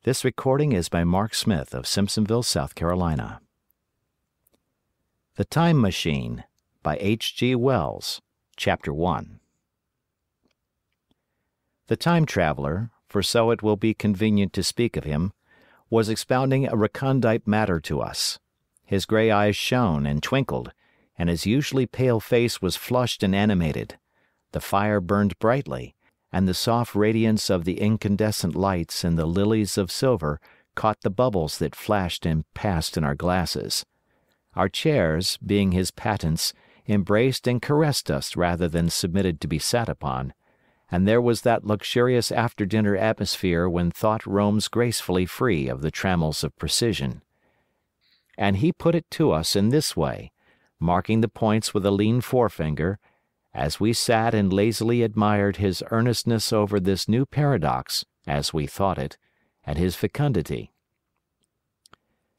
This recording is by Mark Smith of Simpsonville, South Carolina. The Time Machine by H.G. Wells, Chapter 1. The time traveler, for so it will be convenient to speak of him, was expounding a recondite matter to us. His gray eyes shone and twinkled, and his usually pale face was flushed and animated. The fire burned brightly, and the soft radiance of the incandescent lights and the lilies of silver caught the bubbles that flashed and passed in our glasses. Our chairs, being his patents, embraced and caressed us rather than submitted to be sat upon, and there was that luxurious after-dinner atmosphere when thought roams gracefully free of the trammels of precision. And he put it to us in this way, marking the points with a lean forefinger, as we sat and lazily admired his earnestness over this new paradox, as we thought it, and his fecundity.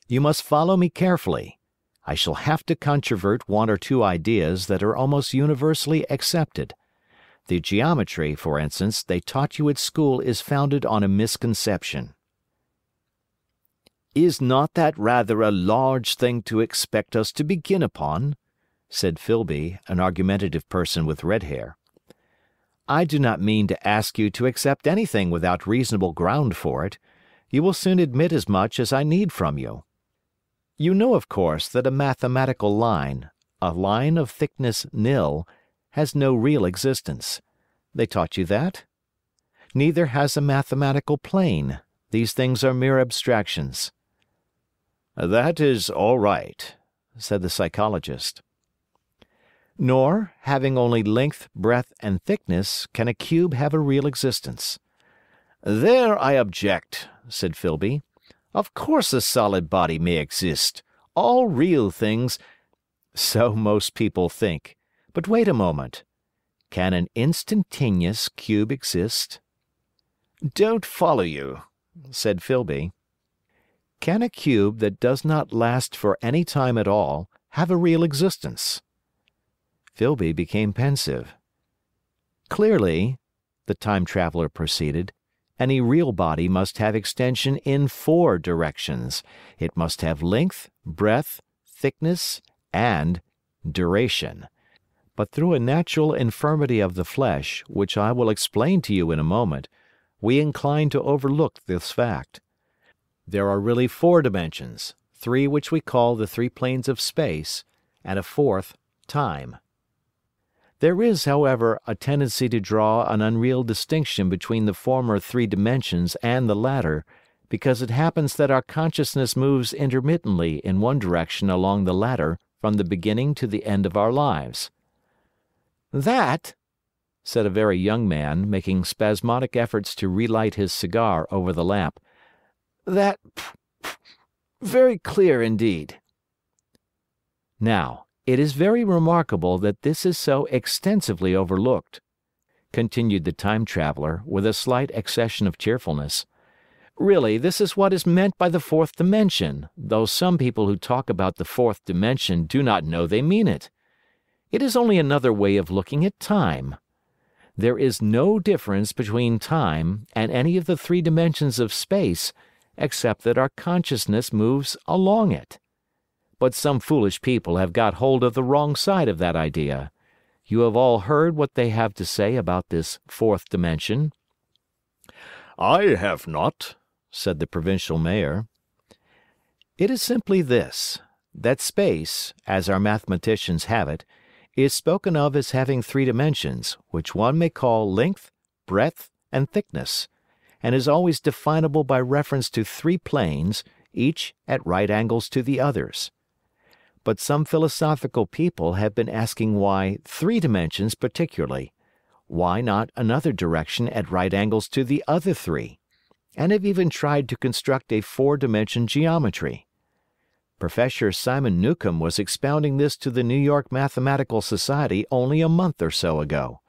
You must follow me carefully. I shall have to controvert one or two ideas that are almost universally accepted. The geometry, for instance, they taught you at school is founded on a misconception. "Is not that rather a large thing to expect us to begin upon?" said Filby, an argumentative person with red hair. "I do not mean to ask you to accept anything without reasonable ground for it. You will soon admit as much as I need from you. You know, of course, that a mathematical line, a line of thickness nil, has no real existence. They taught you that? Neither has a mathematical plane. These things are mere abstractions." "That is all right," said the psychologist. "Nor, having only length, breadth, and thickness, can a cube have a real existence." "There I object," said Filby. "Of course a solid body may exist. All real things—" "So most people think. But wait a moment. Can an instantaneous cube exist?" "Don't follow you," said Filby. "Can a cube that does not last for any time at all have a real existence?" Filby became pensive. "Clearly," the time traveler proceeded, "any real body must have extension in 4 directions. It must have length, breadth, thickness, and duration. But through a natural infirmity of the flesh, which I will explain to you in a moment, we incline to overlook this fact. There are really 4 dimensions, 3 which we call the 3 planes of space, and a 4th, time. There is, however, a tendency to draw an unreal distinction between the former 3 dimensions and the latter, because it happens that our consciousness moves intermittently in one direction along the latter from the beginning to the end of our lives." "That," said a very young man, making spasmodic efforts to relight his cigar over the lamp, "that, very clear indeed." "Now, it is very remarkable that this is so extensively overlooked," continued the time traveler, with a slight accession of cheerfulness. "Really, this is what is meant by the 4th dimension, though some people who talk about the 4th dimension do not know they mean it. It is only another way of looking at time. There is no difference between time and any of the 3 dimensions of space, except that our consciousness moves along it. But some foolish people have got hold of the wrong side of that idea. You have all heard what they have to say about this 4th dimension." "I have not," said the provincial mayor. "It is simply this, that space, as our mathematicians have it, is spoken of as having 3 dimensions, which one may call length, breadth, and thickness, and is always definable by reference to 3 planes, each at right angles to the others. But some philosophical people have been asking why 3 dimensions particularly, why not another direction at right angles to the other 3, and have even tried to construct a 4-dimension geometry. Professor Simon Newcomb was expounding this to the New York Mathematical Society only a month or so ago.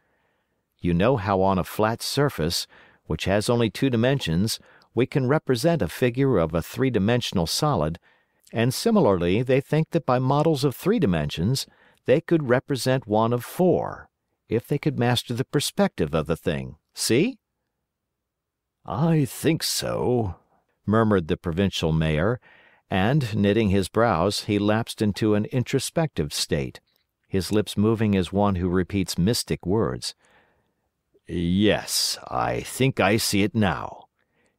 You know how on a flat surface, which has only 2 dimensions, we can represent a figure of a 3-dimensional solid, and similarly they think that by models of 3 dimensions they could represent one of 4, if they could master the perspective of the thing. See?" "I think so," murmured the provincial mayor, and, knitting his brows, he lapsed into an introspective state, his lips moving as one who repeats mystic words. "Yes, I think I see it now,"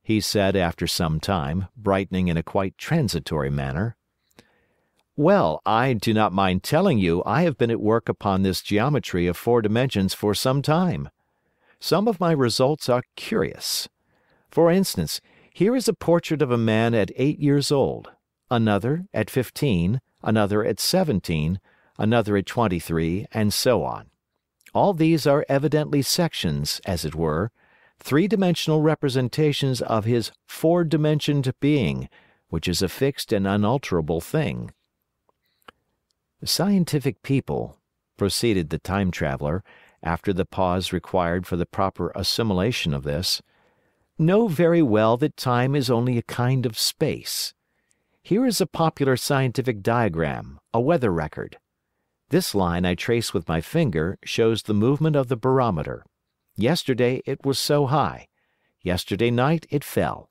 he said after some time, brightening in a quite transitory manner. "Well, I do not mind telling you I have been at work upon this geometry of 4 dimensions for some time. Some of my results are curious. For instance, here is a portrait of a man at 8 years old, another at 15, another at 17, another at 23, and so on. All these are evidently sections, as it were, 3-dimensional representations of his 4-dimensioned being, which is a fixed and unalterable thing. Scientific people," proceeded the Time Traveller, after the pause required for the proper assimilation of this, "know very well that time is only a kind of space. Here is a popular scientific diagram, a weather record. This line I trace with my finger shows the movement of the barometer. Yesterday it was so high. Yesterday night it fell.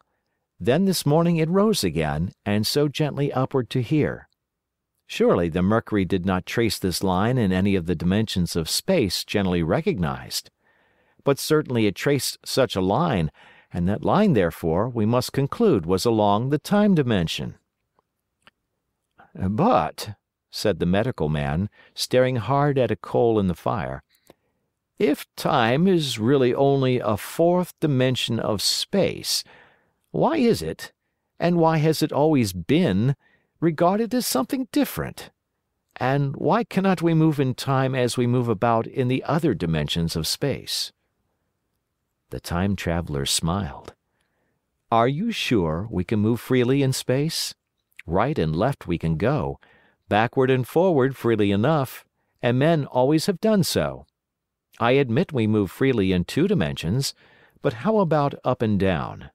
Then this morning it rose again, and so gently upward to here. Surely the mercury did not trace this line in any of the dimensions of space generally recognized. But certainly it traced such a line, and that line, therefore, we must conclude was along the time dimension." "But," said the medical man, staring hard at a coal in the fire, "if time is really only a 4th dimension of space, why is it, and why has it always been, regarded as something different? And why cannot we move in time as we move about in the other dimensions of space?" The Time Traveller smiled. "Are you sure we can move freely in space? Right and left we can go, backward and forward freely enough, and men always have done so. I admit we move freely in 2 dimensions, but how about up and down?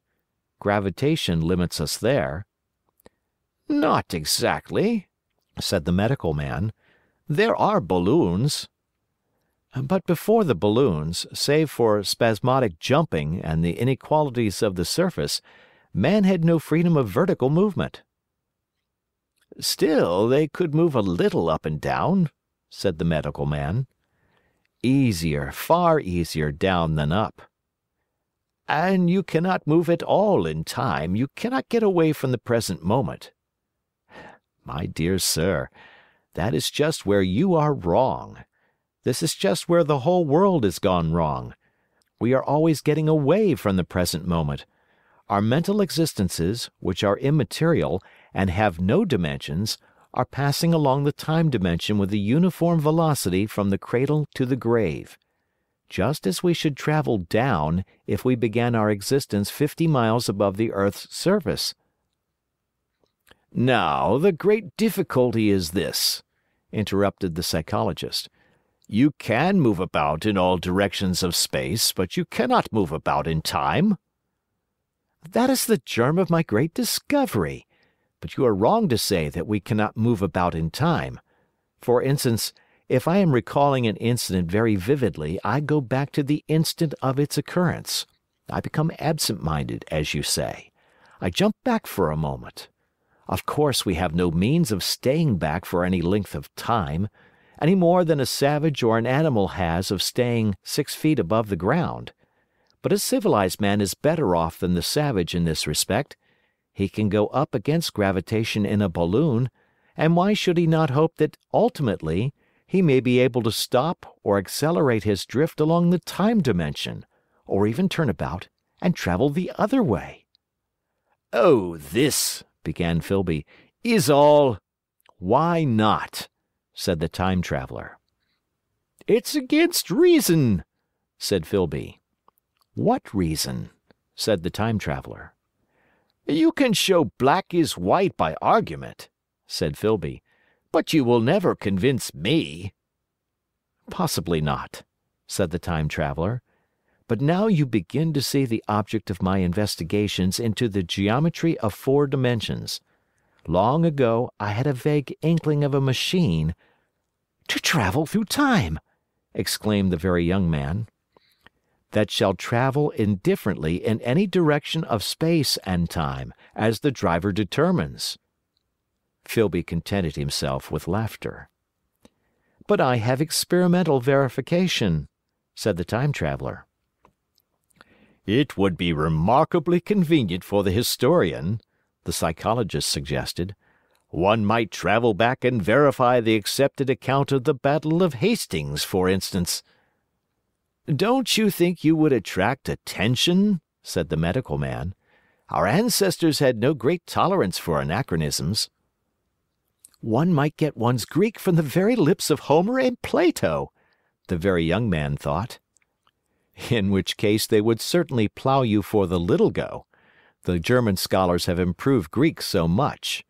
Gravitation limits us there." "Not exactly," said the medical man. "There are balloons." "But before the balloons, save for spasmodic jumping and the inequalities of the surface, man had no freedom of vertical movement." "Still, they could move a little up and down," said the medical man. "Easier, far easier down than up." "And you cannot move at all in time, you cannot get away from the present moment." "My dear sir, that is just where you are wrong. This is just where the whole world has gone wrong. We are always getting away from the present moment. Our mental existences, which are immaterial and have no dimensions, are passing along the time dimension with a uniform velocity from the cradle to the grave. Just as we should travel down if we began our existence 50 miles above the earth's surface." "Now, the great difficulty is this," interrupted the psychologist. "You can move about in all directions of space, but you cannot move about in time." "That is the germ of my great discovery. But you are wrong to say that we cannot move about in time. For instance, if I am recalling an incident very vividly, I go back to the instant of its occurrence. I become absent-minded, as you say. I jump back for a moment. Of course, we have no means of staying back for any length of time, any more than a savage or an animal has of staying 6 feet above the ground. But a civilized man is better off than the savage in this respect. He can go up against gravitation in a balloon, and why should he not hope that ultimately he may be able to stop or accelerate his drift along the time dimension, or even turn about and travel the other way?" "Oh, this," began Filby, "is all—" "Why not?" said the Time Traveller. "It's against reason," said Filby. "What reason?" said the Time Traveller. "You can show black is white by argument," said Filby, "but you will never convince me." "Possibly not," said the Time Traveller. "But now you begin to see the object of my investigations into the geometry of 4 dimensions. Long ago I had a vague inkling of a machine—" "To travel through time!" exclaimed the very young man. that shall travel indifferently in any direction of space and time, as the driver determines." Filby contented himself with laughter. "But I have experimental verification," said the Time Traveler. "It would be remarkably convenient for the historian," the Psychologist suggested. "One might travel back and verify the accepted account of the Battle of Hastings, for instance." "Don't you think you would attract attention?" said the Medical Man. "Our ancestors had no great tolerance for anachronisms." "One might get one's Greek from the very lips of Homer and Plato," the Very Young Man thought. "In which case they would certainly plow you for the little go. The German scholars have improved Greek so much."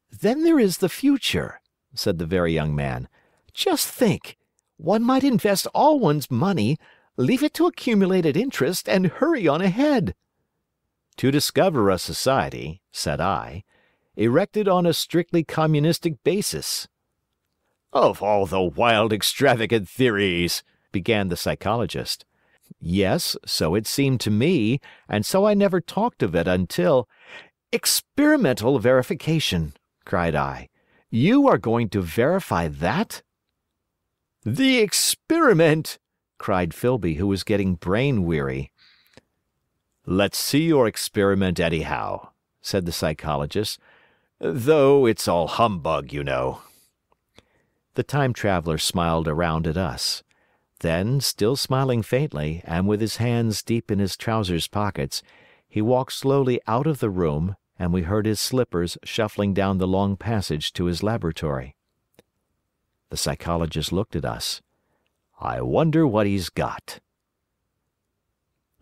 "Then there is the future," said the Very Young Man. "Just think! One might invest all one's money, leave it to accumulate at interest, and hurry on ahead." "To discover a society," said I, "erected on a strictly communistic basis." "Of all the wild, extravagant theories!" began the Psychologist. "Yes, so it seemed to me, and so I never talked of it until—" "Experimental verification!" cried I. "You are going to verify that?" "The experiment!" cried Filby, who was getting brain-weary. "Let's see your experiment anyhow," said the Psychologist, "though it's all humbug, you know." The Time Traveler smiled around at us. Then, still smiling faintly, and with his hands deep in his trousers pockets, he walked slowly out of the room, and we heard his slippers shuffling down the long passage to his laboratory. The Psychologist looked at us. "I wonder what he's got."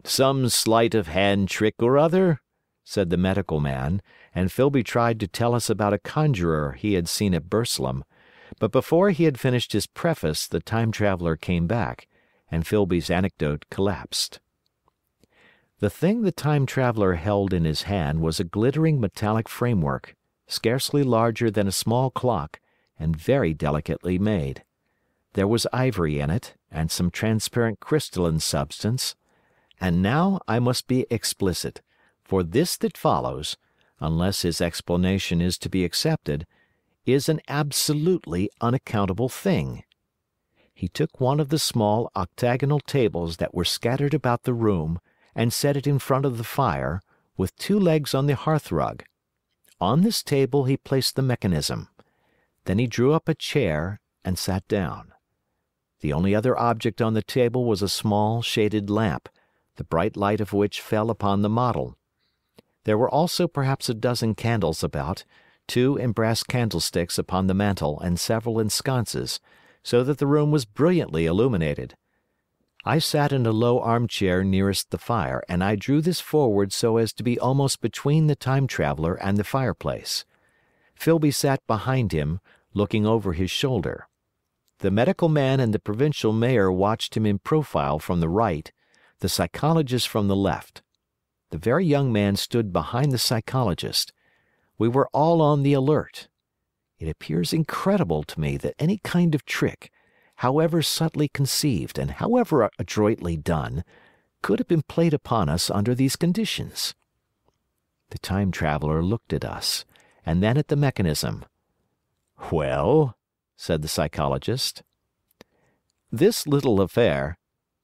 "Some sleight of hand trick or other?" said the Medical Man, and Filby tried to tell us about a conjurer he had seen at Burslem, but before he had finished his preface the Time Traveler came back, and Filby's anecdote collapsed. The thing the Time Traveler held in his hand was a glittering metallic framework, scarcely larger than a small clock, and very delicately made. There was ivory in it, and some transparent crystalline substance. And now I must be explicit, for this that follows, unless his explanation is to be accepted, is an absolutely unaccountable thing. He took one of the small octagonal tables that were scattered about the room and set it in front of the fire, with 2 legs on the hearthrug. On this table he placed the mechanism. Then he drew up a chair and sat down. The only other object on the table was a small shaded lamp, the bright light of which fell upon the model. There were also perhaps a dozen candles about, 2 in brass candlesticks upon the mantel and several in sconces, so that the room was brilliantly illuminated. I sat in a low armchair nearest the fire, and I drew this forward so as to be almost between the Time Traveler and the fireplace. Filby sat behind him, looking over his shoulder. The Medical Man and the Provincial Mayor watched him in profile from the right, the Psychologist from the left. The Very Young Man stood behind the Psychologist. We were all on the alert. It appears incredible to me that any kind of trick, however subtly conceived and however adroitly done, could have been played upon us under these conditions. The Time Traveler looked at us, and then at the mechanism. "Well?" said the Psychologist. "This little affair,"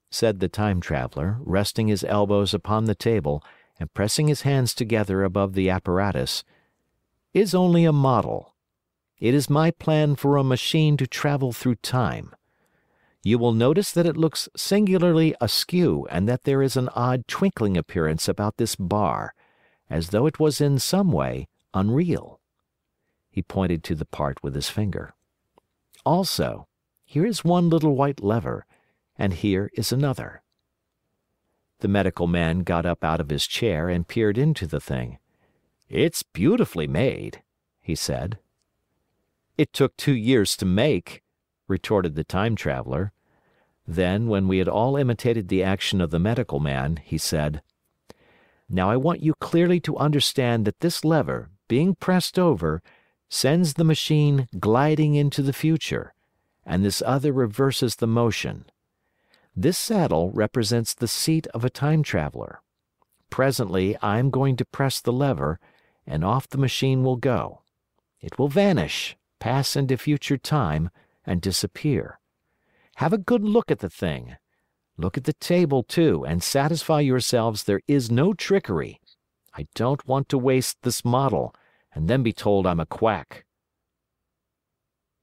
said the Time Traveler, resting his elbows upon the table and pressing his hands together above the apparatus, "is only a model. It is my plan for a machine to travel through time. You will notice that it looks singularly askew and that there is an odd twinkling appearance about this bar, as though it was in some way unreal." He pointed to the part with his finger. "Also, here is one little white lever, and here is another." The Medical Man got up out of his chair and peered into the thing. "It's beautifully made," he said. "It took 2 years to make," retorted the Time Traveler. Then, when we had all imitated the action of the Medical Man, he said, "Now I want you clearly to understand that this lever, being pressed over, sends the machine gliding into the future, and this other reverses the motion. This saddle represents the seat of a time traveler. Presently I am going to press the lever, and off the machine will go. It will vanish, pass into future time, and disappear. Have a good look at the thing. Look at the table, too, and satisfy yourselves there is no trickery. I don't want to waste this model, and then be told I'm a quack."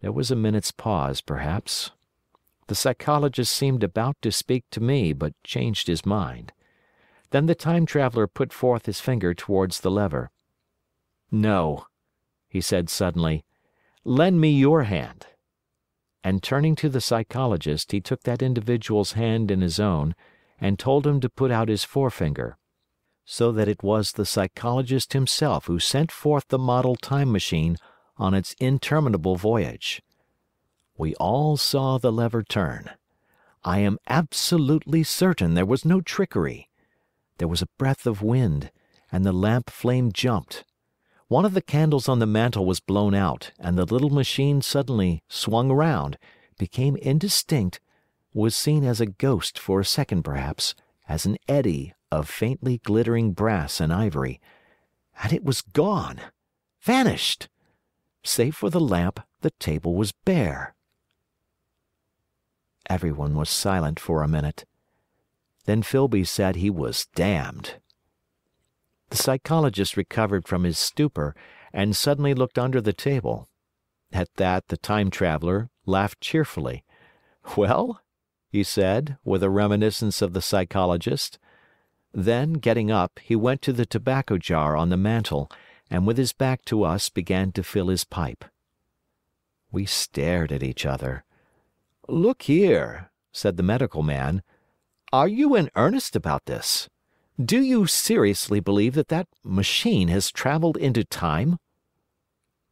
There was a minute's pause, perhaps. The psychologist seemed about to speak to me, but changed his mind. Then the time traveler put forth his finger towards the lever. "No," he said suddenly, "lend me your hand." And turning to the psychologist, he took that individual's hand in his own and told him to put out his forefinger, so that it was the psychologist himself who sent forth the model time machine on its interminable voyage. We all saw the lever turn. I am absolutely certain there was no trickery. There was a breath of wind, and the lamp flame jumped. One of the candles on the mantel was blown out, and the little machine suddenly swung round, became indistinct, was seen as a ghost for a second perhaps, as an eddy of faintly glittering brass and ivory, and it was gone, vanished. Save for the lamp, the table was bare. Everyone was silent for a minute. Then Filby said he was damned. The psychologist recovered from his stupor and suddenly looked under the table. At that the time traveler laughed cheerfully. "Well?" he said, with a reminiscence of the psychologist. Then, getting up, he went to the tobacco jar on the mantel and with his back to us began to fill his pipe. We stared at each other. "Look here," said the medical man, "are you in earnest about this? Do you seriously believe that that machine has traveled into time?"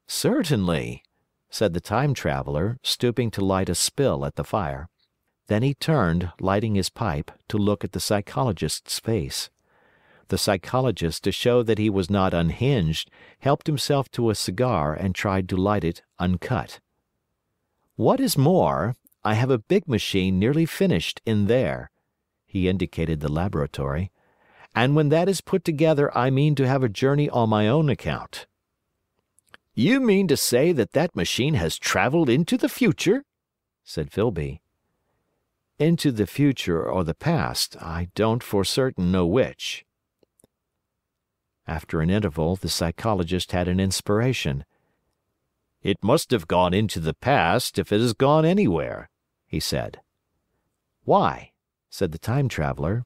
"Certainly," said the time traveler, stooping to light a spill at the fire. Then he turned, lighting his pipe, to look at the psychologist's face. The psychologist, to show that he was not unhinged, helped himself to a cigar and tried to light it uncut. "What is more, I have a big machine nearly finished in there," he indicated the laboratory, "and when that is put together I mean to have a journey on my own account." "You mean to say that that machine has traveled into the future?" said Filby. "Into the future or the past, I don't for certain know which." After an interval, the psychologist had an inspiration. "It must have gone into the past if it has gone anywhere," he said. "Why?" said the time traveler.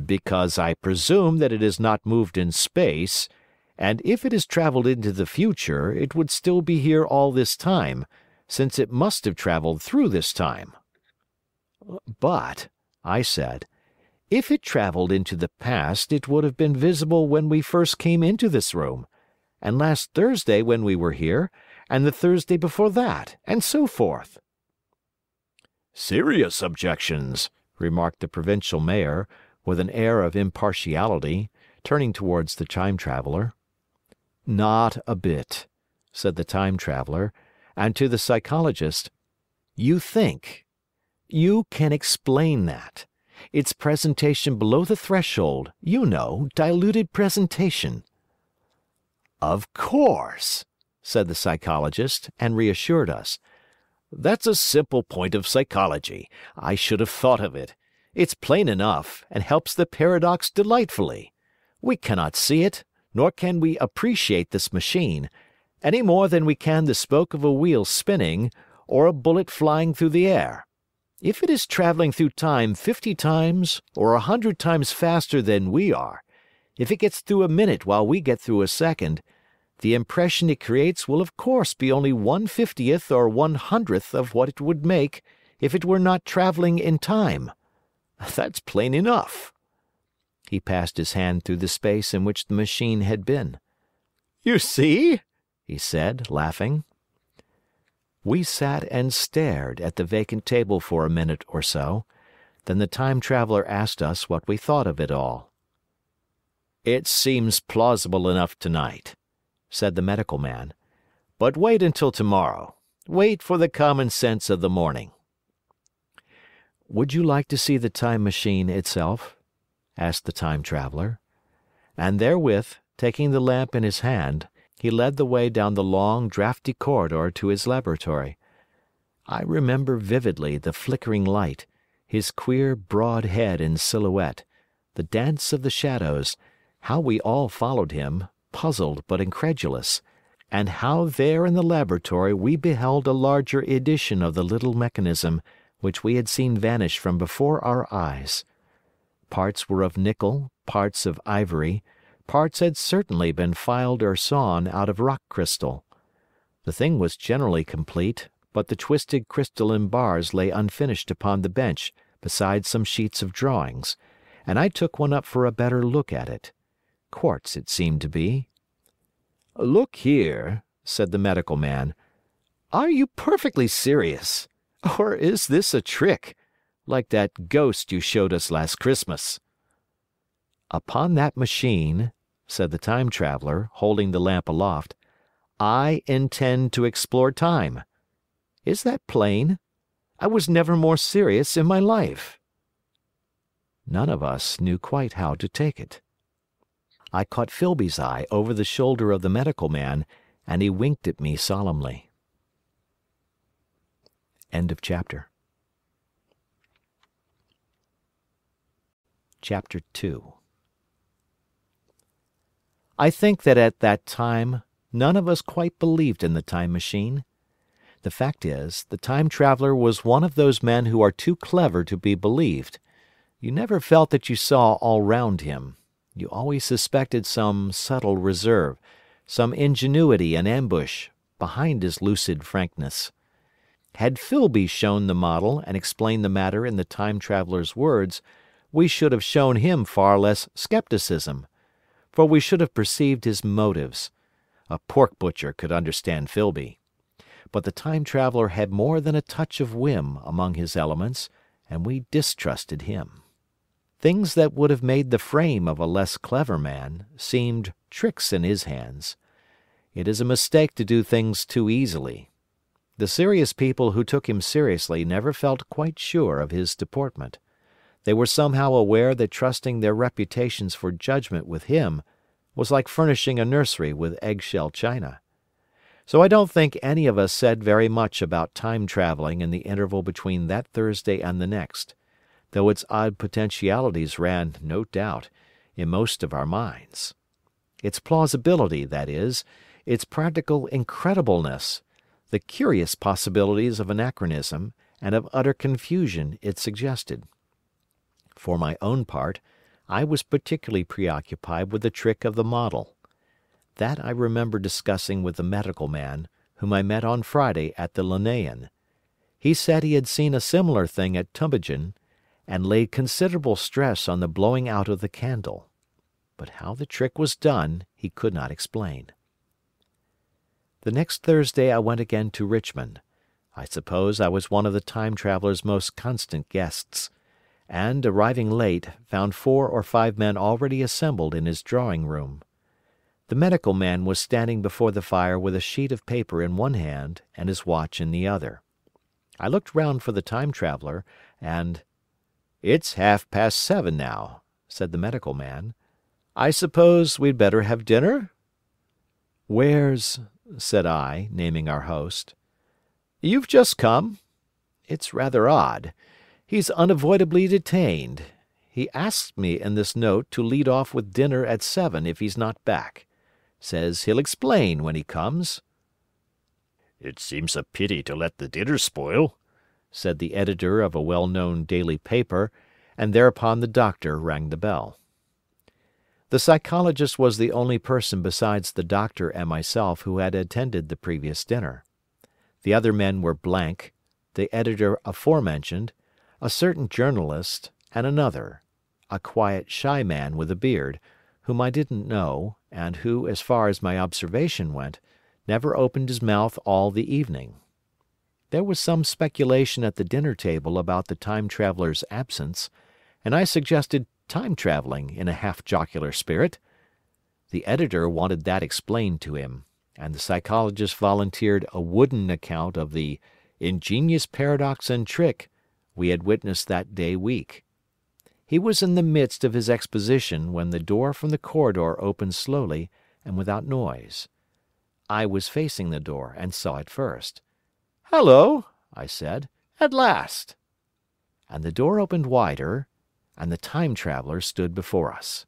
"Because I presume that it has not moved in space, and if it has traveled into the future, it would still be here all this time, since it must have traveled through this time." "But," I said, "if it traveled into the past, it would have been visible when we first came into this room, and last Thursday when we were here, and the Thursday before that, and so forth." "Serious objections," remarked the provincial mayor, with an air of impartiality, turning towards the time traveler. "Not a bit," said the time traveler, and to the psychologist, "You think. You can explain that. It's presentation below the threshold, you know, diluted presentation." "Of course," said the psychologist, and reassured us. "That's a simple point of psychology. I should have thought of it. It's plain enough, and helps the paradox delightfully. We cannot see it, nor can we appreciate this machine, any more than we can the spoke of a wheel spinning, or a bullet flying through the air. If it is traveling through time 50 times or 100 times faster than we are, if it gets through a minute while we get through a second, the impression it creates will of course be only 1/50th or 1/100th of what it would make if it were not traveling in time. That's plain enough." He passed his hand through the space in which the machine had been. "You see?" he said, laughing. We sat and stared at the vacant table for a minute or so. Then the time traveler asked us what we thought of it all. "It seems plausible enough tonight," said the medical man. "But wait until tomorrow. Wait for the common sense of the morning." "Would you like to see the Time Machine itself?" asked the Time Traveler. And therewith, taking the lamp in his hand, he led the way down the long, draughty corridor to his laboratory. I remember vividly the flickering light, his queer, broad head in silhouette, the dance of the shadows, how we all followed him, puzzled but incredulous, and how there in the laboratory we beheld a larger edition of the little mechanism which we had seen vanish from before our eyes. Parts were of nickel, parts of ivory, parts had certainly been filed or sawn out of rock crystal. The thing was generally complete, but the twisted crystalline bars lay unfinished upon the bench beside some sheets of drawings, and I took one up for a better look at it. Quartz it seemed to be. "Look here," said the medical man. "Are you perfectly serious? Or is this a trick, like that ghost you showed us last Christmas?" "Upon that machine," said the Time Traveler, holding the lamp aloft, "I intend to explore time. Is that plain? I was never more serious in my life." None of us knew quite how to take it. I caught Filby's eye over the shoulder of the medical man, and he winked at me solemnly. End of chapter. Chapter 2. I think that at that time none of us quite believed in the Time Machine. The fact is, the Time Traveler was one of those men who are too clever to be believed. You never felt that you saw all round him. You always suspected some subtle reserve, some ingenuity and ambush, behind his lucid frankness. Had Filby shown the model and explained the matter in the Time Traveler's words, we should have shown him far less skepticism, for we should have perceived his motives. A pork butcher could understand Filby. But the Time Traveler had more than a touch of whim among his elements, and we distrusted him. Things that would have made the frame of a less clever man seemed tricks in his hands. It is a mistake to do things too easily. The serious people who took him seriously never felt quite sure of his deportment. They were somehow aware that trusting their reputations for judgment with him was like furnishing a nursery with eggshell china. So I don't think any of us said very much about time traveling in the interval between that Thursday and the next, though its odd potentialities ran, no doubt, in most of our minds. Its plausibility, that is, its practical incredibleness, the curious possibilities of anachronism and of utter confusion it suggested. For my own part, I was particularly preoccupied with the trick of the model. That I remember discussing with the medical man, whom I met on Friday at the Linnaean. He said he had seen a similar thing at Tübingen, and laid considerable stress on the blowing out of the candle. But how the trick was done he could not explain. The next Thursday I went again to Richmond. I suppose I was one of the Time Traveler's most constant guests, and, arriving late, found 4 or 5 men already assembled in his drawing-room. The medical man was standing before the fire with a sheet of paper in one hand and his watch in the other. I looked round for the Time Traveler, and— "It's 7:30 now," said the medical man. "I suppose we'd better have dinner?" "Where's—" said I, naming our host. "You've just come. It's rather odd. He's unavoidably detained. He asks me in this note to lead off with dinner at 7 if he's not back. Says he'll explain when he comes." "It seems a pity to let the dinner spoil," said the editor of a well-known daily paper, and thereupon the doctor rang the bell. The psychologist was the only person besides the doctor and myself who had attended the previous dinner. The other men were Blank, the editor aforementioned, a certain journalist, and another, a quiet, shy man with a beard, whom I didn't know, and who, as far as my observation went, never opened his mouth all the evening. There was some speculation at the dinner table about the Time Traveler's absence, and I suggested time traveling in a half-jocular spirit. The editor wanted that explained to him, and the psychologist volunteered a wooden account of the ingenious paradox and trick we had witnessed that day week. He was in the midst of his exposition when the door from the corridor opened slowly and without noise. I was facing the door and saw it first. "Hallo!" I said. "At last!" And the door opened wider, and the Time Traveller stood before us.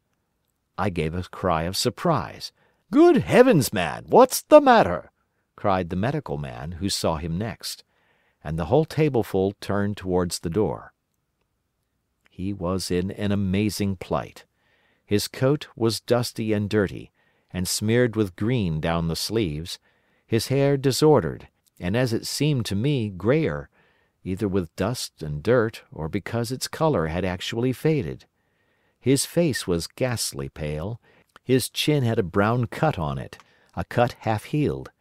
I gave a cry of surprise. "Good heavens, man, what's the matter?" cried the medical man, who saw him next, and the whole tableful turned towards the door. He was in an amazing plight. His coat was dusty and dirty, and smeared with green down the sleeves, his hair disordered, and as it seemed to me, grayer, either with dust and dirt or because its colour had actually faded. His face was ghastly pale, his chin had a brown cut on it, a cut half-healed.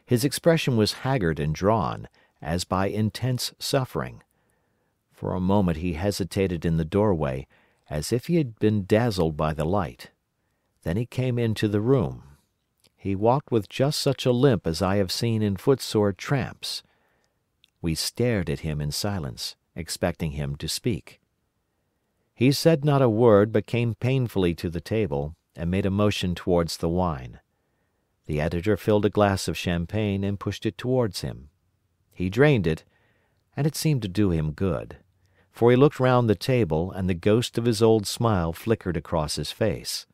His expression was haggard and drawn, as by intense suffering. For a moment he hesitated in the doorway, as if he had been dazzled by the light. Then he came into the room. He walked with just such a limp as I have seen in footsore tramps. We stared at him in silence, expecting him to speak. He said not a word, but came painfully to the table, and made a motion towards the wine. The editor filled a glass of champagne and pushed it towards him. He drained it, and it seemed to do him good, for he looked round the table, and the ghost of his old smile flickered across his face.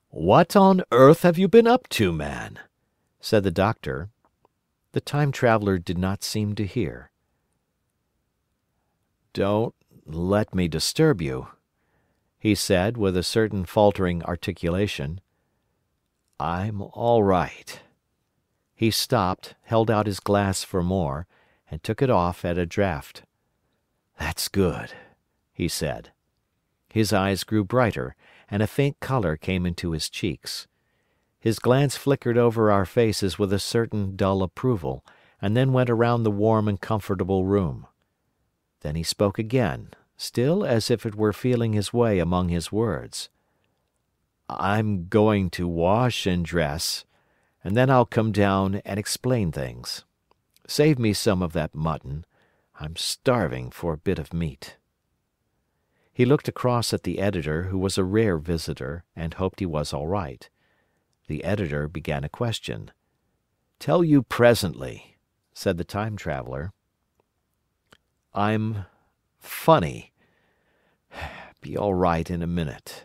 "What on earth have you been up to, man?" said the doctor. The Time Traveller did not seem to hear. "Don't let me disturb you," he said, with a certain faltering articulation. "I'm all right." He stopped, held out his glass for more, and took it off at a draught. "That's good," he said. His eyes grew brighter, and a faint colour came into his cheeks. His glance flickered over our faces with a certain dull approval, and then went around the warm and comfortable room. Then he spoke again, still as if it were feeling his way among his words. "I'm going to wash and dress, and then I'll come down and explain things. Save me some of that mutton. I'm starving for a bit of meat." He looked across at the editor, who was a rare visitor, and hoped he was all right. The editor began a question. "Tell you presently," said the Time Traveller. "I'm funny. Be all right in a minute."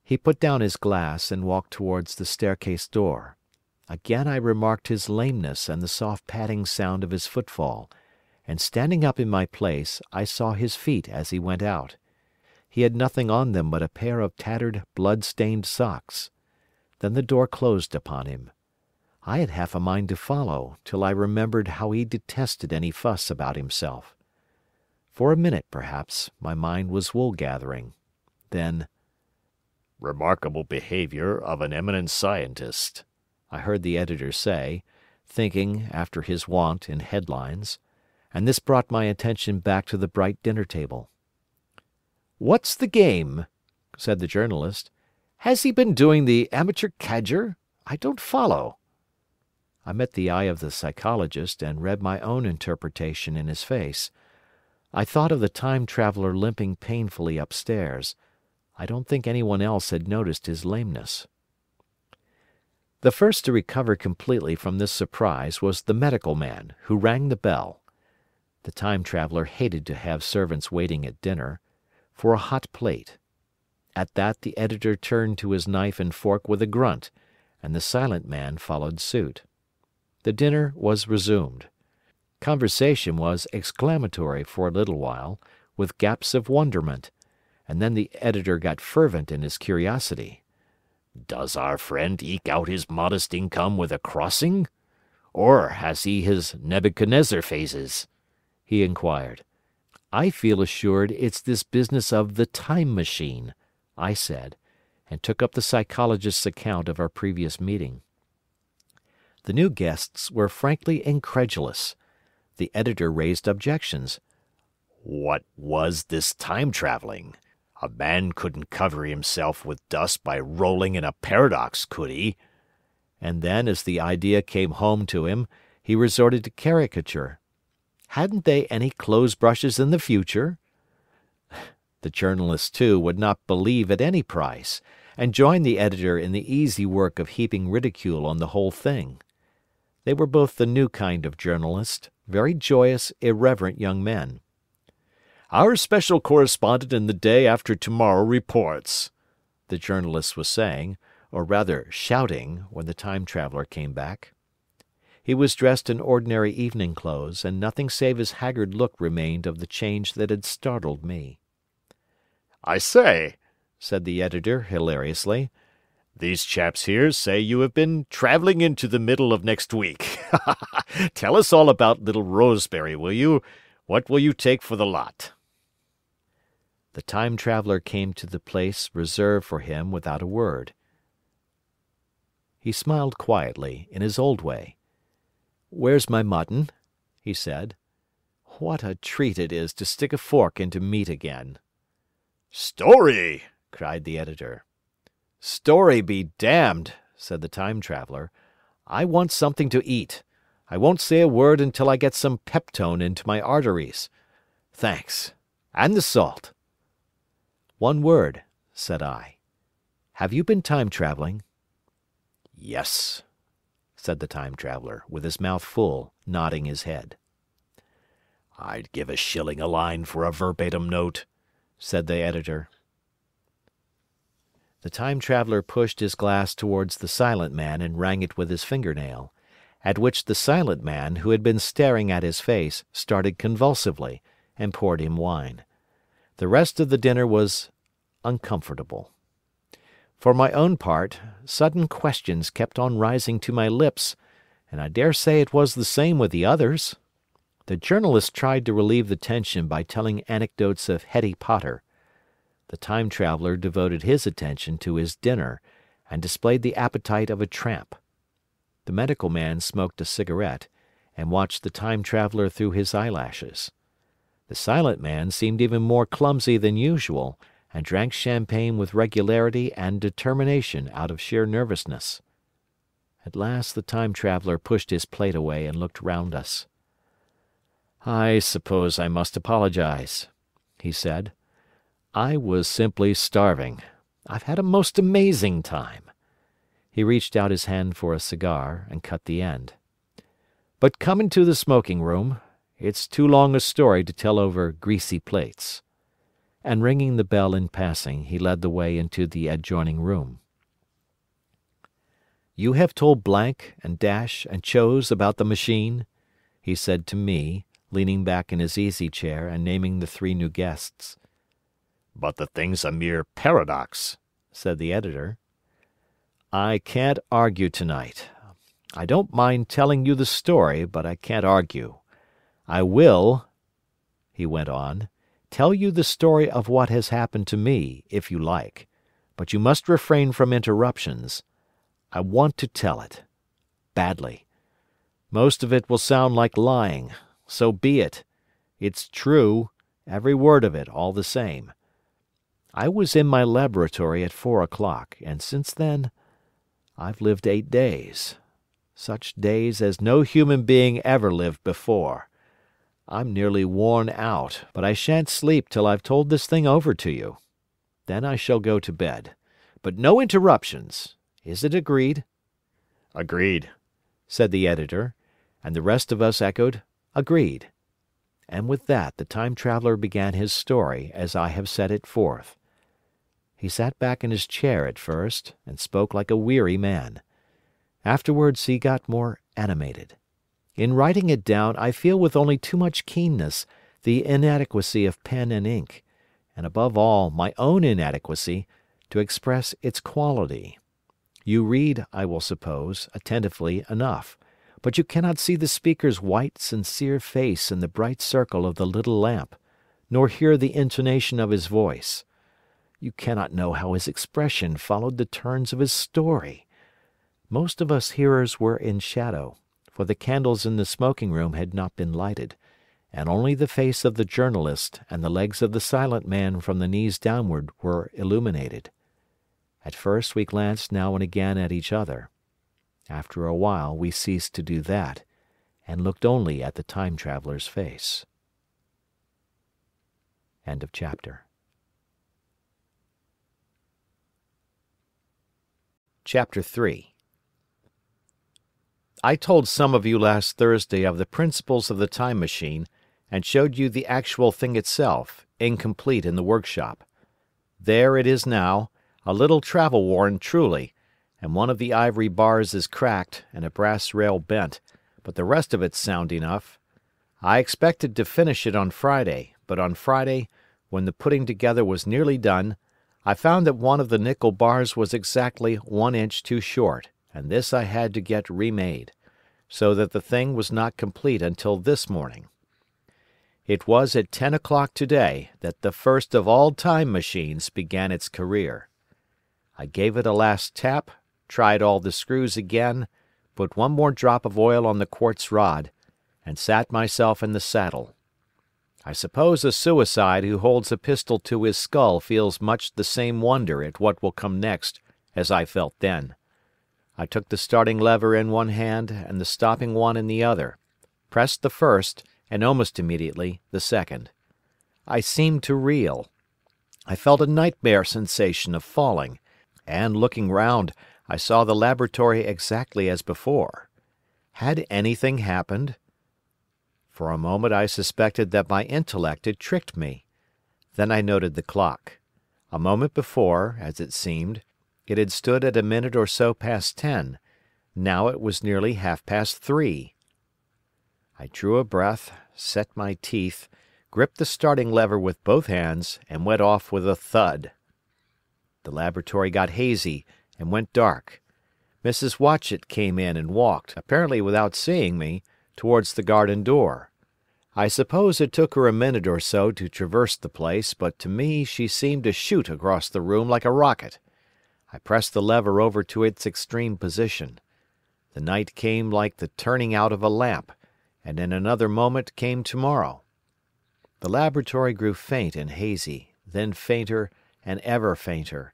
He put down his glass and walked towards the staircase door. Again I remarked his lameness and the soft padding sound of his footfall, and standing up in my place, I saw his feet as he went out. He had nothing on them but a pair of tattered, blood-stained socks. Then the door closed upon him. I had half a mind to follow, till I remembered how he detested any fuss about himself. For a minute, perhaps, my mind was wool-gathering. Then, "Remarkable behavior of an eminent scientist," I heard the editor say, thinking, after his wont, in headlines, and this brought my attention back to the bright dinner table. "What's the game?" said the journalist. "Has he been doing the amateur cadger? I don't follow." I met the eye of the psychologist and read my own interpretation in his face. I thought of the Time Traveller limping painfully upstairs. I don't think anyone else had noticed his lameness. The first to recover completely from this surprise was the medical man, who rang the bell. The Time Traveller hated to have servants waiting at dinner, for a hot plate. At that the editor turned to his knife and fork with a grunt, and the silent man followed suit. The dinner was resumed. Conversation was exclamatory for a little while, with gaps of wonderment, and then the editor got fervent in his curiosity. "Does our friend eke out his modest income with a crossing? Or has he his Nebuchadnezzar phases?" he inquired. "I feel assured it's this business of the time machine," I said, and took up the psychologist's account of our previous meeting. The new guests were frankly incredulous. The editor raised objections. "What was this time-traveling? A man couldn't cover himself with dust by rolling in a paradox, could he?" And then, as the idea came home to him, he resorted to caricature. Hadn't they any clothes brushes in the future? The journalist, too, would not believe at any price, and joined the editor in the easy work of heaping ridicule on the whole thing. They were both the new kind of journalist, very joyous, irreverent young men. "Our special correspondent in the day after tomorrow reports," the journalist was saying, or rather shouting, when the Time Traveller came back. He was dressed in ordinary evening clothes, and nothing save his haggard look remained of the change that had startled me. "I say," said the editor hilariously, "these chaps here say you have been travelling into the middle of next week. Tell us all about little Rosebery, will you? What will you take for the lot?" The Time Traveller came to the place reserved for him without a word. He smiled quietly, in his old way. "Where's my mutton?" he said. "What a treat it is to stick a fork into meat again." "Story!" cried the editor. "Story be damned," said the Time Traveller. "I want something to eat. I won't say a word until I get some peptone into my arteries. Thanks. And the salt." "One word," said I. "Have you been time travelling?" "Yes," said the Time Traveller, with his mouth full, nodding his head. "I'd give a shilling a line for a verbatim note," said the editor. The Time Traveller pushed his glass towards the Silent Man and rang it with his fingernail, at which the Silent Man, who had been staring at his face, started convulsively, and poured him wine. The rest of the dinner was uncomfortable. For my own part, sudden questions kept on rising to my lips, and I dare say it was the same with the others. The journalist tried to relieve the tension by telling anecdotes of Hetty Potter. The Time Traveller devoted his attention to his dinner, and displayed the appetite of a tramp. The medical man smoked a cigarette, and watched the Time Traveller through his eyelashes. The Silent Man seemed even more clumsy than usual, and drank champagne with regularity and determination out of sheer nervousness. At last the Time Traveller pushed his plate away and looked round us. "I suppose I must apologize," he said. "I was simply starving. I've had a most amazing time." He reached out his hand for a cigar, and cut the end. "But come into the smoking room. It's too long a story to tell over greasy plates." And ringing the bell in passing, he led the way into the adjoining room. "You have told Blank and Dash and Chose about the machine?" he said to me, leaning back in his easy-chair and naming the three new guests. "But the thing's a mere paradox," said the editor. "I can't argue tonight. I don't mind telling you the story, but I can't argue. I will," he went on, "tell you the story of what has happened to me, if you like, but you must refrain from interruptions. I want to tell it. Badly. Most of it will sound like lying. So be it. It's true, every word of it, all the same. I was in my laboratory at 4 o'clock, and since then I've lived 8 days. Such days as no human being ever lived before. I'm nearly worn out, but I shan't sleep till I've told this thing over to you. Then I shall go to bed. But no interruptions. Is it agreed?" "Agreed," said the editor, and the rest of us echoed, "Agreed." And with that the Time Traveller began his story as I have set it forth. He sat back in his chair at first, and spoke like a weary man. Afterwards he got more animated. In writing it down I feel with only too much keenness the inadequacy of pen and ink, and above all my own inadequacy, to express its quality. You read, I will suppose, attentively enough, but you cannot see the speaker's white, sincere face in the bright circle of the little lamp, nor hear the intonation of his voice. You cannot know how his expression followed the turns of his story. Most of us hearers were in shadow, for the candles in the smoking room had not been lighted, and only the face of the journalist and the legs of the Silent Man from the knees downward were illuminated. At first we glanced now and again at each other. After a while we ceased to do that, and looked only at the time traveler's face. End of chapter. Chapter 3. I told some of you last Thursday of the principles of the time machine and showed you the actual thing itself, incomplete in the workshop. There it is now, a little travel-worn truly, and one of the ivory bars is cracked and a brass rail bent, but the rest of it's sound enough. I expected to finish it on Friday, but on Friday, when the putting together was nearly done, I found that one of the nickel bars was exactly 1 inch too short, and this I had to get remade, so that the thing was not complete until this morning. It was at 10 o'clock today that the first of all time machines began its career. I gave it a last tap, tried all the screws again, put one more drop of oil on the quartz rod, and sat myself in the saddle. I suppose a suicide who holds a pistol to his skull feels much the same wonder at what will come next as I felt then. I took the starting lever in one hand and the stopping one in the other, pressed the first, and almost immediately the second. I seemed to reel. I felt a nightmare sensation of falling, and looking round, I saw the laboratory exactly as before. Had anything happened? For a moment I suspected that my intellect had tricked me. Then I noted the clock. A moment before, as it seemed, it had stood at a minute or so past 10. Now it was nearly 3:30. I drew a breath, set my teeth, gripped the starting lever with both hands, and went off with a thud. The laboratory got hazy and went dark. Mrs. Watchett came in and walked, apparently without seeing me, towards the garden door. I suppose it took her a minute or so to traverse the place, but to me she seemed to shoot across the room like a rocket. I pressed the lever over to its extreme position. The night came like the turning out of a lamp, and in another moment came tomorrow. The laboratory grew faint and hazy, then fainter and ever fainter.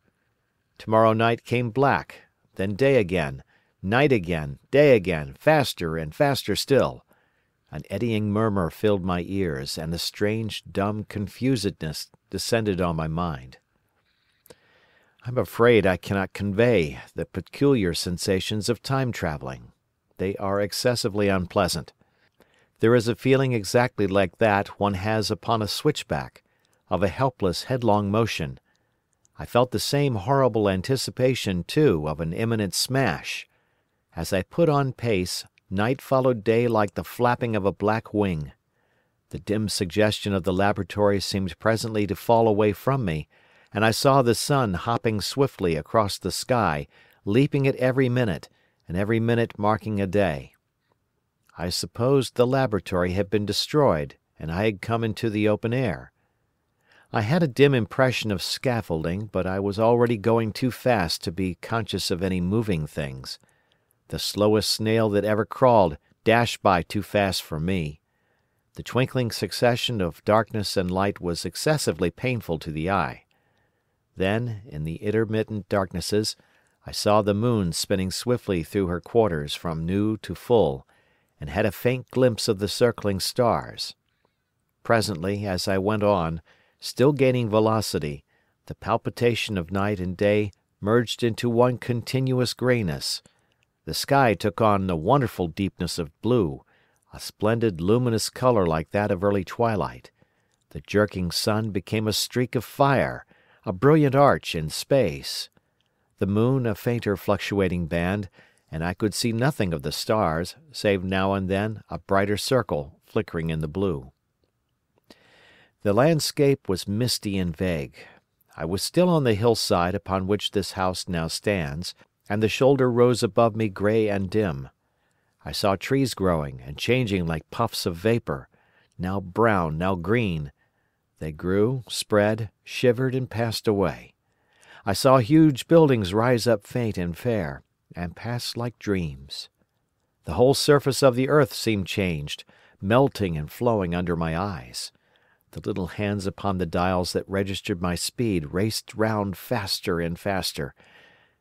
Tomorrow night came black, then day again, night again, day again, faster and faster still. An eddying murmur filled my ears, and a strange, dumb confusedness descended on my mind. I'm afraid I cannot convey the peculiar sensations of time traveling. They are excessively unpleasant. There is a feeling exactly like that one has upon a switchback, of a helpless, headlong motion. I felt the same horrible anticipation, too, of an imminent smash. As I put on pace, night followed day like the flapping of a black wing. The dim suggestion of the laboratory seemed presently to fall away from me, and I saw the sun hopping swiftly across the sky, leaping at every minute, and every minute marking a day. I supposed the laboratory had been destroyed, and I had come into the open air. I had a dim impression of scaffolding, but I was already going too fast to be conscious of any moving things. The slowest snail that ever crawled dashed by too fast for me. The twinkling succession of darkness and light was excessively painful to the eye. Then, in the intermittent darknesses, I saw the moon spinning swiftly through her quarters from new to full, and had a faint glimpse of the circling stars. Presently, as I went on, still gaining velocity, the palpitation of night and day merged into one continuous greyness. The sky took on a wonderful deepness of blue, a splendid luminous colour like that of early twilight. The jerking sun became a streak of fire, a brilliant arch in space. The moon a fainter fluctuating band, and I could see nothing of the stars, save now and then a brighter circle flickering in the blue. The landscape was misty and vague. I was still on the hillside upon which this house now stands, and the shoulder rose above me grey and dim. I saw trees growing and changing like puffs of vapour, now brown, now green. They grew, spread, shivered, and passed away. I saw huge buildings rise up faint and fair, and pass like dreams. The whole surface of the earth seemed changed, melting and flowing under my eyes. The little hands upon the dials that registered my speed raced round faster and faster.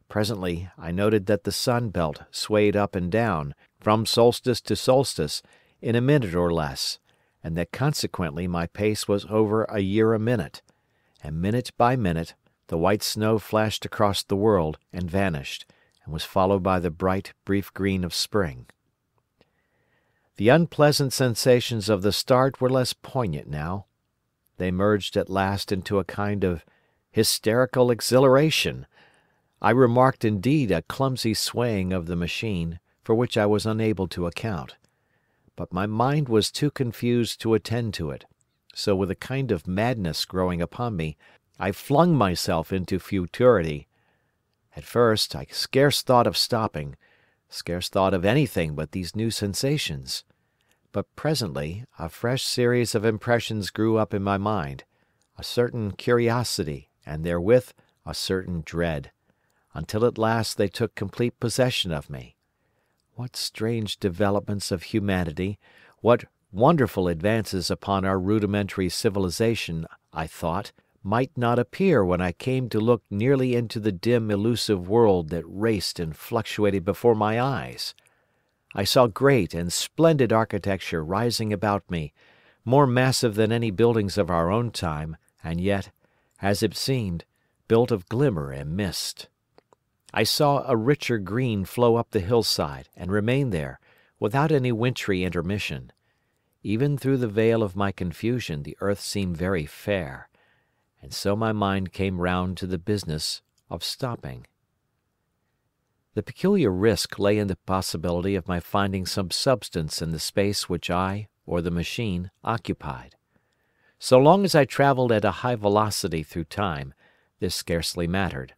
Presently I noted that the sun belt swayed up and down, from solstice to solstice, in a minute or less, and that consequently my pace was over a year a minute, and minute by minute the white snow flashed across the world and vanished, and was followed by the bright, brief green of spring. The unpleasant sensations of the start were less poignant now. They merged at last into a kind of hysterical exhilaration. I remarked indeed a clumsy swaying of the machine, for which I was unable to account. But my mind was too confused to attend to it, so with a kind of madness growing upon me, I flung myself into futurity. At first I scarce thought of stopping, scarce thought of anything but these new sensations. But presently a fresh series of impressions grew up in my mind, a certain curiosity and therewith a certain dread, until at last they took complete possession of me. What strange developments of humanity, what wonderful advances upon our rudimentary civilization, I thought, might not appear when I came to look nearly into the dim elusive world that raced and fluctuated before my eyes. I saw great and splendid architecture rising about me, more massive than any buildings of our own time, and yet, as it seemed, built of glimmer and mist. I saw a richer green flow up the hillside and remain there, without any wintry intermission. Even through the veil of my confusion the earth seemed very fair, and so my mind came round to the business of stopping. The peculiar risk lay in the possibility of my finding some substance in the space which I, or the machine, occupied. So long as I travelled at a high velocity through time, this scarcely mattered.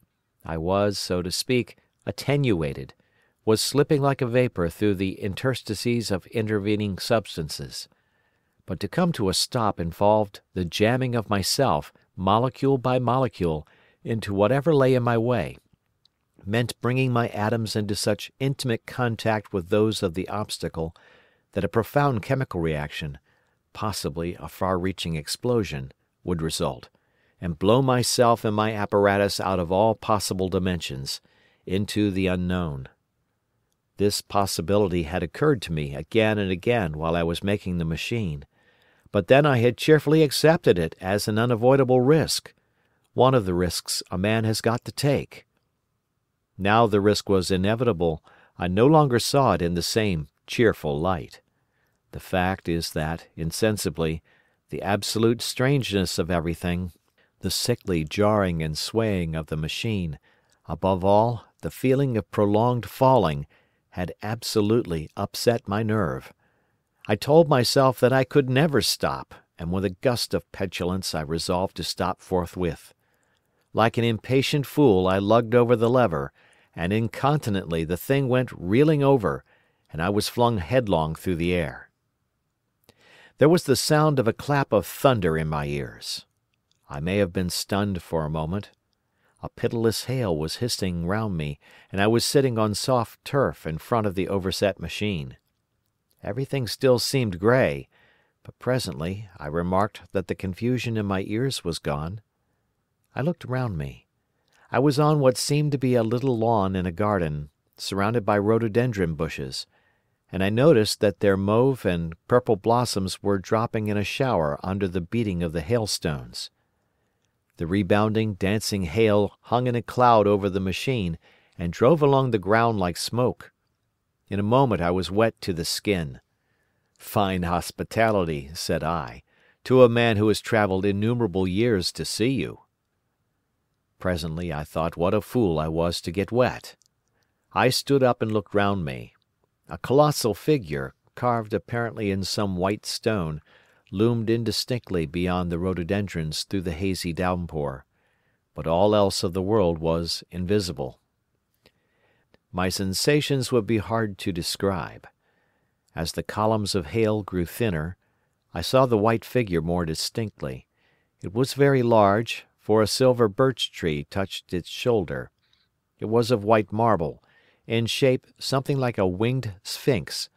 I was, so to speak, attenuated, was slipping like a vapour through the interstices of intervening substances. But to come to a stop involved the jamming of myself, molecule by molecule, into whatever lay in my way, meant bringing my atoms into such intimate contact with those of the obstacle that a profound chemical reaction, possibly a far-reaching explosion, would result, and blow myself and my apparatus out of all possible dimensions, into the unknown. This possibility had occurred to me again and again while I was making the machine, but then I had cheerfully accepted it as an unavoidable risk, one of the risks a man has got to take. Now the risk was inevitable, I no longer saw it in the same cheerful light. The fact is that, insensibly, the absolute strangeness of everything, the sickly jarring and swaying of the machine, above all, the feeling of prolonged falling, had absolutely upset my nerve. I told myself that I could never stop, and with a gust of petulance I resolved to stop forthwith. Like an impatient fool I lugged over the lever, and incontinently the thing went reeling over, and I was flung headlong through the air. There was the sound of a clap of thunder in my ears. I may have been stunned for a moment. A pitiless hail was hissing round me, and I was sitting on soft turf in front of the overset machine. Everything still seemed grey, but presently I remarked that the confusion in my ears was gone. I looked round me. I was on what seemed to be a little lawn in a garden, surrounded by rhododendron bushes, and I noticed that their mauve and purple blossoms were dropping in a shower under the beating of the hailstones. The rebounding, dancing hail hung in a cloud over the machine and drove along the ground like smoke. In a moment I was wet to the skin. "Fine hospitality," said I, "to a man who has travelled innumerable years to see you." Presently I thought what a fool I was to get wet. I stood up and looked round me. A colossal figure, carved apparently in some white stone, loomed indistinctly beyond the rhododendrons through the hazy downpour, but all else of the world was invisible. My sensations would be hard to describe. As the columns of hail grew thinner, I saw the white figure more distinctly. It was very large, for a silver birch tree touched its shoulder. It was of white marble, in shape something like a winged sphinx,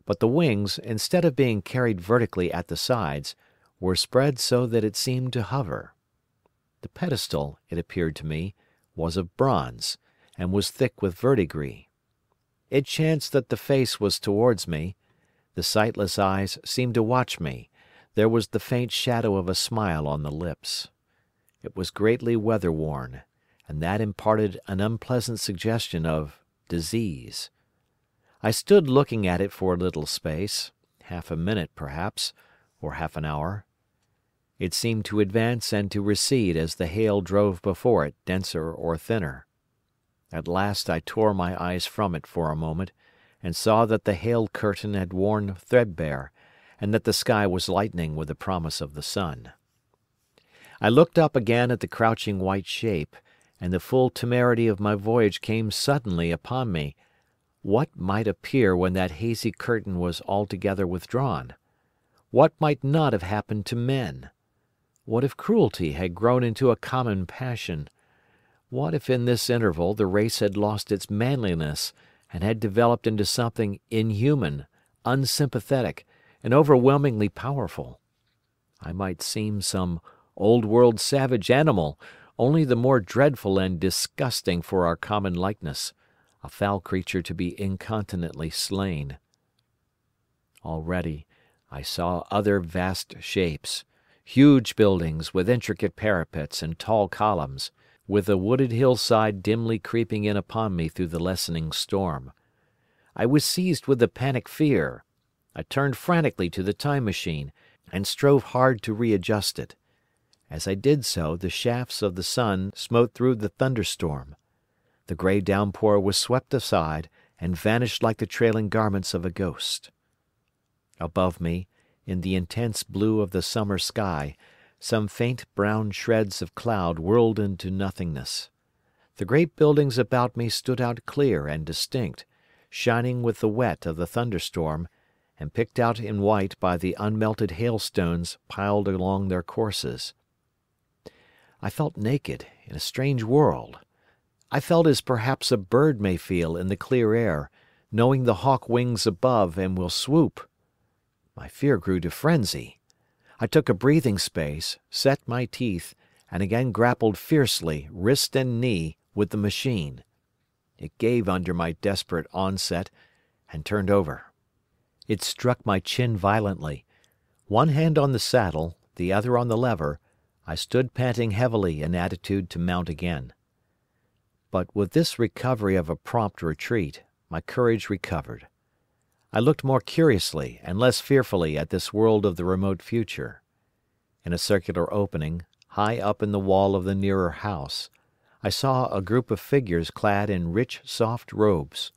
but the wings, instead of being carried vertically at the sides, were spread so that it seemed to hover. The pedestal, it appeared to me, was of bronze, and was thick with verdigris. It chanced that the face was towards me. The sightless eyes seemed to watch me. There was the faint shadow of a smile on the lips. It was greatly weather-worn, and that imparted an unpleasant suggestion of disease. I stood looking at it for a little space, half a minute perhaps, or half an hour. It seemed to advance and to recede as the hail drove before it, denser or thinner. At last I tore my eyes from it for a moment, and saw that the hail curtain had worn threadbare, and that the sky was lightening with the promise of the sun. I looked up again at the crouching white shape, and the full temerity of my voyage came suddenly upon me. What might appear when that hazy curtain was altogether withdrawn? What might not have happened to men? What if cruelty had grown into a common passion? What if in this interval the race had lost its manliness and had developed into something inhuman, unsympathetic, and overwhelmingly powerful? I might seem some old-world savage animal, only the more dreadful and disgusting for our common likeness, a foul creature to be incontinently slain. Already I saw other vast shapes, huge buildings with intricate parapets and tall columns, with a wooded hillside dimly creeping in upon me through the lessening storm. I was seized with a panic fear. I turned frantically to the time machine, and strove hard to readjust it. As I did so, the shafts of the sun smote through the thunderstorm. The grey downpour was swept aside and vanished like the trailing garments of a ghost. Above me, in the intense blue of the summer sky, some faint brown shreds of cloud whirled into nothingness. The great buildings about me stood out clear and distinct, shining with the wet of the thunderstorm, and picked out in white by the unmelted hailstones piled along their courses. I felt naked in a strange world. I felt as perhaps a bird may feel in the clear air, knowing the hawk wings above and will swoop. My fear grew to frenzy. I took a breathing space, set my teeth, and again grappled fiercely, wrist and knee, with the machine. It gave under my desperate onset, and turned over. It struck my chin violently. One hand on the saddle, the other on the lever, I stood panting heavily in attitude to mount again. But with this recovery of a prompt retreat, my courage recovered. I looked more curiously and less fearfully at this world of the remote future. In a circular opening, high up in the wall of the nearer house, I saw a group of figures clad in rich, soft robes.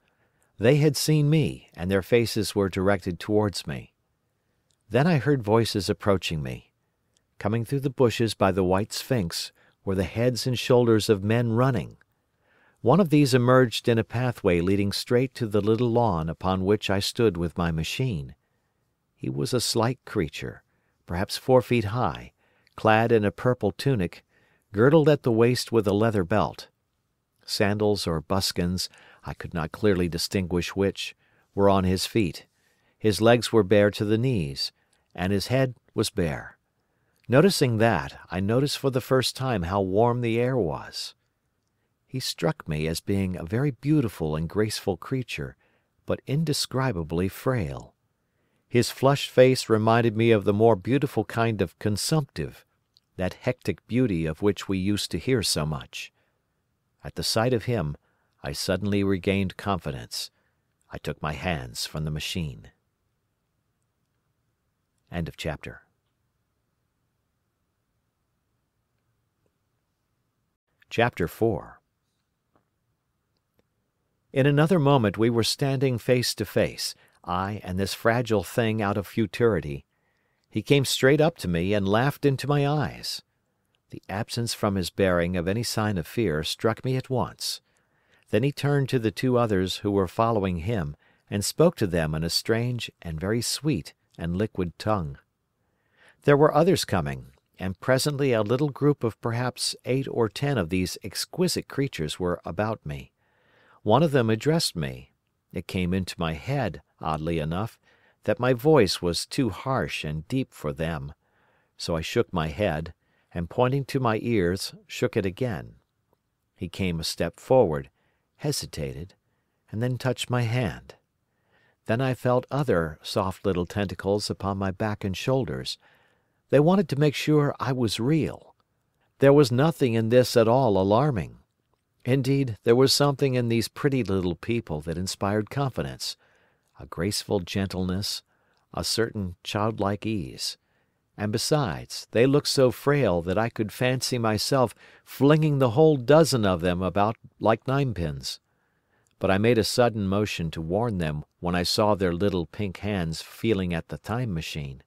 They had seen me, and their faces were directed towards me. Then I heard voices approaching me. Coming through the bushes by the white sphinx were the heads and shoulders of men running. One of these emerged in a pathway leading straight to the little lawn upon which I stood with my machine. He was a slight creature, perhaps 4 feet high, clad in a purple tunic, girdled at the waist with a leather belt. Sandals or buskins, I could not clearly distinguish which, were on his feet. His legs were bare to the knees, and his head was bare. Noticing that, I noticed for the first time how warm the air was. He struck me as being a very beautiful and graceful creature, but indescribably frail. His flushed face reminded me of the more beautiful kind of consumptive, that hectic beauty of which we used to hear so much. At the sight of him, I suddenly regained confidence. I took my hands from the machine. End of chapter. Chapter 4. In another moment we were standing face to face, I and this fragile thing out of futurity. He came straight up to me and laughed into my eyes. The absence from his bearing of any sign of fear struck me at once. Then he turned to the 2 others who were following him and spoke to them in a strange and very sweet and liquid tongue. There were others coming, and presently a little group of perhaps 8 or 10 of these exquisite creatures were about me. One of them addressed me. It came into my head, oddly enough, that my voice was too harsh and deep for them, so I shook my head, and pointing to my ears, shook it again. He came a step forward, hesitated, and then touched my hand. Then I felt other soft little tentacles upon my back and shoulders. They wanted to make sure I was real. There was nothing in this at all alarming. Indeed, there was something in these pretty little people that inspired confidence, a graceful gentleness, a certain childlike ease. And besides, they looked so frail that I could fancy myself flinging the whole dozen of them about like ninepins. But I made a sudden motion to warn them when I saw their little pink hands feeling at the time machine.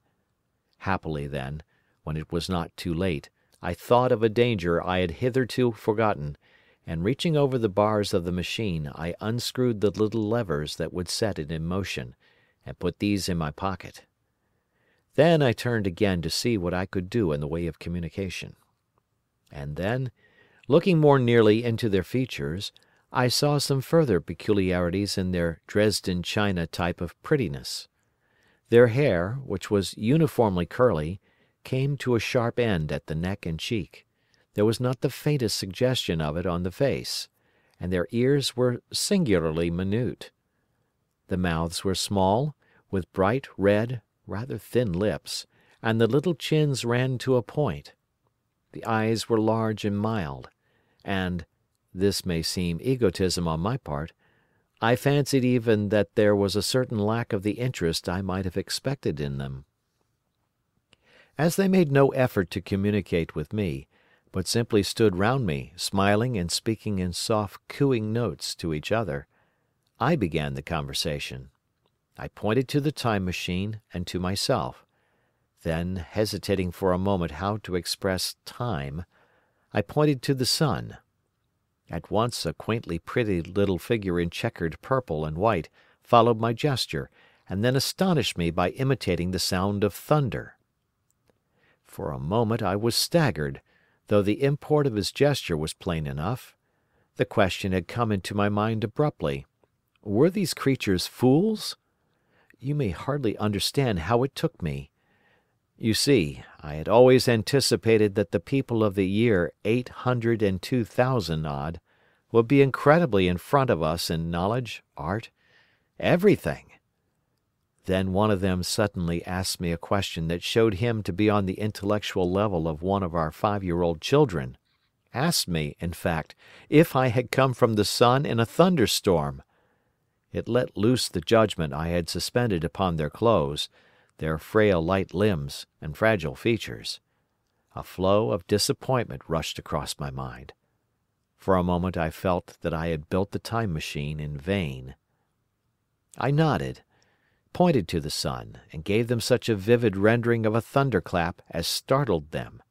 Happily then, when it was not too late, I thought of a danger I had hitherto forgotten, and reaching over the bars of the machine, I unscrewed the little levers that would set it in motion, and put these in my pocket. Then I turned again to see what I could do in the way of communication. And then, looking more nearly into their features, I saw some further peculiarities in their Dresden china type of prettiness. Their hair, which was uniformly curly, came to a sharp end at the neck and cheek. There was not the faintest suggestion of it on the face, and their ears were singularly minute. The mouths were small, with bright red, rather thin lips, and the little chins ran to a point. The eyes were large and mild, and, this may seem egotism on my part, I fancied even that there was a certain lack of the interest I might have expected in them. As they made no effort to communicate with me, but simply stood round me, smiling and speaking in soft cooing notes to each other, I began the conversation. I pointed to the time machine and to myself. Then, hesitating for a moment how to express time, I pointed to the sun. At once a quaintly pretty little figure in checkered purple and white followed my gesture, and then astonished me by imitating the sound of thunder. For a moment I was staggered, though the import of his gesture was plain enough. The question had come into my mind abruptly. Were these creatures fools? You may hardly understand how it took me. You see, I had always anticipated that the people of the year 802,000 odd would be incredibly in front of us in knowledge, art, everything. Then one of them suddenly asked me a question that showed him to be on the intellectual level of one of our 5-year-old children. Asked me, in fact, if I had come from the sun in a thunderstorm. It let loose the judgment I had suspended upon their clothes, their frail light limbs and fragile features. A flow of disappointment rushed across my mind. For a moment I felt that I had built the time machine in vain. I nodded, pointed to the sun, and gave them such a vivid rendering of a thunderclap as startled them.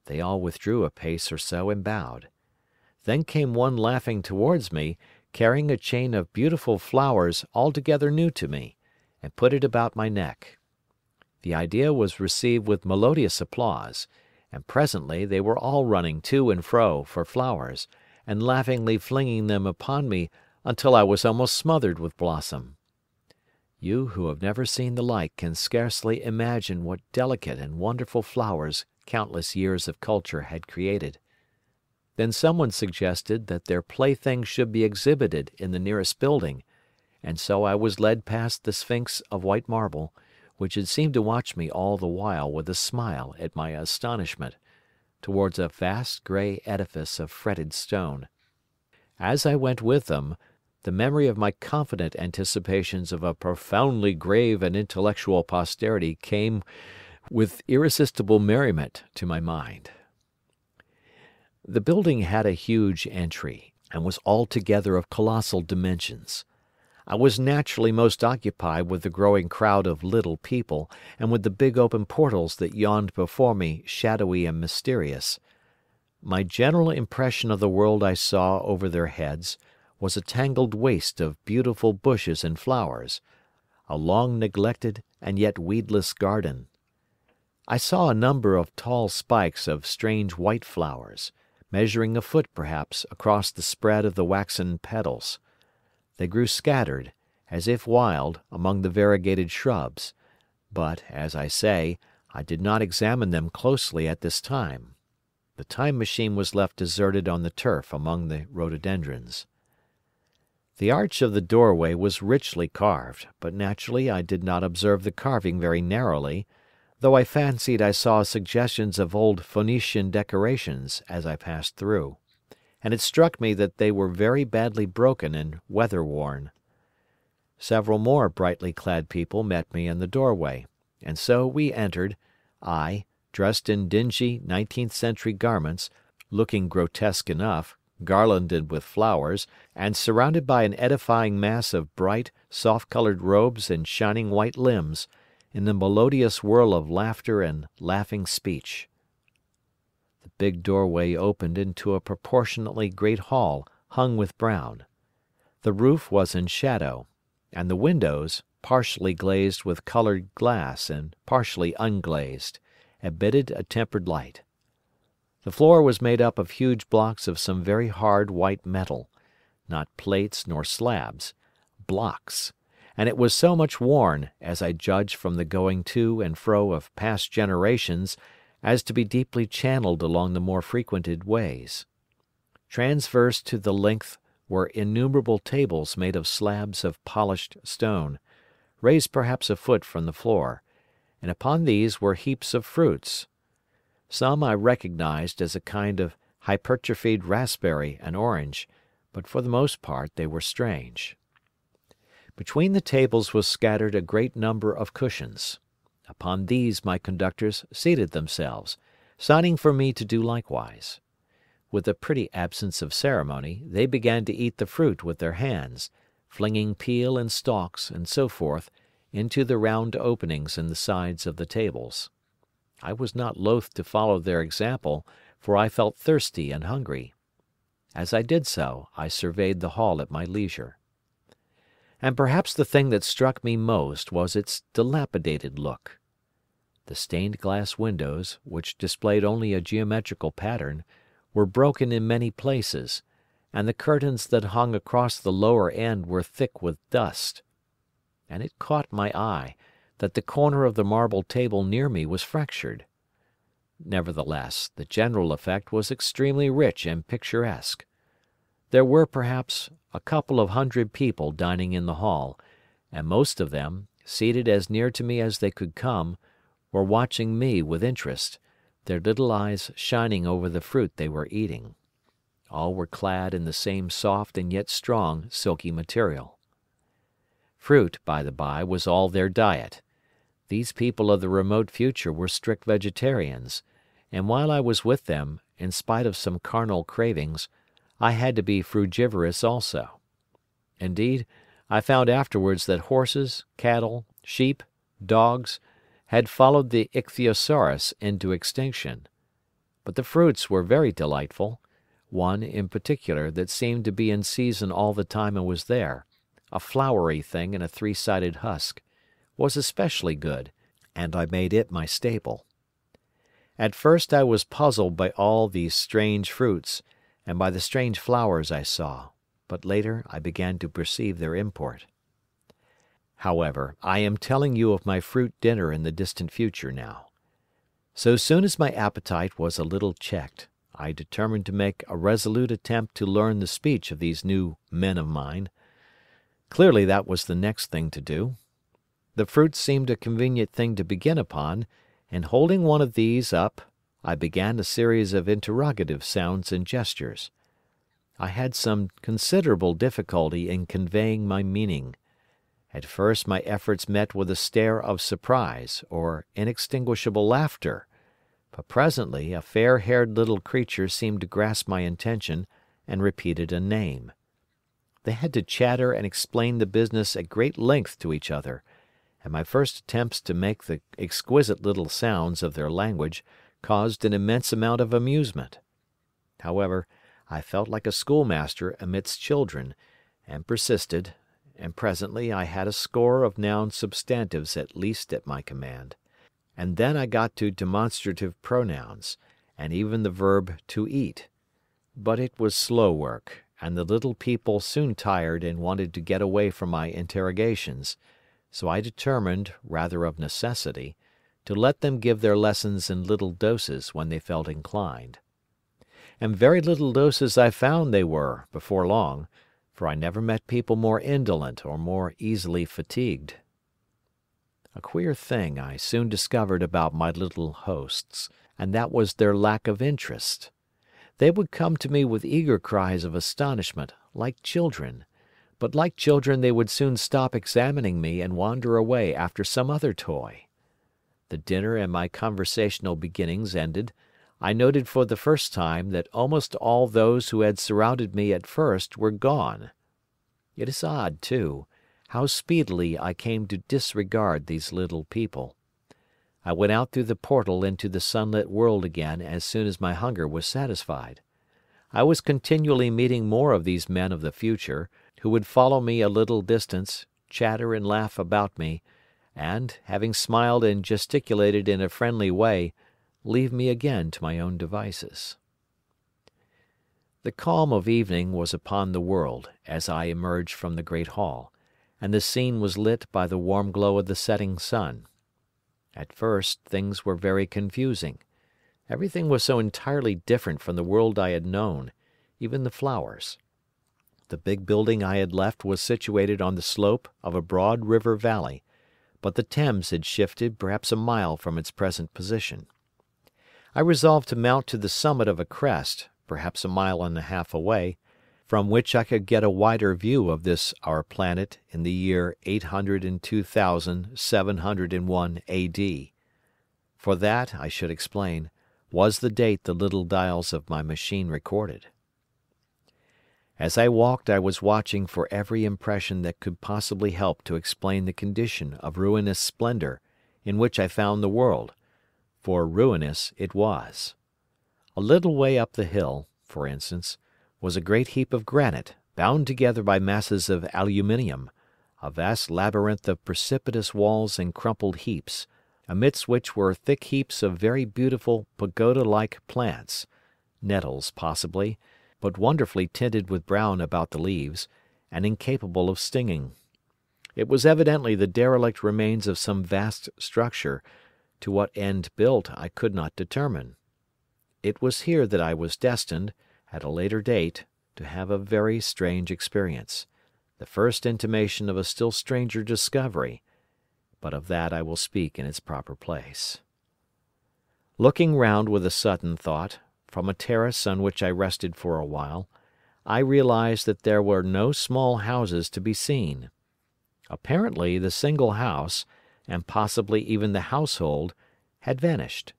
They all withdrew a pace or so and bowed. Then came one laughing towards me, carrying a chain of beautiful flowers altogether new to me, and put it about my neck. The idea was received with melodious applause, and presently they were all running to and fro for flowers, and laughingly flinging them upon me until I was almost smothered with blossom. You who have never seen the like can scarcely imagine what delicate and wonderful flowers countless years of culture had created. Then someone suggested that their playthings should be exhibited in the nearest building, and so I was led past the Sphinx of white marble, which had seemed to watch me all the while with a smile at my astonishment, towards a vast grey edifice of fretted stone. As I went with them, the memory of my confident anticipations of a profoundly grave and intellectual posterity came with irresistible merriment to my mind. The building had a huge entry, and was altogether of colossal dimensions. I was naturally most occupied with the growing crowd of little people, and with the big open portals that yawned before me shadowy and mysterious. My general impression of the world I saw over their heads was a tangled waste of beautiful bushes and flowers, a long neglected and yet weedless garden. I saw a number of tall spikes of strange white flowers, measuring a foot perhaps across the spread of the waxen petals. They grew scattered, as if wild, among the variegated shrubs, but, as I say, I did not examine them closely at this time. The time machine was left deserted on the turf among the rhododendrons. The arch of the doorway was richly carved, but naturally I did not observe the carving very narrowly, though I fancied I saw suggestions of old Phoenician decorations as I passed through, and it struck me that they were very badly broken and weather-worn. Several more brightly clad people met me in the doorway, and so we entered, I, dressed in dingy 19th century garments, looking grotesque enough, garlanded with flowers, and surrounded by an edifying mass of bright, soft-colored robes and shining white limbs, in the melodious whirl of laughter and laughing speech. The big doorway opened into a proportionately great hall hung with brown. The roof was in shadow, and the windows, partially glazed with colored glass and partially unglazed, admitted a tempered light. The floor was made up of huge blocks of some very hard white metal, not plates nor slabs, blocks, and it was so much worn, as I judged from the going to and fro of past generations, as to be deeply channeled along the more frequented ways. Transverse to the length were innumerable tables made of slabs of polished stone, raised perhaps a foot from the floor, and upon these were heaps of fruits. Some I recognized as a kind of hypertrophied raspberry and orange, but for the most part they were strange. Between the tables was scattered a great number of cushions. Upon these my conductors seated themselves, signing for me to do likewise. With a pretty absence of ceremony, they began to eat the fruit with their hands, flinging peel and stalks and so forth into the round openings in the sides of the tables. I was not loath to follow their example, for I felt thirsty and hungry. As I did so, I surveyed the hall at my leisure. And perhaps the thing that struck me most was its dilapidated look. The stained glass windows, which displayed only a geometrical pattern, were broken in many places, and the curtains that hung across the lower end were thick with dust. And it caught my eye that the corner of the marble table near me was fractured. Nevertheless, the general effect was extremely rich and picturesque. There were perhaps a couple of hundred people dining in the hall, and most of them, seated as near to me as they could come, were watching me with interest, their little eyes shining over the fruit they were eating. All were clad in the same soft and yet strong silky material. Fruit, by the by, was all their diet. These people of the remote future were strict vegetarians, and while I was with them, in spite of some carnal cravings, I had to be frugivorous also. Indeed, I found afterwards that horses, cattle, sheep, dogs, had followed the ichthyosaurus into extinction. But the fruits were very delightful. One, in particular, that seemed to be in season all the time I was there, a flowery thing in a three-sided husk, was especially good, and I made it my staple. At first I was puzzled by all these strange fruits, and by the strange flowers I saw, but later I began to perceive their import. However, I am telling you of my fruit dinner in the distant future now. So soon as my appetite was a little checked, I determined to make a resolute attempt to learn the speech of these new men of mine. Clearly that was the next thing to do. The fruit seemed a convenient thing to begin upon, and holding one of these up, I began a series of interrogative sounds and gestures. I had some considerable difficulty in conveying my meaning. At first my efforts met with a stare of surprise or inextinguishable laughter, but presently a fair-haired little creature seemed to grasp my intention and repeated a name. They had to chatter and explain the business at great length to each other, and my first attempts to make the exquisite little sounds of their language caused an immense amount of amusement. However, I felt like a schoolmaster amidst children, and persisted, and presently I had a score of noun substantives at least at my command, and then I got to demonstrative pronouns, and even the verb to eat. But it was slow work, and the little people soon tired and wanted to get away from my interrogations, so I determined, rather of necessity, to let them give their lessons in little doses when they felt inclined. And very little doses I found they were, before long, for I never met people more indolent or more easily fatigued. A queer thing I soon discovered about my little hosts, and that was their lack of interest. They would come to me with eager cries of astonishment, like children, but like children they would soon stop examining me and wander away after some other toy. The dinner and my conversational beginnings ended, I noted for the first time that almost all those who had surrounded me at first were gone. It is odd, too, how speedily I came to disregard these little people. I went out through the portal into the sunlit world again as soon as my hunger was satisfied. I was continually meeting more of these men of the future, who would follow me a little distance, chatter and laugh about me, and, having smiled and gesticulated in a friendly way, leave me again to my own devices. The calm of evening was upon the world as I emerged from the great hall, and the scene was lit by the warm glow of the setting sun. At first things were very confusing. Everything was so entirely different from the world I had known, even the flowers. The big building I had left was situated on the slope of a broad river valley, but the Thames had shifted perhaps a mile from its present position. I resolved to mount to the summit of a crest, perhaps a mile and a half away, from which I could get a wider view of this our planet in the year 802,701 A.D. For that, I should explain, was the date the little dials of my machine recorded. As I walked I was watching for every impression that could possibly help to explain the condition of ruinous splendor in which I found the world, for ruinous it was. A little way up the hill, for instance, was a great heap of granite, bound together by masses of aluminium, a vast labyrinth of precipitous walls and crumpled heaps, amidst which were thick heaps of very beautiful pagoda-like plants, nettles possibly, but wonderfully tinted with brown about the leaves, and incapable of stinging. It was evidently the derelict remains of some vast structure, to what end built I could not determine. It was here that I was destined, at a later date, to have a very strange experience, the first intimation of a still stranger discovery, but of that I will speak in its proper place. Looking round with a sudden thought, from a terrace on which I rested for a while, I realized that there were no small houses to be seen. Apparently the single house, and possibly even the household, had vanished.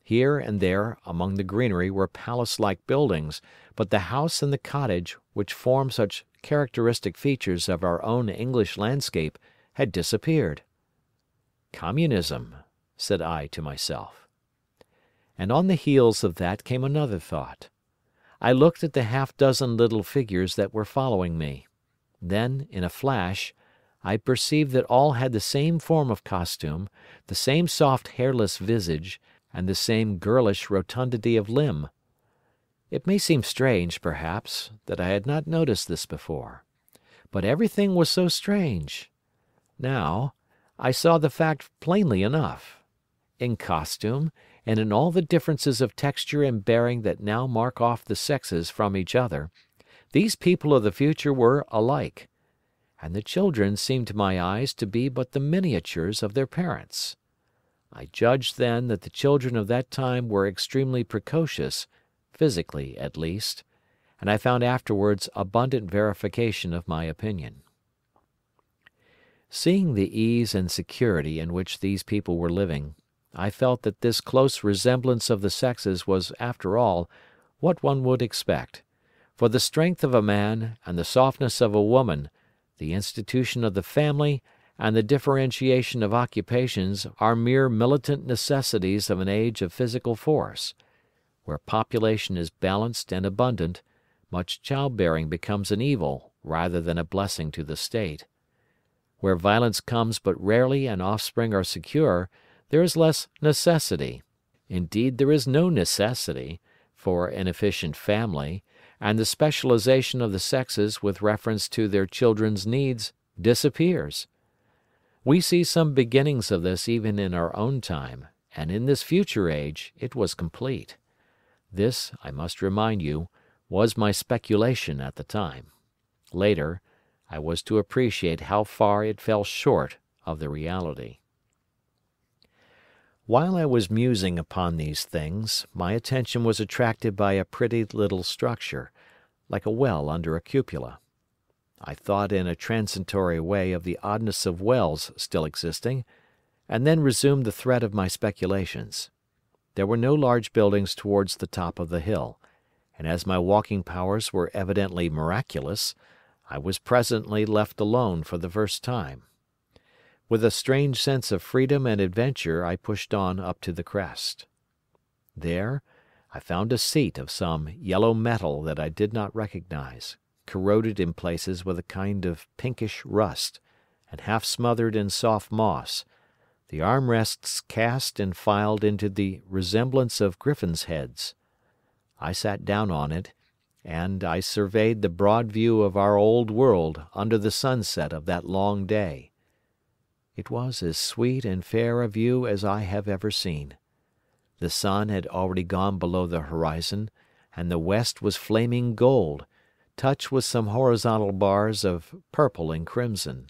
Here and there among the greenery were palace-like buildings, but the house and the cottage, which form such characteristic features of our own English landscape, had disappeared. Communism, said I to myself. And on the heels of that came another thought. I looked at the half-dozen little figures that were following me. Then, in a flash, I perceived that all had the same form of costume, the same soft hairless visage, and the same girlish rotundity of limb. It may seem strange, perhaps, that I had not noticed this before. But everything was so strange. Now, I saw the fact plainly enough. In costume, and in all the differences of texture and bearing that now mark off the sexes from each other, these people of the future were alike, and the children seemed to my eyes to be but the miniatures of their parents. I judged then that the children of that time were extremely precocious, physically at least, and I found afterwards abundant verification of my opinion. Seeing the ease and security in which these people were living, I felt that this close resemblance of the sexes was after all what one would expect, for the strength of a man and the softness of a woman, the institution of the family, and the differentiation of occupations are mere militant necessities of an age of physical force. Where population is balanced and abundant, much childbearing becomes an evil rather than a blessing to the state. Where violence comes but rarely and offspring are secure, there is less necessity. Indeed, there is no necessity for an efficient family, and the specialization of the sexes with reference to their children's needs disappears. We see some beginnings of this even in our own time, and in this future age it was complete. This, I must remind you, was my speculation at the time. Later, I was to appreciate how far it fell short of the reality. While I was musing upon these things, my attention was attracted by a pretty little structure, like a well under a cupola. I thought in a transitory way of the oddness of wells still existing, and then resumed the thread of my speculations. There were no large buildings towards the top of the hill, and as my walking powers were evidently miraculous, I was presently left alone for the first time. With a strange sense of freedom and adventure I pushed on up to the crest. There I found a seat of some yellow metal that I did not recognize, corroded in places with a kind of pinkish rust, and half smothered in soft moss, the armrests cast and filed into the resemblance of griffins' heads. I sat down on it, and I surveyed the broad view of our old world under the sunset of that long day. It was as sweet and fair a view as I have ever seen. The sun had already gone below the horizon, and the west was flaming gold, touched with some horizontal bars of purple and crimson.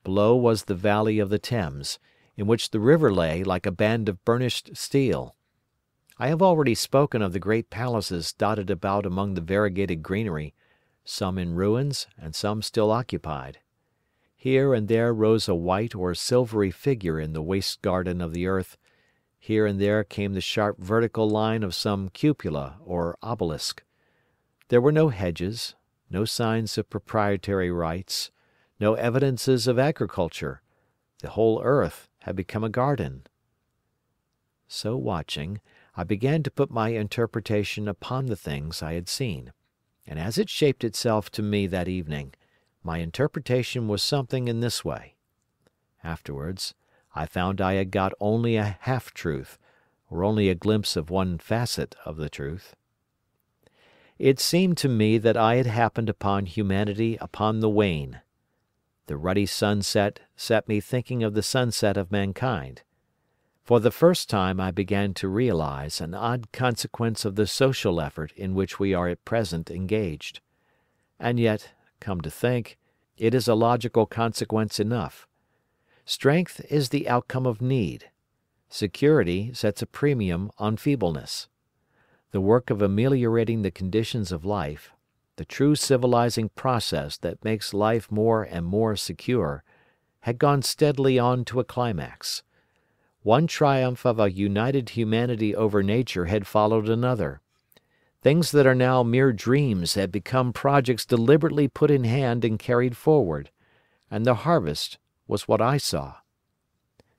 Below was the valley of the Thames, in which the river lay like a band of burnished steel. I have already spoken of the great palaces dotted about among the variegated greenery, some in ruins and some still occupied. Here and there rose a white or silvery figure in the waste garden of the earth. Here and there came the sharp vertical line of some cupola or obelisk. There were no hedges, no signs of proprietary rights, no evidences of agriculture. The whole earth had become a garden. So watching, I began to put my interpretation upon the things I had seen, and as it shaped itself to me that evening, my interpretation was something in this way. Afterwards, I found I had got only a half-truth, or only a glimpse of one facet of the truth. It seemed to me that I had happened upon humanity upon the wane. The ruddy sunset set me thinking of the sunset of mankind. For the first time I began to realize an odd consequence of the social effort in which we are at present engaged. And yet, come to think, it is a logical consequence enough. Strength is the outcome of need. Security sets a premium on feebleness. The work of ameliorating the conditions of life, the true civilizing process that makes life more and more secure, had gone steadily on to a climax. One triumph of a united humanity over nature had followed another. Things that are now mere dreams had become projects deliberately put in hand and carried forward, and the harvest was what I saw.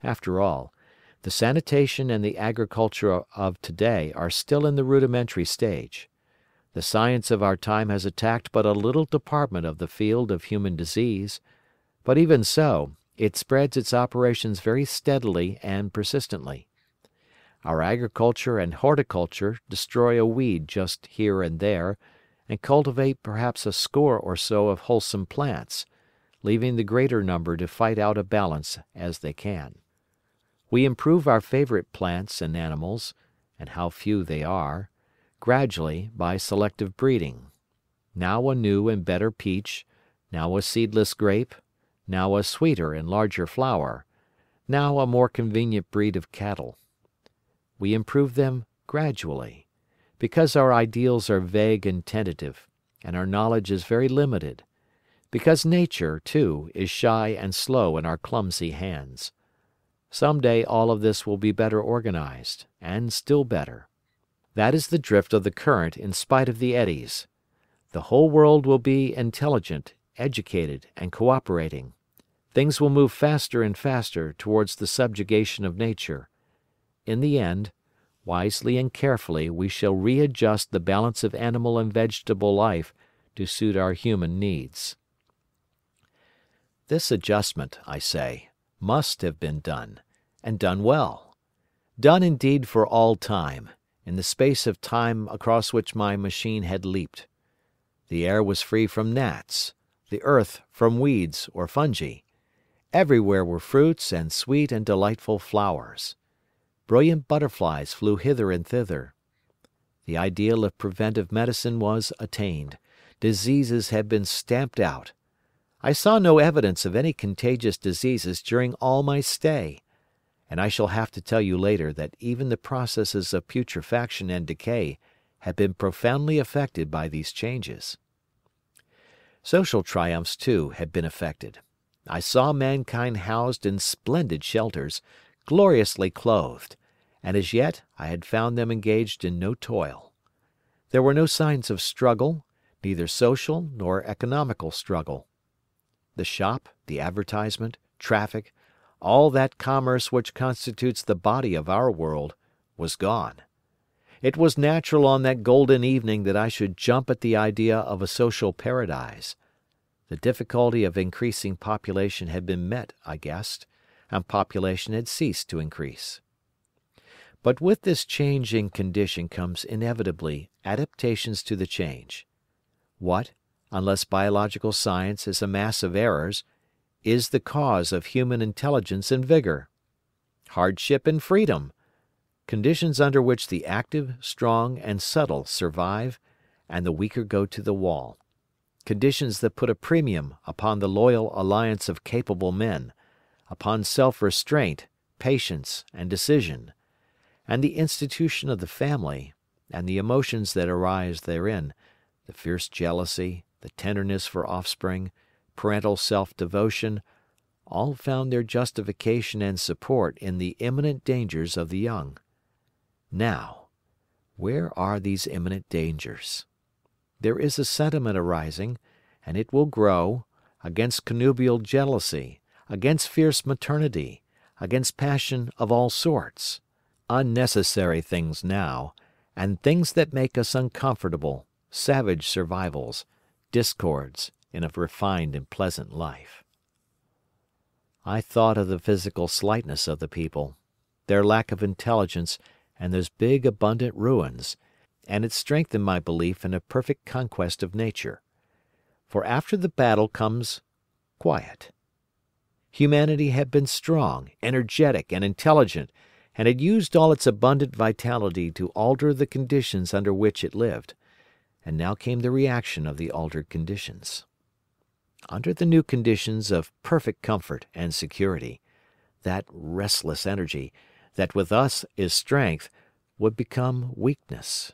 After all, the sanitation and the agriculture of today are still in the rudimentary stage. The science of our time has attacked but a little department of the field of human disease, but even so, it spreads its operations very steadily and persistently. Our agriculture and horticulture destroy a weed just here and there, and cultivate perhaps a score or so of wholesome plants, leaving the greater number to fight out a balance as they can. We improve our favorite plants and animals, and how few they are, gradually by selective breeding. Now a new and better peach, now a seedless grape, now a sweeter and larger flower, now a more convenient breed of cattle. We improve them gradually, because our ideals are vague and tentative, and our knowledge is very limited, because nature, too, is shy and slow in our clumsy hands. Some day all of this will be better organized, and still better. That is the drift of the current in spite of the eddies. The whole world will be intelligent, educated, and cooperating. Things will move faster and faster towards the subjugation of nature. In the end, wisely and carefully we shall readjust the balance of animal and vegetable life to suit our human needs. This adjustment, I say, must have been done, and done well. Done indeed for all time, in the space of time across which my machine had leaped. The air was free from gnats, the earth from weeds or fungi. Everywhere were fruits and sweet and delightful flowers. Brilliant butterflies flew hither and thither. The ideal of preventive medicine was attained. Diseases had been stamped out. I saw no evidence of any contagious diseases during all my stay, and I shall have to tell you later that even the processes of putrefaction and decay had been profoundly affected by these changes. Social triumphs, too, had been affected. I saw mankind housed in splendid shelters, gloriously clothed, and as yet I had found them engaged in no toil. There were no signs of struggle, neither social nor economical struggle. The shop, the advertisement, traffic, all that commerce which constitutes the body of our world, was gone. It was natural on that golden evening that I should jump at the idea of a social paradise. The difficulty of increasing population had been met, I guessed, and population had ceased to increase. But with this change in condition comes inevitably adaptations to the change. What, unless biological science is a mass of errors, is the cause of human intelligence and vigor? Hardship and freedom, conditions under which the active, strong, and subtle survive and the weaker go to the wall. Conditions that put a premium upon the loyal alliance of capable men, upon self-restraint, patience, and decision, and the institution of the family, and the emotions that arise therein, the fierce jealousy, the tenderness for offspring, parental self-devotion, all found their justification and support in the imminent dangers of the young. Now, where are these imminent dangers? There is a sentiment arising, and it will grow, against connubial jealousy, against fierce maternity, against passion of all sorts. Unnecessary things now, and things that make us uncomfortable, savage survivals, discords in a refined and pleasant life. I thought of the physical slightness of the people, their lack of intelligence, and those big abundant ruins, and it strengthened my belief in a perfect conquest of nature. For after the battle comes quiet. Humanity had been strong, energetic, and intelligent, and had used all its abundant vitality to alter the conditions under which it lived, and now came the reaction of the altered conditions. Under the new conditions of perfect comfort and security, that restless energy, that with us is strength, would become weakness.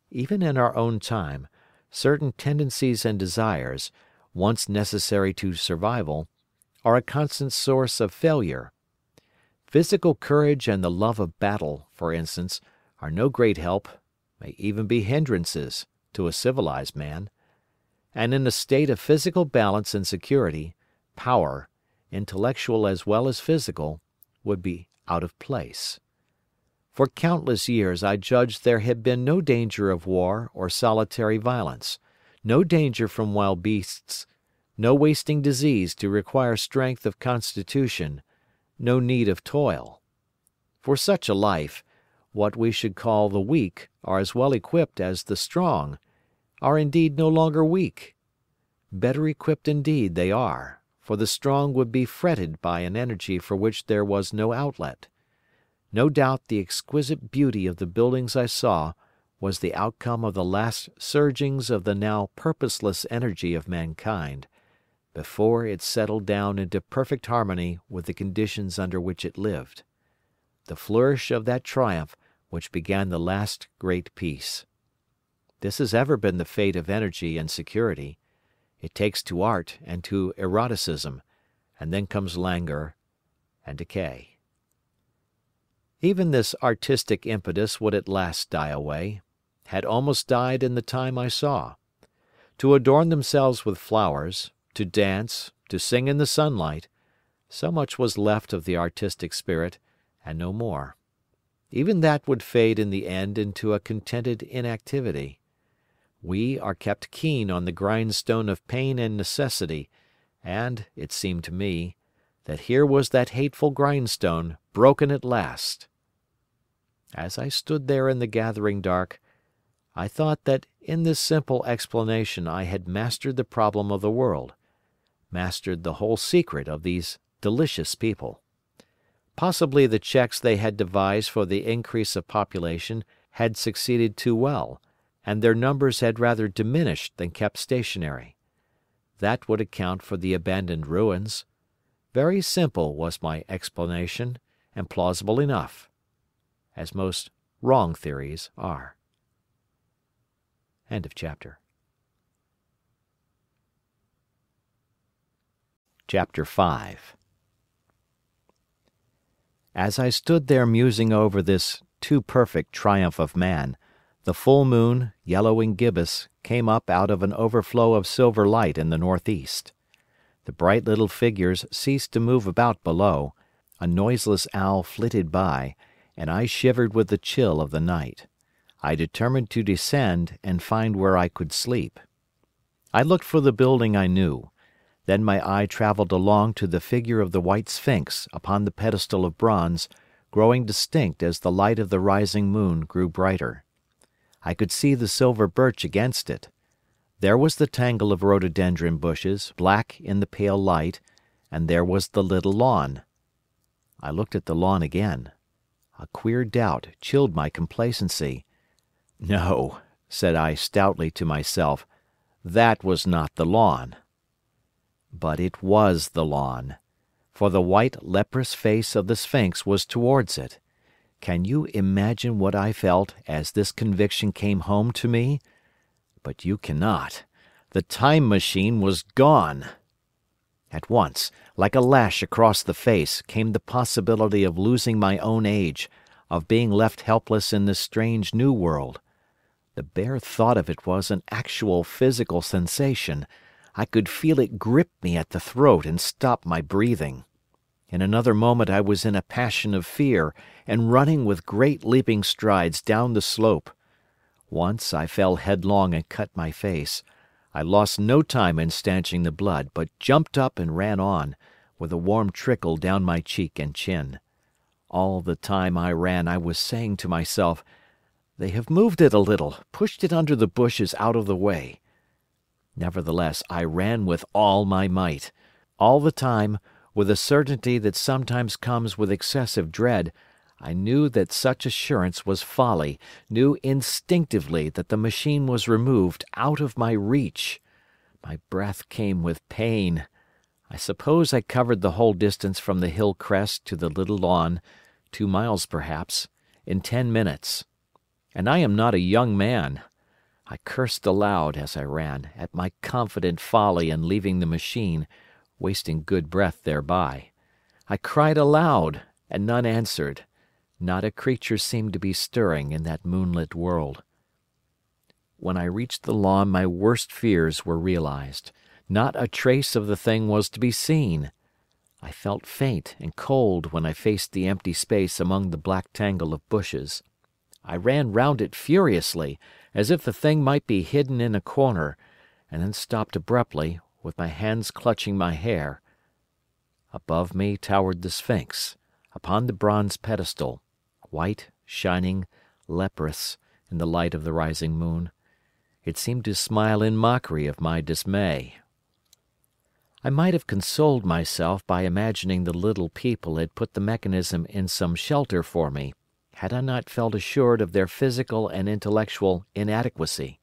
Even in our own time, certain tendencies and desires, once necessary to survival, are a constant source of failure. Physical courage and the love of battle, for instance, are no great help, may even be hindrances, to a civilized man. And in a state of physical balance and security, power, intellectual as well as physical, would be out of place. For countless years I judged there had been no danger of war or solitary violence, no danger from wild beasts, no wasting disease to require strength of constitution, no need of toil. For such a life, what we should call the weak are as well equipped as the strong, are indeed no longer weak. Better equipped indeed they are, for the strong would be fretted by an energy for which there was no outlet. No doubt the exquisite beauty of the buildings I saw was the outcome of the last surgings of the now purposeless energy of mankind, before it settled down into perfect harmony with the conditions under which it lived. The flourish of that triumph which began the last great peace. This has ever been the fate of energy and security. It takes to art and to eroticism, and then comes languor and decay. Even this artistic impetus would at last die away, had almost died in the time I saw. To adorn themselves with flowers, to dance, to sing in the sunlight, so much was left of the artistic spirit, and no more. Even that would fade in the end into a contented inactivity. We are kept keen on the grindstone of pain and necessity, and, it seemed to me, that here was that hateful grindstone broken at last. As I stood there in the gathering dark, I thought that in this simple explanation I had mastered the problem of the world, mastered the whole secret of these delicious people. Possibly the checks they had devised for the increase of population had succeeded too well, and their numbers had rather diminished than kept stationary. That would account for the abandoned ruins. Very simple was my explanation, and plausible enough, as most wrong theories are. End of chapter. Chapter 5. As I stood there musing over this too perfect triumph of man, the full moon, yellow and gibbous, came up out of an overflow of silver light in the northeast. The bright little figures ceased to move about below, a noiseless owl flitted by, and I shivered with the chill of the night. I determined to descend and find where I could sleep. I looked for the building I knew. Then my eye travelled along to the figure of the white sphinx upon the pedestal of bronze, growing distinct as the light of the rising moon grew brighter. I could see the silver birch against it. There was the tangle of rhododendron bushes, black in the pale light, and there was the little lawn. I looked at the lawn again. A queer doubt chilled my complacency. No, said I stoutly to myself, that was not the lawn. But it was the lawn, for the white leprous face of the sphinx was towards it. Can you imagine what I felt as this conviction came home to me? But you cannot. The time machine was gone. At once, like a lash across the face, came the possibility of losing my own age, of being left helpless in this strange new world. The bare thought of it was an actual physical sensation. I could feel it grip me at the throat and stop my breathing. In another moment I was in a passion of fear, and running with great leaping strides down the slope. Once I fell headlong and cut my face. I lost no time in stanching the blood, but jumped up and ran on, with a warm trickle down my cheek and chin. All the time I ran I was saying to myself, "They have moved it a little, pushed it under the bushes out of the way." Nevertheless, I ran with all my might. All the time, with a certainty that sometimes comes with excessive dread, I knew that such assurance was folly, knew instinctively that the machine was removed out of my reach. My breath came with pain. I suppose I covered the whole distance from the hill crest to the little lawn, 2 miles perhaps, in 10 minutes. And I am not a young man. I cursed aloud as I ran, at my confident folly in leaving the machine, wasting good breath thereby. I cried aloud, and none answered. Not a creature seemed to be stirring in that moonlit world. When I reached the lawn my worst fears were realized. Not a trace of the thing was to be seen. I felt faint and cold when I faced the empty space among the black tangle of bushes. I ran round it furiously, as if the thing might be hidden in a corner, and then stopped abruptly, with my hands clutching my hair. Above me towered the sphinx, upon the bronze pedestal, white, shining, leprous, in the light of the rising moon. It seemed to smile in mockery of my dismay. I might have consoled myself by imagining the little people had put the mechanism in some shelter for me, had I not felt assured of their physical and intellectual inadequacy.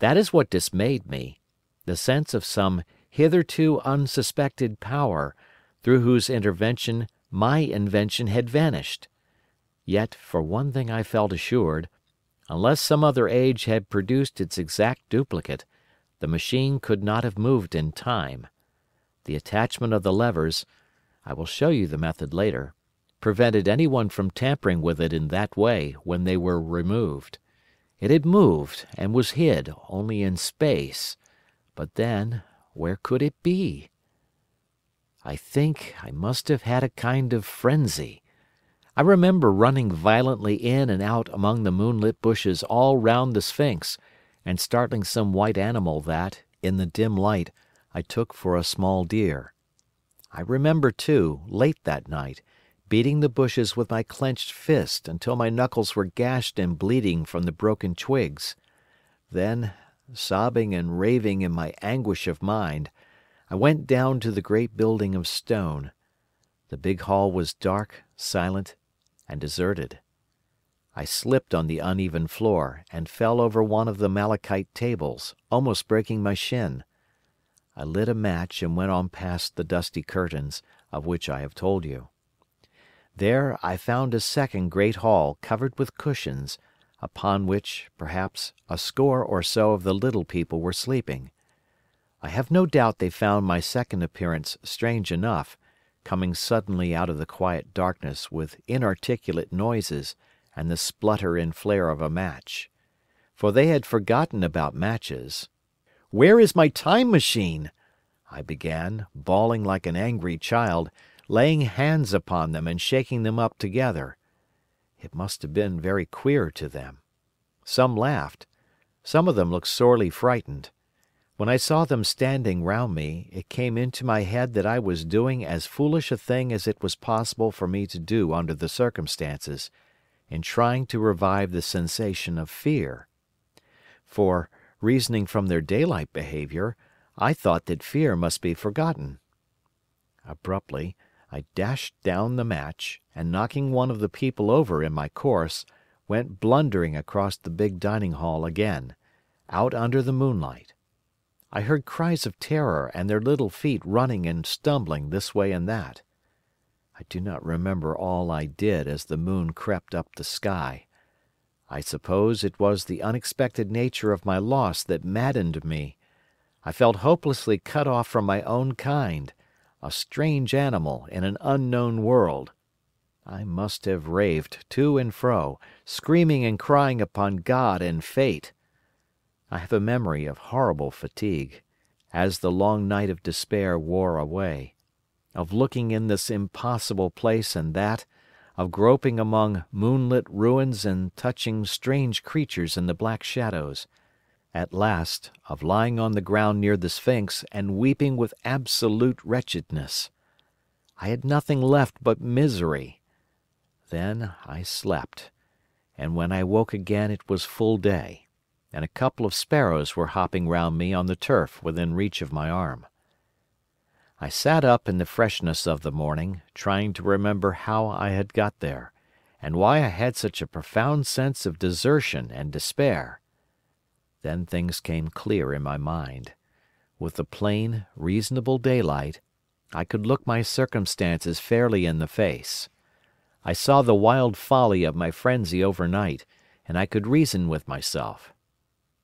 That is what dismayed me, the sense of some hitherto unsuspected power, through whose intervention my invention had vanished. Yet, for one thing I felt assured, unless some other age had produced its exact duplicate, the machine could not have moved in time. The attachment of the levers—I will show you the method later—prevented anyone from tampering with it in that way when they were removed. It had moved and was hid only in space, but then where could it be? I think I must have had a kind of frenzy. I remember running violently in and out among the moonlit bushes all round the sphinx, and startling some white animal that, in the dim light, I took for a small deer. I remember, too, late that night, beating the bushes with my clenched fist until my knuckles were gashed and bleeding from the broken twigs. Then, sobbing and raving in my anguish of mind, I went down to the great building of stone. The big hall was dark, silent, and deserted. I slipped on the uneven floor and fell over one of the malachite tables, almost breaking my shin. I lit a match and went on past the dusty curtains, of which I have told you. There I found a second great hall covered with cushions, upon which, perhaps, a score or so of the little people were sleeping. I have no doubt they found my second appearance strange enough, coming suddenly out of the quiet darkness with inarticulate noises and the splutter and flare of a match. For they had forgotten about matches. "Where is my time machine?" I began, bawling like an angry child, laying hands upon them and shaking them up together. It must have been very queer to them. Some laughed. Some of them looked sorely frightened. When I saw them standing round me, it came into my head that I was doing as foolish a thing as it was possible for me to do under the circumstances, in trying to revive the sensation of fear. For, reasoning from their daylight behaviour, I thought that fear must be forgotten. Abruptly, I dashed down the match, and knocking one of the people over in my course, went blundering across the big dining hall again, out under the moonlight. I heard cries of terror and their little feet running and stumbling this way and that. I do not remember all I did as the moon crept up the sky. I suppose it was the unexpected nature of my loss that maddened me. I felt hopelessly cut off from my own kind, a strange animal in an unknown world. I must have raved to and fro, screaming and crying upon God and fate. I have a memory of horrible fatigue, as the long night of despair wore away, of looking in this impossible place and that, of groping among moonlit ruins and touching strange creatures in the black shadows, at last of lying on the ground near the Sphinx and weeping with absolute wretchedness. I had nothing left but misery. Then I slept, and when I woke again it was full day, and a couple of sparrows were hopping round me on the turf within reach of my arm. I sat up in the freshness of the morning, trying to remember how I had got there, and why I had such a profound sense of desertion and despair. Then things came clear in my mind. With the plain, reasonable daylight, I could look my circumstances fairly in the face. I saw the wild folly of my frenzy overnight, and I could reason with myself.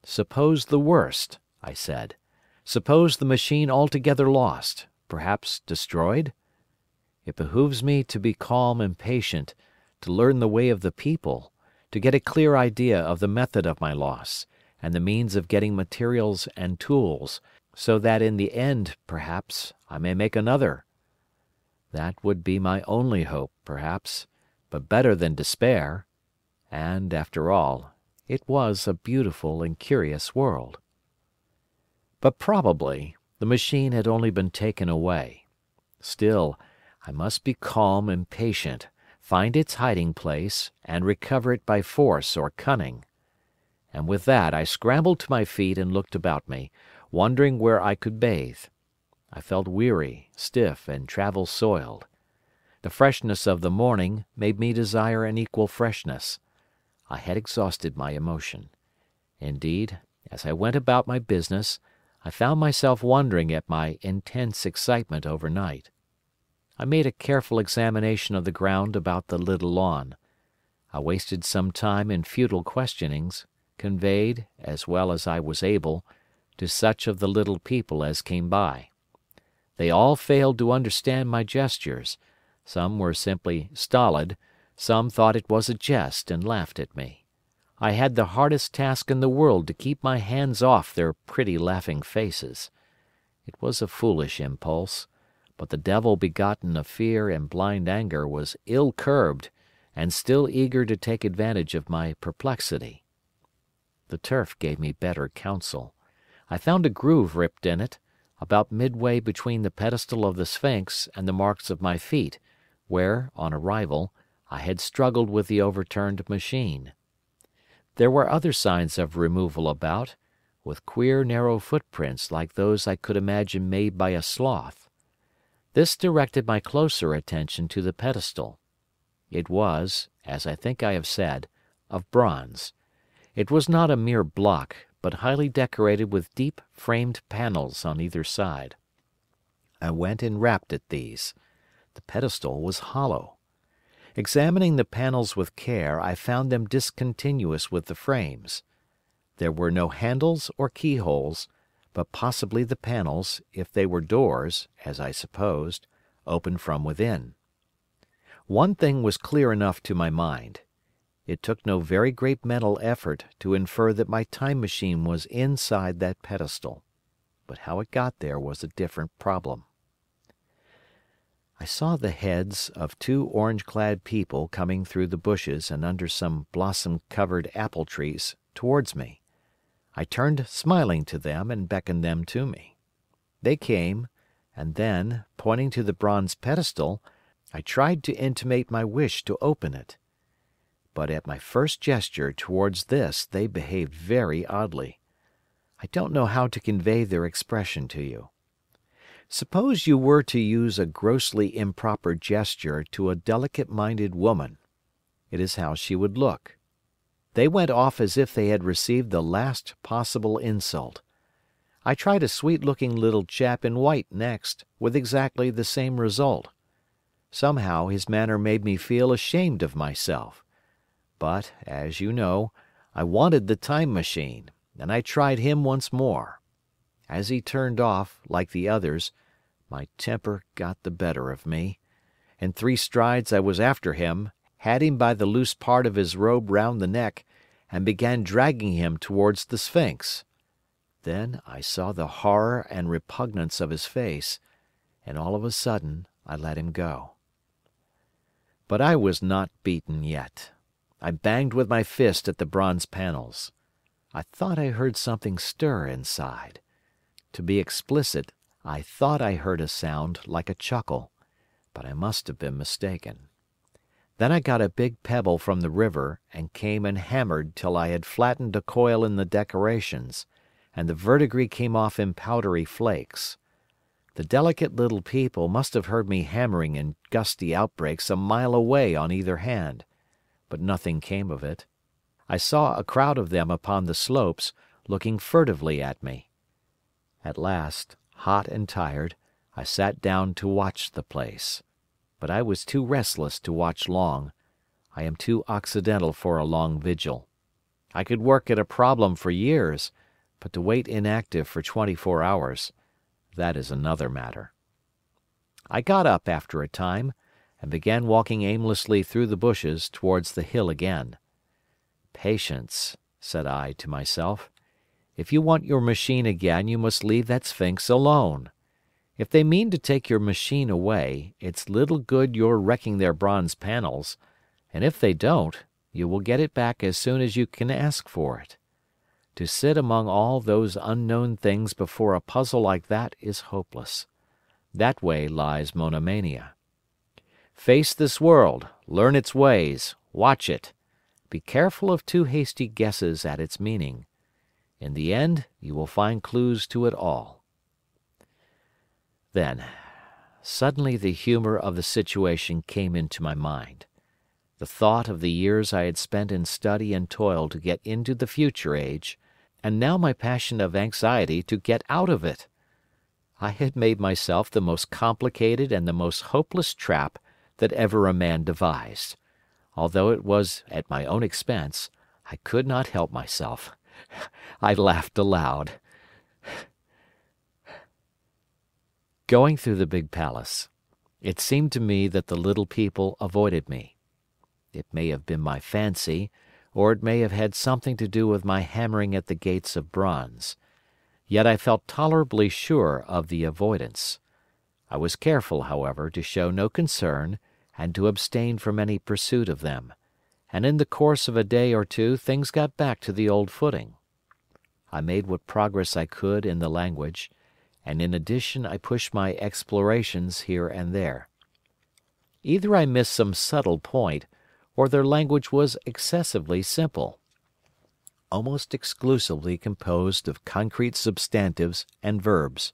Suppose the worst, I said. Suppose the machine altogether lost, perhaps destroyed? It behooves me to be calm and patient, to learn the way of the people, to get a clear idea of the method of my loss, and the means of getting materials and tools, so that in the end, perhaps, I may make another. That would be my only hope, perhaps, but better than despair. And, after all, it was a beautiful and curious world. But probably the machine had only been taken away. Still, I must be calm and patient, find its hiding place, and recover it by force or cunning. And with that I scrambled to my feet and looked about me, wondering where I could bathe. I felt weary, stiff, and travel-soiled. The freshness of the morning made me desire an equal freshness. I had exhausted my emotion. Indeed, as I went about my business, I found myself wondering at my intense excitement overnight. I made a careful examination of the ground about the little lawn. I wasted some time in futile questionings, conveyed, as well as I was able, to such of the little people as came by. They all failed to understand my gestures. Some were simply stolid, some thought it was a jest and laughed at me. I had the hardest task in the world to keep my hands off their pretty laughing faces. It was a foolish impulse, but the devil begotten of fear and blind anger was ill-curbed and still eager to take advantage of my perplexity. The turf gave me better counsel. I found a groove ripped in it, about midway between the pedestal of the Sphinx and the marks of my feet, where, on arrival, I had struggled with the overturned machine. There were other signs of removal about, with queer narrow footprints like those I could imagine made by a sloth. This directed my closer attention to the pedestal. It was, as I think I have said, of bronze. It was not a mere block, but highly decorated with deep framed panels on either side. I went and rapped at these. The pedestal was hollow. Examining the panels with care, I found them discontinuous with the frames. There were no handles or keyholes, but possibly the panels, if they were doors, as I supposed, opened from within. One thing was clear enough to my mind. It took no very great mental effort to infer that my time machine was inside that pedestal, but how it got there was a different problem. I saw the heads of two orange-clad people coming through the bushes and under some blossom-covered apple trees towards me. I turned smiling to them and beckoned them to me. They came, and then, pointing to the bronze pedestal, I tried to intimate my wish to open it. But at my first gesture towards this they behaved very oddly. I don't know how to convey their expression to you. Suppose you were to use a grossly improper gesture to a delicate-minded woman. It is how she would look. They went off as if they had received the last possible insult. I tried a sweet-looking little chap in white next, with exactly the same result. Somehow his manner made me feel ashamed of myself. But, as you know, I wanted the time machine, and I tried him once more. As he turned off, like the others, my temper got the better of me. In 3 strides I was after him, had him by the loose part of his robe round the neck, and began dragging him towards the Sphinx. Then I saw the horror and repugnance of his face, and all of a sudden I let him go. But I was not beaten yet. I banged with my fist at the bronze panels. I thought I heard something stir inside. To be explicit, I thought I heard a sound like a chuckle, but I must have been mistaken. Then I got a big pebble from the river and came and hammered till I had flattened a coil in the decorations, and the verdigris came off in powdery flakes. The delicate little people must have heard me hammering in gusty outbreaks a mile away on either hand, but nothing came of it. I saw a crowd of them upon the slopes, looking furtively at me. At last, hot and tired, I sat down to watch the place. But I was too restless to watch long. I am too occidental for a long vigil. I could work at a problem for years, but to wait inactive for 24 hours, that is another matter. I got up after a time, and began walking aimlessly through the bushes towards the hill again. "Patience," said I to myself. "If you want your machine again, you must leave that Sphinx alone. If they mean to take your machine away, it's little good your wrecking their bronze panels, and if they don't, you will get it back as soon as you can ask for it. To sit among all those unknown things before a puzzle like that is hopeless. That way lies monomania. Face this world, learn its ways, watch it. Be careful of too hasty guesses at its meaning. In the end, you will find clues to it all." Then, suddenly the humor of the situation came into my mind. The thought of the years I had spent in study and toil to get into the future age, and now my passion of anxiety to get out of it. I had made myself the most complicated and the most hopeless trap that ever a man devised. Although it was at my own expense, I could not help myself. I laughed aloud. Going through the big palace, it seemed to me that the little people avoided me. It may have been my fancy, or it may have had something to do with my hammering at the gates of bronze. Yet I felt tolerably sure of the avoidance. I was careful, however, to show no concern and to abstain from any pursuit of them, and in the course of a day or two things got back to the old footing. I made what progress I could in the language, and in addition I pushed my explorations here and there. Either I missed some subtle point, or their language was excessively simple, almost exclusively composed of concrete substantives and verbs.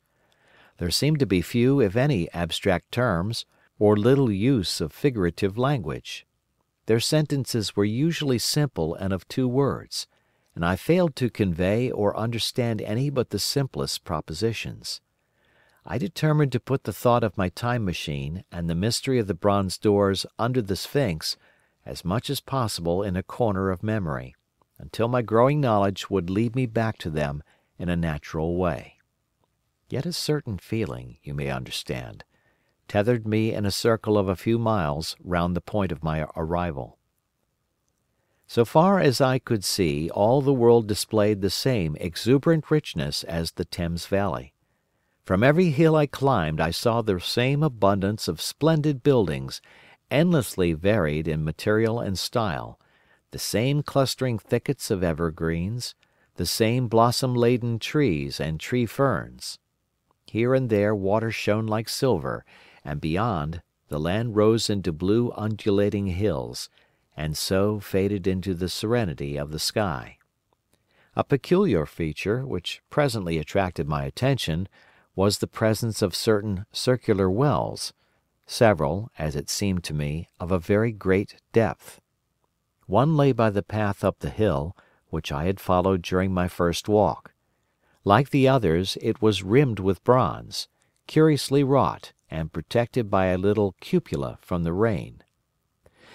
There seemed to be few, if any, abstract terms, or little use of figurative language. their sentences were usually simple and of two words, and I failed to convey or understand any but the simplest propositions. I determined to put the thought of my time machine and the mystery of the bronze doors under the Sphinx as much as possible in a corner of memory, until my growing knowledge would lead me back to them in a natural way. Yet a certain feeling, you may understand, tethered me in a circle of a few miles round the point of my arrival. So far as I could see, all the world displayed the same exuberant richness as the Thames Valley. From every hill I climbed I saw the same abundance of splendid buildings, endlessly varied in material and style, the same clustering thickets of evergreens, the same blossom-laden trees and tree ferns. Here and there water shone like silver, and beyond, the land rose into blue undulating hills, and so faded into the serenity of the sky. A peculiar feature, which presently attracted my attention, was the presence of certain circular wells, several, as it seemed to me, of a very great depth. One lay by the path up the hill, which I had followed during my first walk. Like the others, it was rimmed with bronze, curiously wrought, and protected by a little cupola from the rain.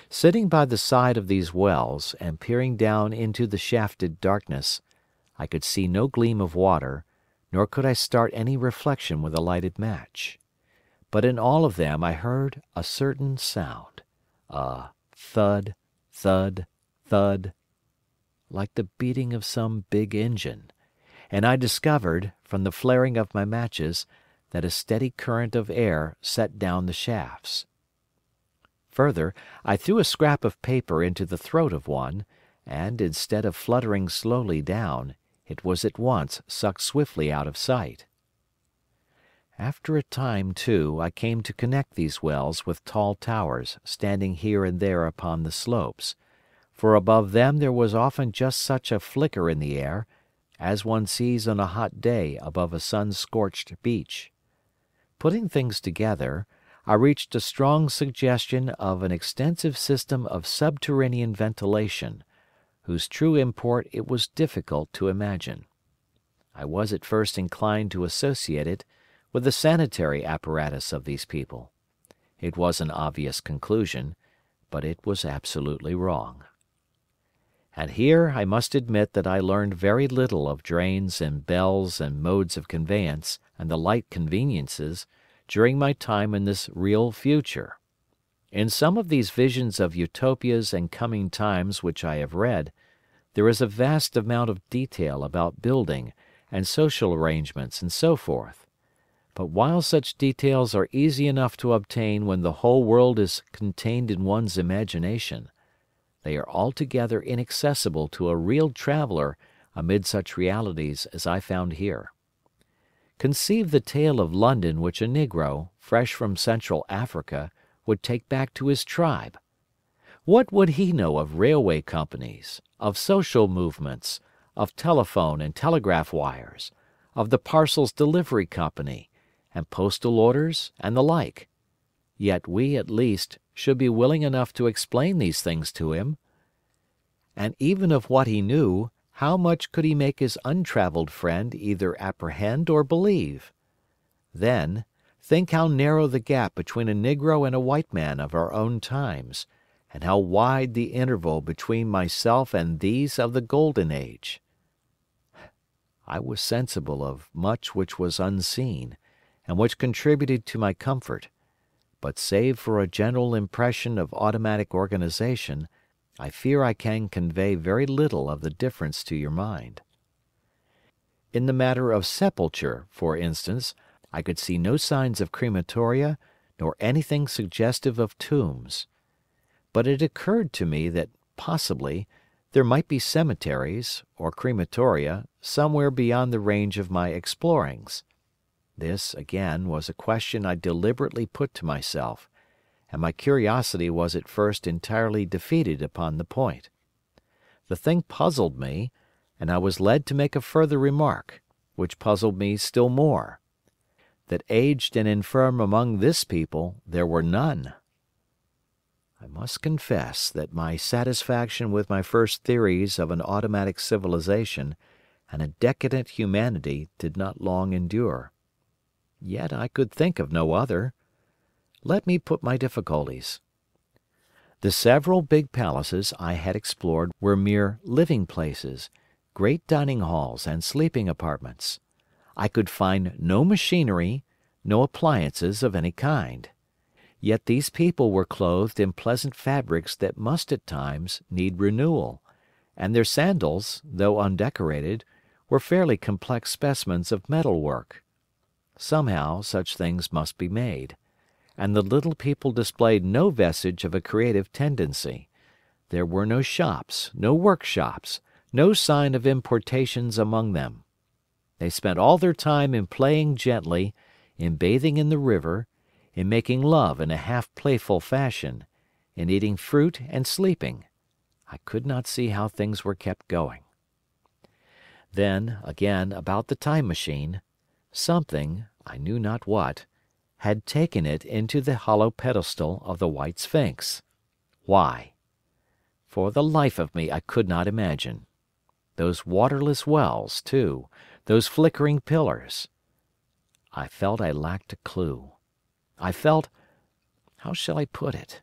Sitting by the side of these wells, and peering down into the shafted darkness, I could see no gleam of water, nor could I start any reflection with a lighted match. But in all of them I heard a certain sound, a thud, thud, thud, like the beating of some big engine, and I discovered, from the flaring of my matches, that a steady current of air set down the shafts. Further, I threw a scrap of paper into the throat of one, and, instead of fluttering slowly down, it was at once sucked swiftly out of sight. After a time, too, I came to connect these wells with tall towers standing here and there upon the slopes, for above them there was often just such a flicker in the air as one sees on a hot day above a sun-scorched beach. Putting things together, I reached a strong suggestion of an extensive system of subterranean ventilation, whose true import it was difficult to imagine. I was at first inclined to associate it with the sanitary apparatus of these people. It was an obvious conclusion, but it was absolutely wrong. And here I must admit that I learned very little of drains and bells and modes of conveyance and the like conveniences during my time in this real future. In some of these visions of utopias and coming times which I have read, there is a vast amount of detail about building and social arrangements and so forth. But while such details are easy enough to obtain when the whole world is contained in one's imagination, they are altogether inaccessible to a real traveller amid such realities as I found here. Conceive the tale of London which a negro, fresh from Central Africa, would take back to his tribe. What would he know of railway companies, of social movements, of telephone and telegraph wires, of the parcels delivery company, and postal orders, and the like? Yet we, at least, should be willing enough to explain these things to him. And even of what he knew, how much could he make his untravelled friend either apprehend or believe? Then, think how narrow the gap between a negro and a white man of our own times, and how wide the interval between myself and these of the Golden Age. I was sensible of much which was unseen, and which contributed to my comfort, but save for a general impression of automatic organization, I fear I can convey very little of the difference to your mind. In the matter of sepulture, for instance, I could see no signs of crematoria, nor anything suggestive of tombs. But it occurred to me that, possibly, there might be cemeteries, or crematoria, somewhere beyond the range of my explorings. This, again, was a question I deliberately put to myself, and my curiosity was at first entirely defeated upon the point. The thing puzzled me, and I was led to make a further remark, which puzzled me still more: that aged and infirm among this people there were none. I must confess that my satisfaction with my first theories of an automatic civilization and a decadent humanity did not long endure. Yet I could think of no other. Let me put my difficulties. The several big palaces I had explored were mere living places, great dining halls and sleeping apartments. I could find no machinery, no appliances of any kind. Yet these people were clothed in pleasant fabrics that must at times need renewal, and their sandals, though undecorated, were fairly complex specimens of metalwork. Somehow such things must be made, and the little people displayed no vestige of a creative tendency. There were no shops, no workshops, no sign of importations among them. They spent all their time in playing gently, in bathing in the river, in making love in a half-playful fashion, in eating fruit and sleeping. I could not see how things were kept going. Then, again, about the Time Machine, something, I knew not what, had taken it into the hollow pedestal of the White Sphinx. Why? For the life of me I could not imagine. Those waterless wells, too, those flickering pillars. I felt I lacked a clue. I felt—how shall I put it?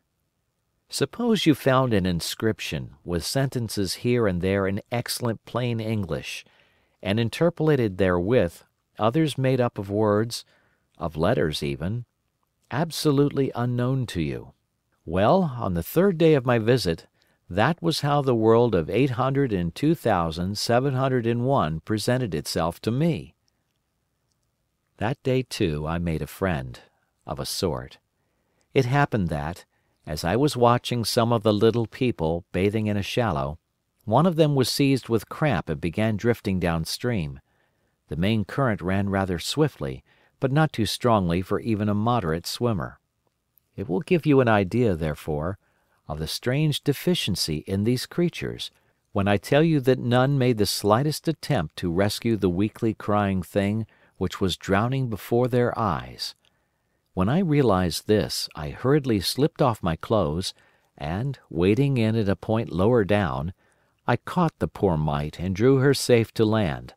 Suppose you found an inscription with sentences here and there in excellent plain English, and interpolated therewith others made up of words, of letters even, absolutely unknown to you. Well, on the third day of my visit, that was how the world of 802,701 presented itself to me. That day, too, I made a friend, of a sort. It happened that, as I was watching some of the little people bathing in a shallow, one of them was seized with cramp and began drifting downstream. The main current ran rather swiftly, but not too strongly for even a moderate swimmer. It will give you an idea, therefore, of the strange deficiency in these creatures, when I tell you that none made the slightest attempt to rescue the weakly crying thing which was drowning before their eyes. When I realized this, I hurriedly slipped off my clothes, and, wading in at a point lower down, I caught the poor mite and drew her safe to land.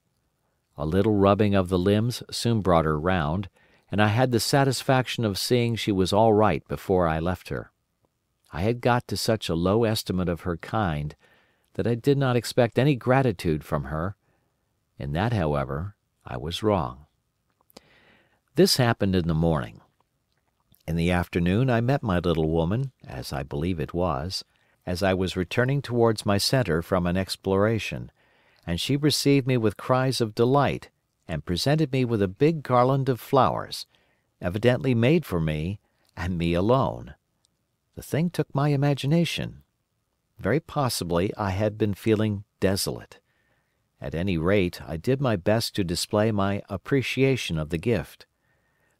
A little rubbing of the limbs soon brought her round, and I had the satisfaction of seeing she was all right before I left her. I had got to such a low estimate of her kind that I did not expect any gratitude from her. In that, however, I was wrong. This happened in the morning. In the afternoon I met my little woman, as I believe it was, as I was returning towards my centre from an exploration, and she received me with cries of delight and presented me with a big garland of flowers, evidently made for me, and me alone. The thing took my imagination. Very possibly I had been feeling desolate. At any rate, I did my best to display my appreciation of the gift.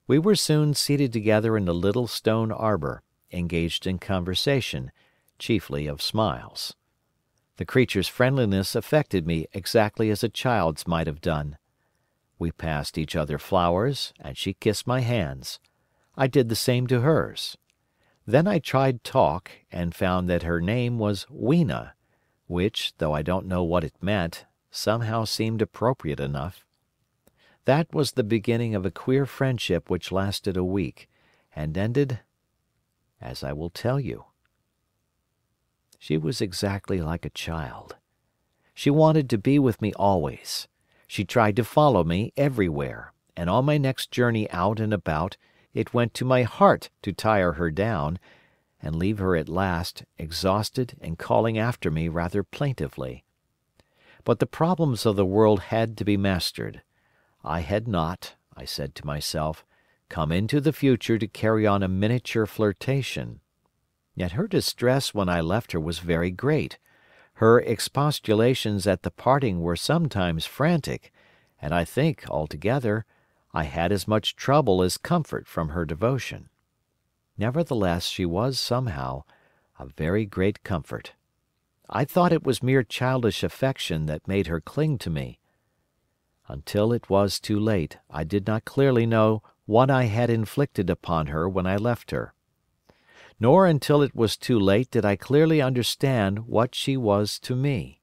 We were soon seated together in a little stone arbor, engaged in conversation, chiefly of smiles. The creature's friendliness affected me exactly as a child's might have done. We passed each other flowers, and she kissed my hands. I did the same to hers. Then I tried talk, and found that her name was Weena, which, though I don't know what it meant, somehow seemed appropriate enough. That was the beginning of a queer friendship which lasted a week, and ended as I will tell you. She was exactly like a child. She wanted to be with me always. She tried to follow me everywhere, and on my next journey out and about it went to my heart to tire her down, and leave her at last, exhausted and calling after me rather plaintively. But the problems of the world had to be mastered. I had not, I said to myself, come into the future to carry on a miniature flirtation. Yet her distress when I left her was very great. Her expostulations at the parting were sometimes frantic, and I think, altogether, I had as much trouble as comfort from her devotion. Nevertheless, she was, somehow, a very great comfort. I thought it was mere childish affection that made her cling to me. Until it was too late, I did not clearly know what I had inflicted upon her when I left her. nor until it was too late did I clearly understand what she was to me.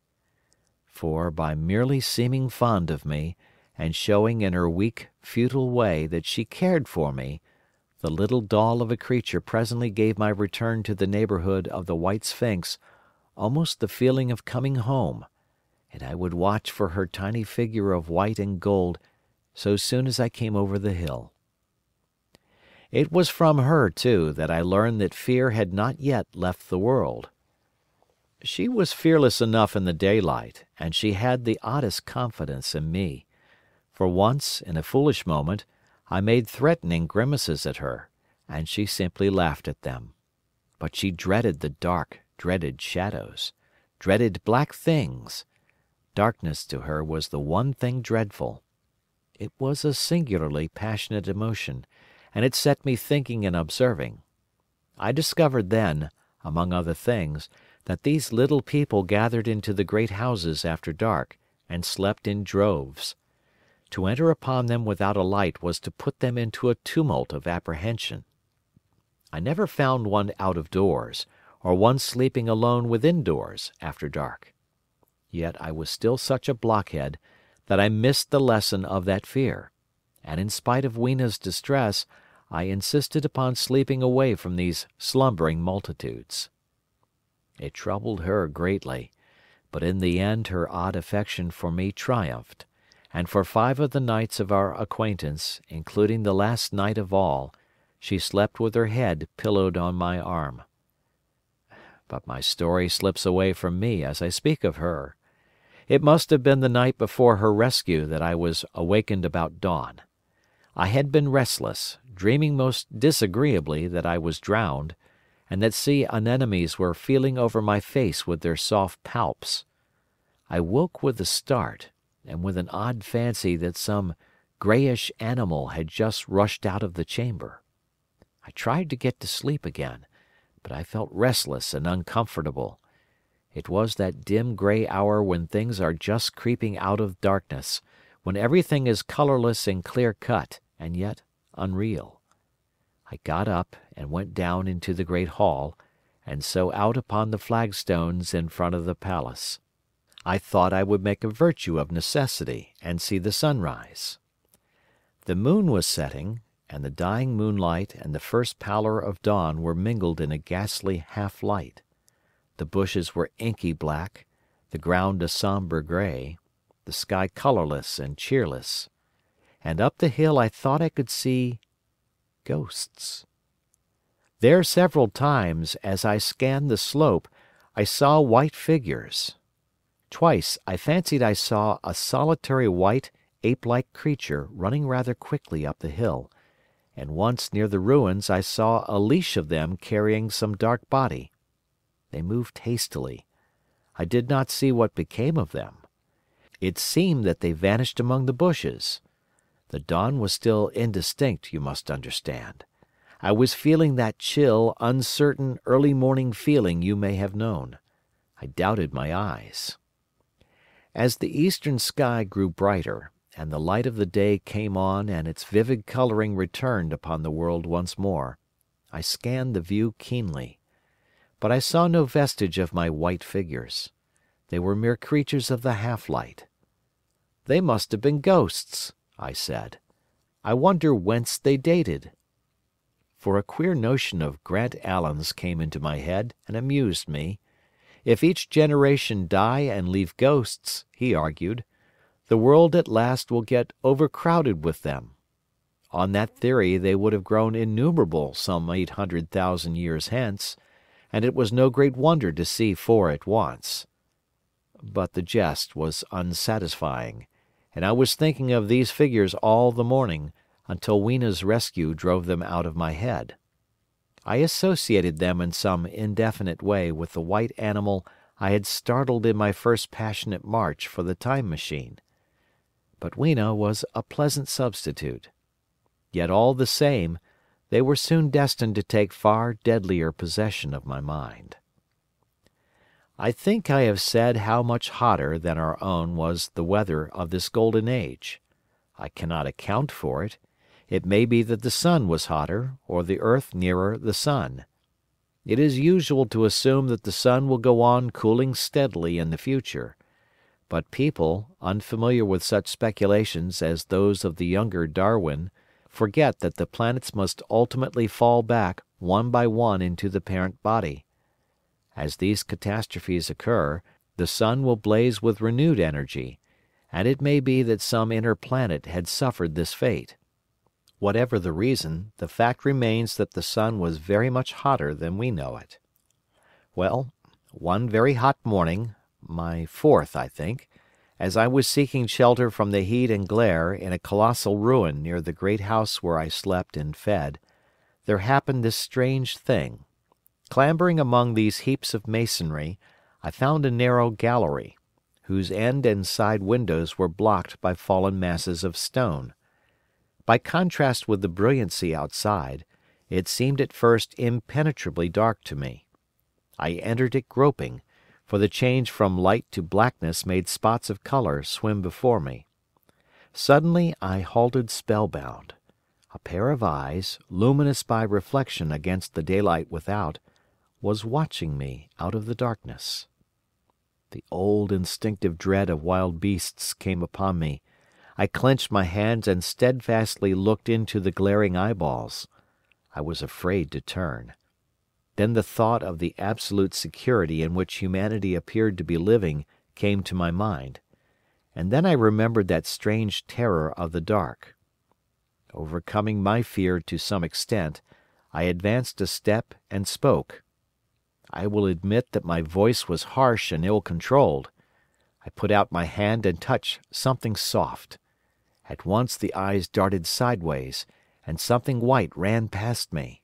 For by merely seeming fond of me, and showing in her weak, futile way that she cared for me, the little doll of a creature presently gave my return to the neighbourhood of the White Sphinx almost the feeling of coming home, and I would watch for her tiny figure of white and gold so soon as I came over the hill. It was from her, too, that I learned that fear had not yet left the world. She was fearless enough in the daylight, and she had the oddest confidence in me. For once, in a foolish moment, I made threatening grimaces at her, and she simply laughed at them. But she dreaded the dark, dreaded shadows, dreaded black things. Darkness to her was the one thing dreadful. It was a singularly passionate emotion, and it set me thinking and observing. I discovered then, among other things, that these little people gathered into the great houses after dark, and slept in droves. To enter upon them without a light was to put them into a tumult of apprehension. I never found one out of doors, or one sleeping alone within doors after dark. Yet I was still such a blockhead that I missed the lesson of that fear, and in spite of Weena's distress, I insisted upon sleeping away from these slumbering multitudes. It troubled her greatly, but in the end her odd affection for me triumphed, and for 5 of the nights of our acquaintance, including the last night of all, she slept with her head pillowed on my arm. But my story slips away from me as I speak of her. It must have been the night before her rescue that I was awakened about dawn. I had been restless, dreaming most disagreeably that I was drowned, and that sea anemones were feeling over my face with their soft palps. I woke with a start, and with an odd fancy that some greyish animal had just rushed out of the chamber. I tried to get to sleep again, but I felt restless and uncomfortable. It was that dim grey hour when things are just creeping out of darkness, when everything is colourless and clear-cut, and yet unreal. I got up and went down into the great hall, and so out upon the flagstones in front of the palace. I thought I would make a virtue of necessity and see the sunrise. The moon was setting, and the dying moonlight and the first pallor of dawn were mingled in a ghastly half-light. The bushes were inky black, the ground a sombre grey, the sky colourless and cheerless. And up the hill I thought I could see ghosts. There several times, as I scanned the slope, I saw white figures. Twice I fancied I saw a solitary white, ape-like creature running rather quickly up the hill, and once near the ruins I saw a leash of them carrying some dark body. They moved hastily. I did not see what became of them. It seemed that they vanished among the bushes. The dawn was still indistinct, you must understand. I was feeling that chill, uncertain, early morning feeling you may have known. I doubted my eyes. As the eastern sky grew brighter, and the light of the day came on and its vivid colouring returned upon the world once more, I scanned the view keenly. But I saw no vestige of my white figures. They were mere creatures of the half-light. They must have been ghosts, I said. I wonder whence they dated. For a queer notion of Grant Allen's came into my head and amused me. If each generation die and leave ghosts, he argued, the world at last will get overcrowded with them. On that theory they would have grown innumerable some 800,000 years hence, and it was no great wonder to see 4 at once. But the jest was unsatisfying, and I was thinking of these figures all the morning, until Weena's rescue drove them out of my head. I associated them in some indefinite way with the white animal I had startled in my first passionate march for the time machine. But Weena was a pleasant substitute. Yet all the same, they were soon destined to take far deadlier possession of my mind. I think I have said how much hotter than our own was the weather of this golden age. I cannot account for it. It may be that the sun was hotter, or the earth nearer the sun. It is usual to assume that the sun will go on cooling steadily in the future, but people, unfamiliar with such speculations as those of the younger Darwin, forget that the planets must ultimately fall back one by one into the parent body. As these catastrophes occur, the sun will blaze with renewed energy, and it may be that some inner planet had suffered this fate. Whatever the reason, the fact remains that the sun was very much hotter than we know it. Well, one very hot morning, my fourth, I think, as I was seeking shelter from the heat and glare in a colossal ruin near the great house where I slept and fed, there happened this strange thing. Clambering among these heaps of masonry, I found a narrow gallery, whose end and side windows were blocked by fallen masses of stone. By contrast with the brilliancy outside, it seemed at first impenetrably dark to me. I entered it groping, for the change from light to blackness made spots of color swim before me. Suddenly I halted spellbound. A pair of eyes, luminous by reflection against the daylight without, was watching me out of the darkness. The old instinctive dread of wild beasts came upon me. I clenched my hands and steadfastly looked into the glaring eyeballs. I was afraid to turn. Then the thought of the absolute security in which humanity appeared to be living came to my mind, and then I remembered that strange terror of the dark. Overcoming my fear to some extent, I advanced a step and spoke. I will admit that my voice was harsh and ill-controlled. I put out my hand and touched something soft. At once the eyes darted sideways, and something white ran past me.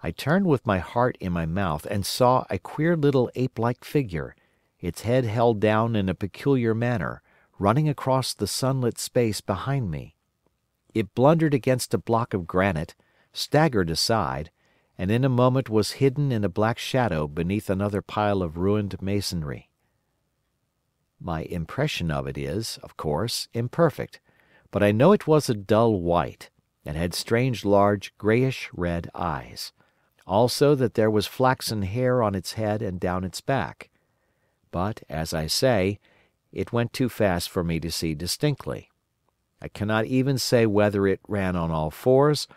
I turned with my heart in my mouth and saw a queer little ape-like figure, its head held down in a peculiar manner, running across the sunlit space behind me. It blundered against a block of granite, staggered aside, and in a moment was hidden in a black shadow beneath another pile of ruined masonry. My impression of it is, of course, imperfect, but I know it was a dull white, and had strange large greyish-red eyes. Also that there was flaxen hair on its head and down its back. But, as I say, it went too fast for me to see distinctly. I cannot even say whether it ran on all fours,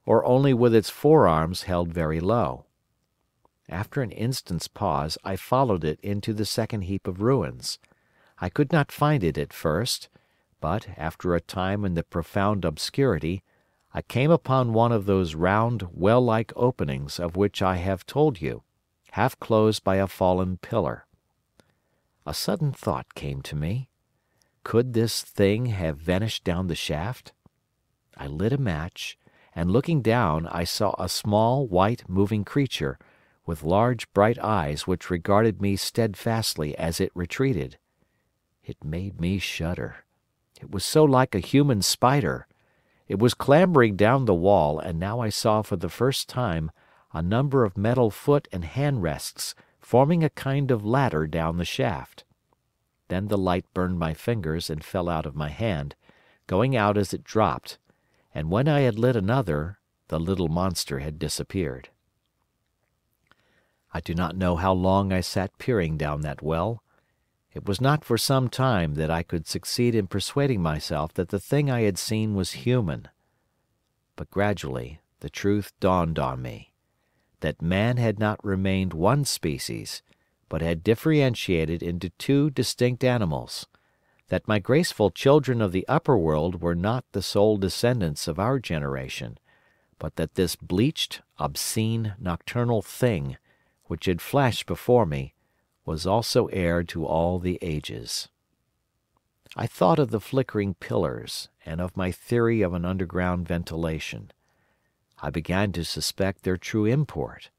or only with its forearms held very low. After an instant's pause, I followed it into the second heap of ruins. I could not find it at first, but, after a time in the profound obscurity, I came upon one of those round, well-like openings of which I have told you, half closed by a fallen pillar. A sudden thought came to me. Could this thing have vanished down the shaft? I lit a match, and looking down I saw a small, white, moving creature, with large, bright eyes which regarded me steadfastly as it retreated. It made me shudder. It was so like a human spider. It was clambering down the wall, and now I saw for the first time a number of metal foot and hand rests forming a kind of ladder down the shaft. Then the light burned my fingers and fell out of my hand, going out as it dropped, and when I had lit another, the little monster had disappeared. I do not know how long I sat peering down that well. It was not for some time that I could succeed in persuading myself that the thing I had seen was human. But gradually the truth dawned on me, that man had not remained one species, but had differentiated into two distinct animals, that my graceful children of the upper world were not the sole descendants of our generation, but that this bleached, obscene, nocturnal thing, which had flashed before me, was also heir to all the ages. I thought of the flickering pillars, and of my theory of an underground ventilation. I began to suspect their true import.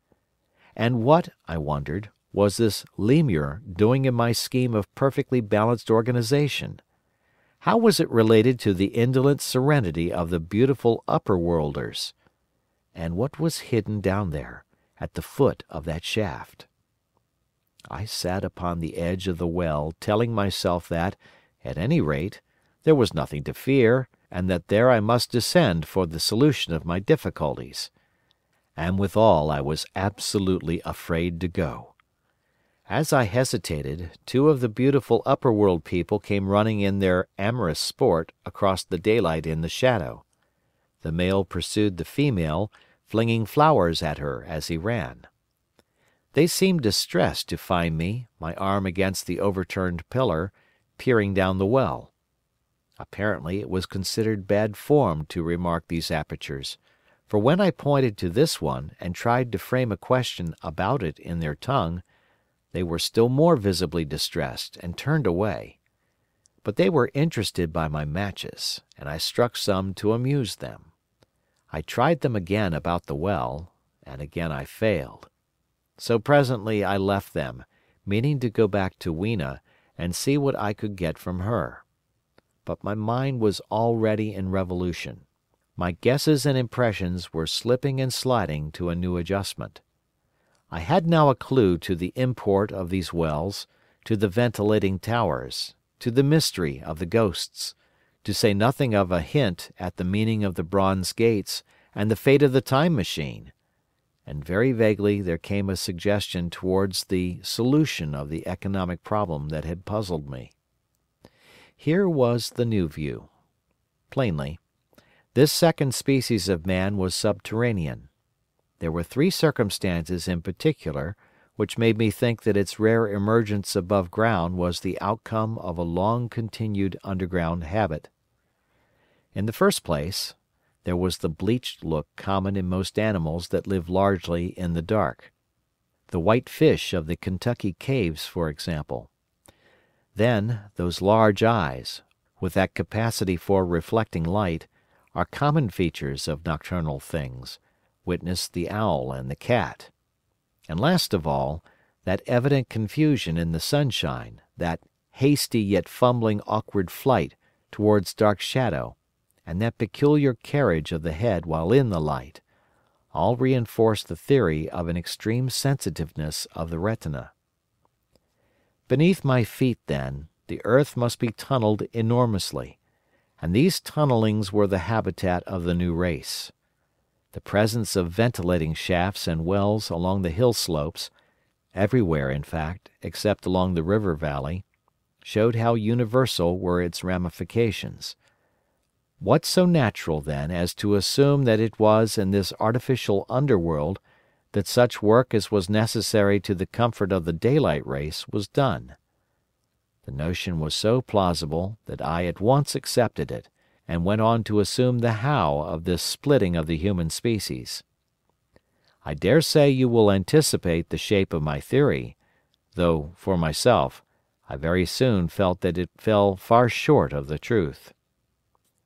And what, I wondered, was this lemur doing in my scheme of perfectly balanced organization? How was it related to the indolent serenity of the beautiful upper-worlders? And what was hidden down there, at the foot of that shaft? I sat upon the edge of the well, telling myself that, at any rate, there was nothing to fear, and that there I must descend for the solution of my difficulties. and withal I was absolutely afraid to go. As I hesitated, two of the beautiful upperworld people came running in their amorous sport across the daylight in the shadow. The male pursued the female, flinging flowers at her as he ran. They seemed distressed to find me, my arm against the overturned pillar, peering down the well. Apparently it was considered bad form to remark these apertures, for when I pointed to this one and tried to frame a question about it in their tongue, they were still more visibly distressed and turned away. But they were interested by my matches, and I struck some to amuse them. I tried them again about the well, and again I failed. So presently I left them, meaning to go back to Weena and see what I could get from her. But my mind was already in revolution. My guesses and impressions were slipping and sliding to a new adjustment. I had now a clue to the import of these wells, to the ventilating towers, to the mystery of the ghosts, to say nothing of a hint at the meaning of the bronze gates and the fate of the time machine. And very vaguely there came a suggestion towards the solution of the economic problem that had puzzled me. Here was the new view. Plainly, this second species of man was subterranean. There were three circumstances in particular which made me think that its rare emergence above ground was the outcome of a long-continued underground habit. In the first place, there was the bleached look common in most animals that live largely in the dark. The white fish of the Kentucky caves, for example. Then, those large eyes, with that capacity for reflecting light, are common features of nocturnal things, witness the owl and the cat. And last of all, that evident confusion in the sunshine, that hasty yet fumbling awkward flight towards dark shadow, and that peculiar carriage of the head while in the light, all reinforce the theory of an extreme sensitiveness of the retina. Beneath my feet, then, the earth must be tunnelled enormously, and these tunnellings were the habitat of the new race. The presence of ventilating shafts and wells along the hill slopes, everywhere in fact, except along the river valley, showed how universal were its ramifications. What so natural, then, as to assume that it was in this artificial underworld that such work as was necessary to the comfort of the daylight race was done? The notion was so plausible that I at once accepted it, and went on to assume the how of this splitting of the human species. I dare say you will anticipate the shape of my theory, though, for myself, I very soon felt that it fell far short of the truth.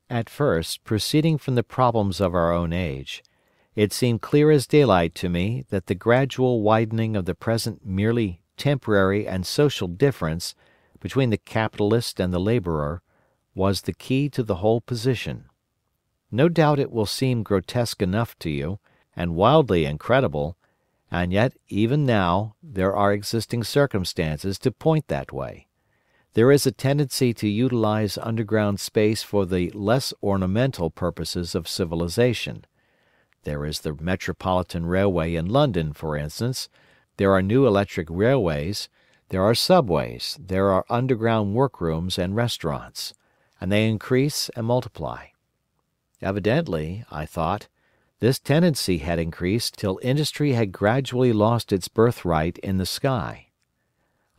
At first, proceeding from the problems of our own age, it seemed clear as daylight to me that the gradual widening of the present merely temporary and social difference between the capitalist and the laborer was the key to the whole position. No doubt it will seem grotesque enough to you, and wildly incredible, and yet even now there are existing circumstances to point that way. There is a tendency to utilize underground space for the less ornamental purposes of civilization. There is the Metropolitan Railway in London, for instance. There are new electric railways. There are subways. There are underground workrooms and restaurants, and they increase and multiply. Evidently, I thought, this tendency had increased till industry had gradually lost its birthright in the sky.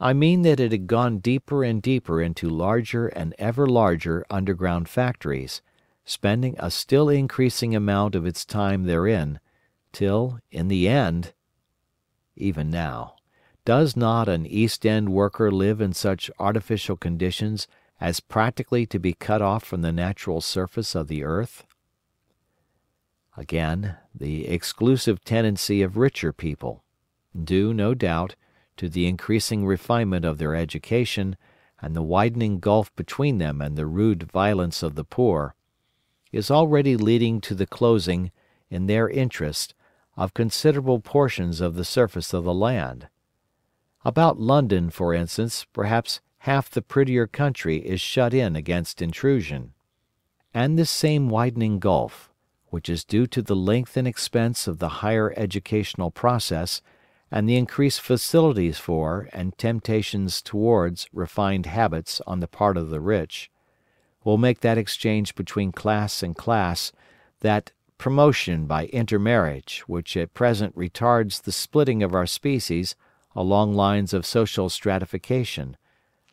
I mean that it had gone deeper and deeper into larger and ever larger underground factories, spending a still increasing amount of its time therein, till, in the end, even now, does not an East End worker live in such artificial conditions as practically to be cut off from the natural surface of the earth? Again, the exclusive tendency of richer people, due, no doubt, to the increasing refinement of their education and the widening gulf between them and the rude violence of the poor, is already leading to the closing, in their interest, of considerable portions of the surface of the land. About London, for instance, perhaps half the prettier country is shut in against intrusion. And this same widening gulf, which is due to the length and expense of the higher educational process and the increased facilities for and temptations towards refined habits on the part of the rich, will make that exchange between class and class, that promotion by intermarriage which at present retards the splitting of our species along lines of social stratification,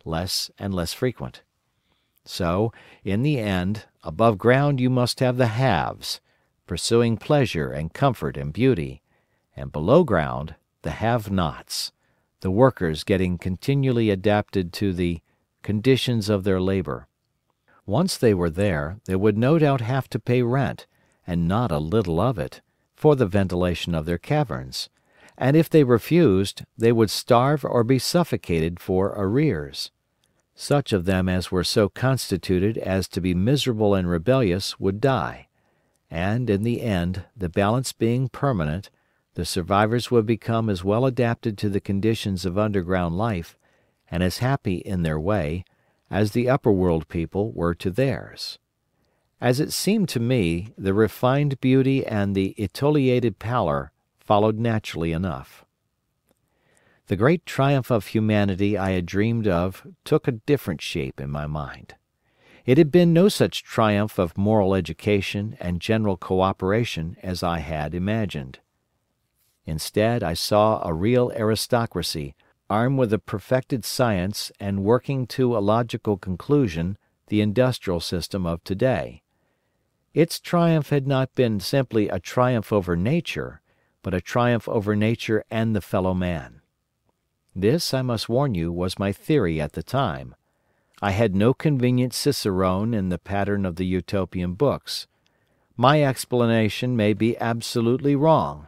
less and less frequent. So, in the end, above ground you must have the haves, pursuing pleasure and comfort and beauty, and below ground the have-nots, the workers getting continually adapted to the conditions of their labor. Once they were there, they would no doubt have to pay rent, and not a little of it, for the ventilation of their caverns, and if they refused, they would starve or be suffocated for arrears. Such of them as were so constituted as to be miserable and rebellious would die, and in the end, the balance being permanent, the survivors would become as well adapted to the conditions of underground life, and as happy in their way, as the upper world people were to theirs. As it seemed to me, the refined beauty and the etiolated pallor followed naturally enough. The great triumph of humanity I had dreamed of took a different shape in my mind. It had been no such triumph of moral education and general cooperation as I had imagined. Instead, I saw a real aristocracy, armed with a perfected science and working to a logical conclusion the industrial system of today. Its triumph had not been simply a triumph over nature, but a triumph over nature and the fellow man. This, I must warn you, was my theory at the time. I had no convenient cicerone in the pattern of the Utopian books. My explanation may be absolutely wrong.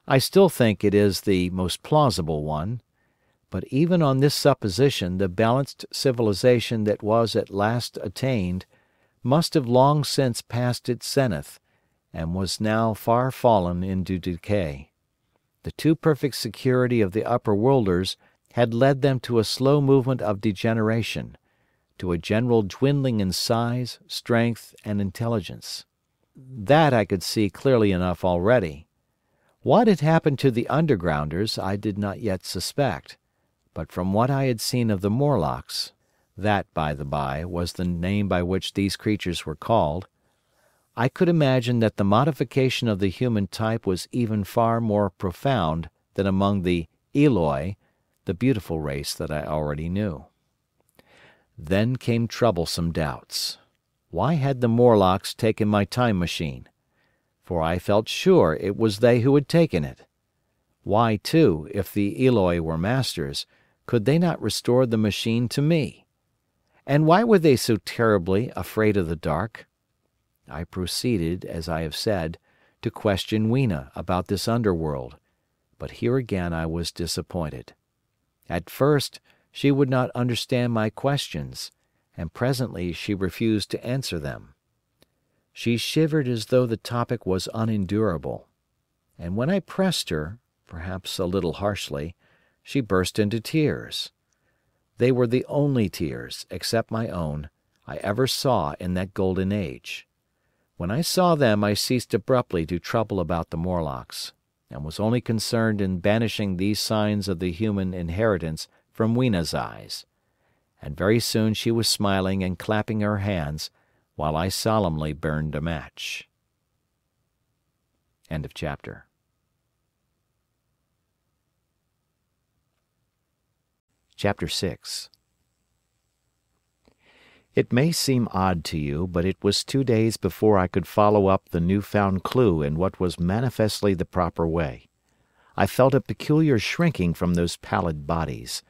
I still think it is the most plausible one. But even on this supposition the balanced civilization that was at last attained must have long since passed its zenith, and was now far fallen into decay. The too perfect security of the upper worlders had led them to a slow movement of degeneration, to a general dwindling in size, strength, and intelligence. That I could see clearly enough already. What had happened to the undergrounders I did not yet suspect, but from what I had seen of the Morlocks, that, by the by, was the name by which these creatures were called, I could imagine that the modification of the human type was even far more profound than among the Eloi, the beautiful race that I already knew. Then came troublesome doubts. Why had the Morlocks taken my time machine? For I felt sure it was they who had taken it. Why, too, if the Eloi were masters, could they not restore the machine to me? And why were they so terribly afraid of the dark? I proceeded, as I have said, to question Weena about this underworld, but here again I was disappointed. At first she would not understand my questions, and presently she refused to answer them. She shivered as though the topic was unendurable, and when I pressed her, perhaps a little harshly, she burst into tears. They were the only tears, except my own, I ever saw in that golden age. When I saw them I ceased abruptly to trouble about the Morlocks, and was only concerned in banishing these signs of the human inheritance from Weena's eyes. And very soon she was smiling and clapping her hands, while I solemnly burned a match. End of chapter. Chapter 6. It may seem odd to you, but it was 2 days before I could follow up the new-found clue in what was manifestly the proper way. I felt a peculiar shrinking from those pallid bodies.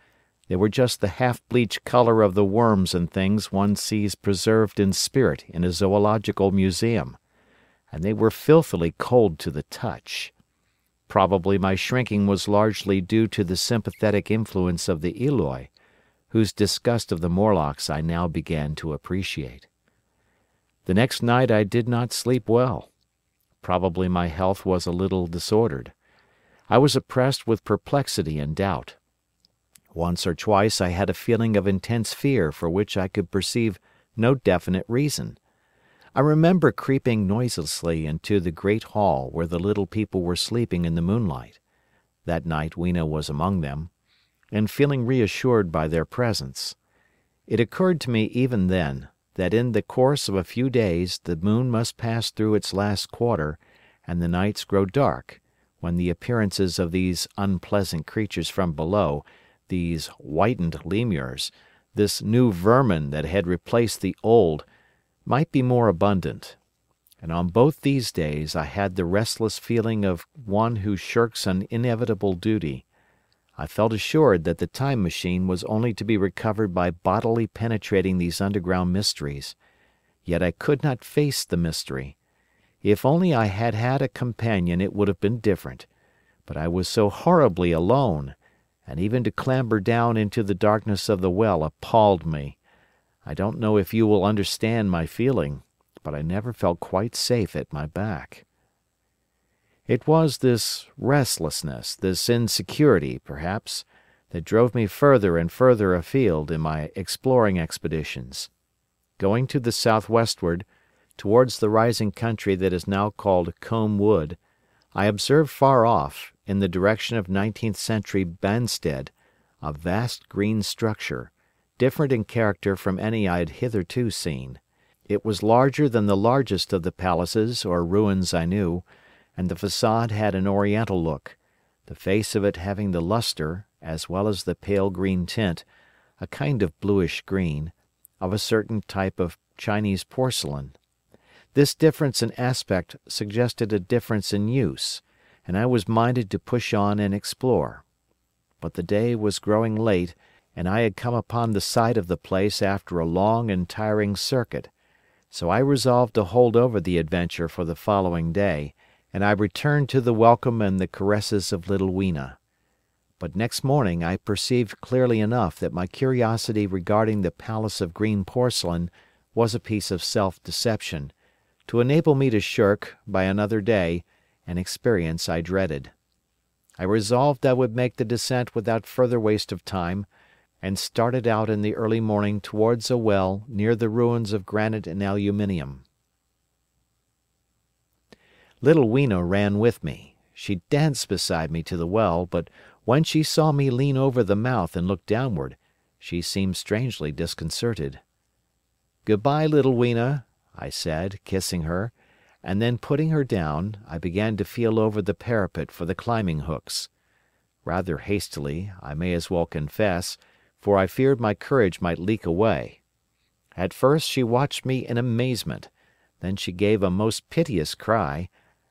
They were just the half-bleached color of the worms and things one sees preserved in spirit in a zoological museum, and they were filthily cold to the touch. Probably my shrinking was largely due to the sympathetic influence of the Eloi, whose disgust of the Morlocks I now began to appreciate. The next night I did not sleep well. Probably my health was a little disordered. I was oppressed with perplexity and doubt. Once or twice I had a feeling of intense fear for which I could perceive no definite reason. I remember creeping noiselessly into the great hall where the little people were sleeping in the moonlight. That night Weena was among them, and feeling reassured by their presence. It occurred to me even then that in the course of a few days the moon must pass through its last quarter and the nights grow dark, when the appearances of these unpleasant creatures from below, these whitened lemurs, this new vermin that had replaced the old, might be more abundant. And on both these days I had the restless feeling of one who shirks an inevitable duty. I felt assured that the time machine was only to be recovered by bodily penetrating these underground mysteries. Yet I could not face the mystery. If only I had had a companion it would have been different, but I was so horribly alone, and even to clamber down into the darkness of the well appalled me. I don't know if you will understand my feeling, but I never felt quite safe at my back. It was this restlessness, this insecurity, perhaps, that drove me further and further afield in my exploring expeditions. Going to the southwestward, towards the rising country that is now called Combe Wood, I observed far off, in the direction of 19th century Banstead, a vast green structure, different in character from any I had hitherto seen. It was larger than the largest of the palaces or ruins I knew, and the façade had an oriental look, the face of it having the lustre, as well as the pale green tint, a kind of bluish green, of a certain type of Chinese porcelain. This difference in aspect suggested a difference in use, and I was minded to push on and explore. But the day was growing late, and I had come upon the site of the place after a long and tiring circuit, so I resolved to hold over the adventure for the following day, and I returned to the welcome and the caresses of little Weena. But next morning I perceived clearly enough that my curiosity regarding the palace of green porcelain was a piece of self-deception, to enable me to shirk, by another day, an experience I dreaded. I resolved I would make the descent without further waste of time, and started out in the early morning towards a well near the ruins of granite and aluminium. Little Weena ran with me. She danced beside me to the well, but when she saw me lean over the mouth and look downward, she seemed strangely disconcerted. "Good-bye, little Weena," I said, kissing her, and then putting her down, I began to feel over the parapet for the climbing hooks. Rather hastily, I may as well confess, for I feared my courage might leak away. At first she watched me in amazement, then she gave a most piteous cry,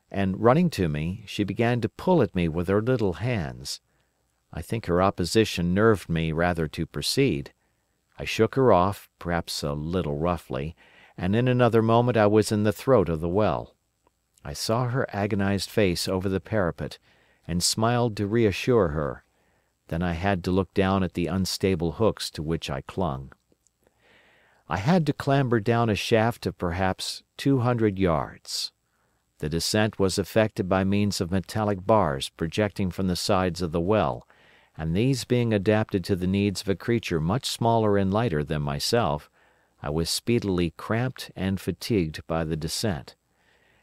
and running to me, she began to pull at me with her little hands. I think her opposition nerved me rather to proceed. I shook her off, perhaps a little roughly, and in another moment I was in the throat of the well. I saw her agonized face over the parapet, and smiled to reassure her. Then I had to look down at the unstable hooks to which I clung. I had to clamber down a shaft of perhaps 200 yards. The descent was effected by means of metallic bars projecting from the sides of the well, and these being adapted to the needs of a creature much smaller and lighter than myself, I was speedily cramped and fatigued by the descent.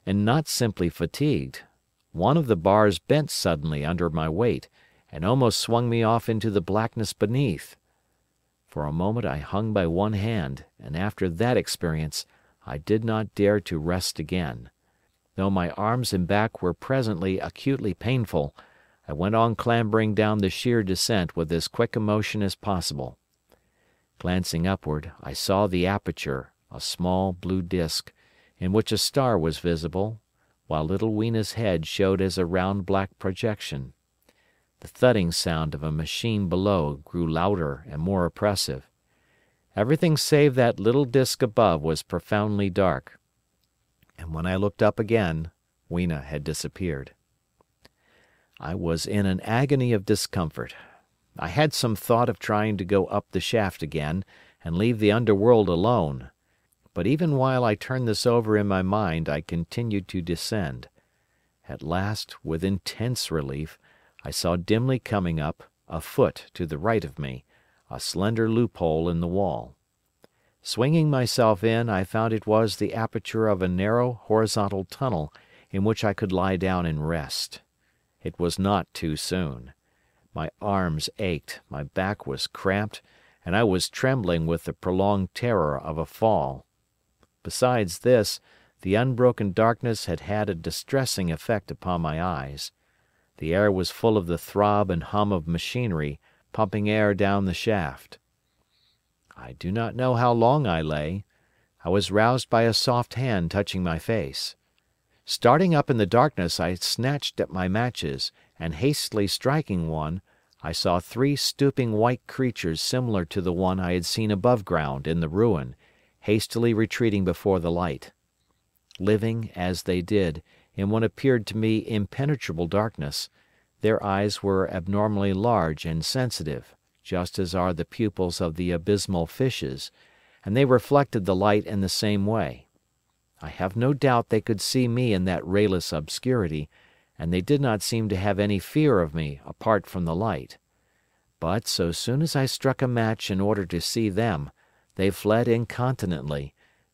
And not simply fatigued. One of the bars bent suddenly under my weight, and almost swung me off into the blackness beneath. For a moment I hung by one hand, and after that experience I did not dare to rest again. Though my arms and back were presently acutely painful, I went on clambering down the sheer descent with as quick a motion as possible. Glancing upward, I saw the aperture, a small blue disk, in which a star was visible, while little Weena's head showed as a round black projection. The thudding sound of a machine below grew louder and more oppressive. Everything save that little disk above was profoundly dark, and when I looked up again, Weena had disappeared. I was in an agony of discomfort. I had some thought of trying to go up the shaft again, and leave the underworld alone. But even while I turned this over in my mind I continued to descend. At last, with intense relief, I saw dimly coming up, a foot to the right of me, a slender loophole in the wall. Swinging myself in, I found it was the aperture of a narrow horizontal tunnel in which I could lie down and rest. It was not too soon. My arms ached, my back was cramped, and I was trembling with the prolonged terror of a fall. Besides this, the unbroken darkness had had a distressing effect upon my eyes. The air was full of the throb and hum of machinery pumping air down the shaft. I do not know how long I lay. I was roused by a soft hand touching my face. Starting up in the darkness, I snatched at my matches, and hastily striking one, I saw 3 stooping white creatures similar to the one I had seen above ground in the ruin, hastily retreating before the light. Living, as they did, in what appeared to me impenetrable darkness, their eyes were abnormally large and sensitive, just as are the pupils of the abysmal fishes, and they reflected the light in the same way. I have no doubt they could see me in that rayless obscurity, and they did not seem to have any fear of me apart from the light. But so soon as I struck a match in order to see them, they fled incontinently,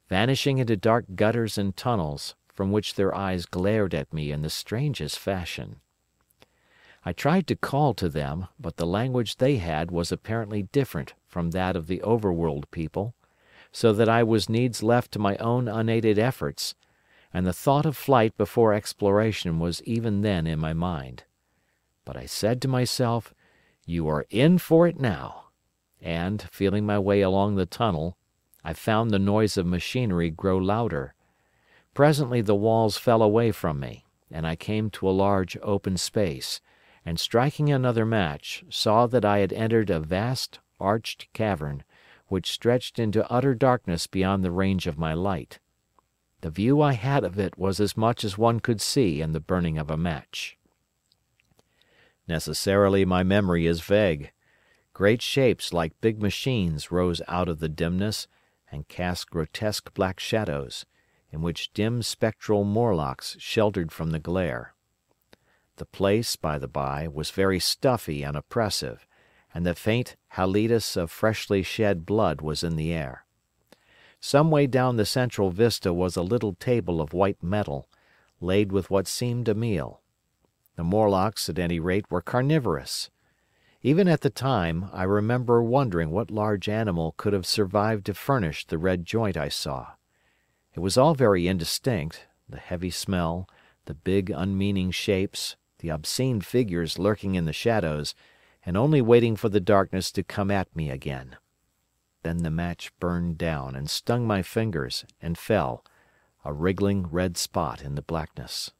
vanishing into dark gutters and tunnels, from which their eyes glared at me in the strangest fashion. I tried to call to them, but the language they had was apparently different from that of the overworld people, so that I was needs left to my own unaided efforts, and the thought of flight before exploration was even then in my mind. But I said to myself, "You are in for it now," and, feeling my way along the tunnel, I found the noise of machinery grow louder. Presently the walls fell away from me, and I came to a large open space, and striking another match, saw that I had entered a vast arched cavern, which stretched into utter darkness beyond the range of my light. The view I had of it was as much as one could see in the burning of a match. Necessarily my memory is vague. Great shapes like big machines rose out of the dimness and cast grotesque black shadows, in which dim spectral Morlocks sheltered from the glare. The place, by the by, was very stuffy and oppressive, and the faint halitus of freshly shed blood was in the air. Some way down the central vista was a little table of white metal, laid with what seemed a meal. The Morlocks, at any rate, were carnivorous. Even at the time, I remember wondering what large animal could have survived to furnish the red joint I saw. It was all very indistinct, the heavy smell, the big unmeaning shapes, the obscene figures lurking in the shadows, and only waiting for the darkness to come at me again. Then the match burned down and stung my fingers and fell, a wriggling red spot in the blackness.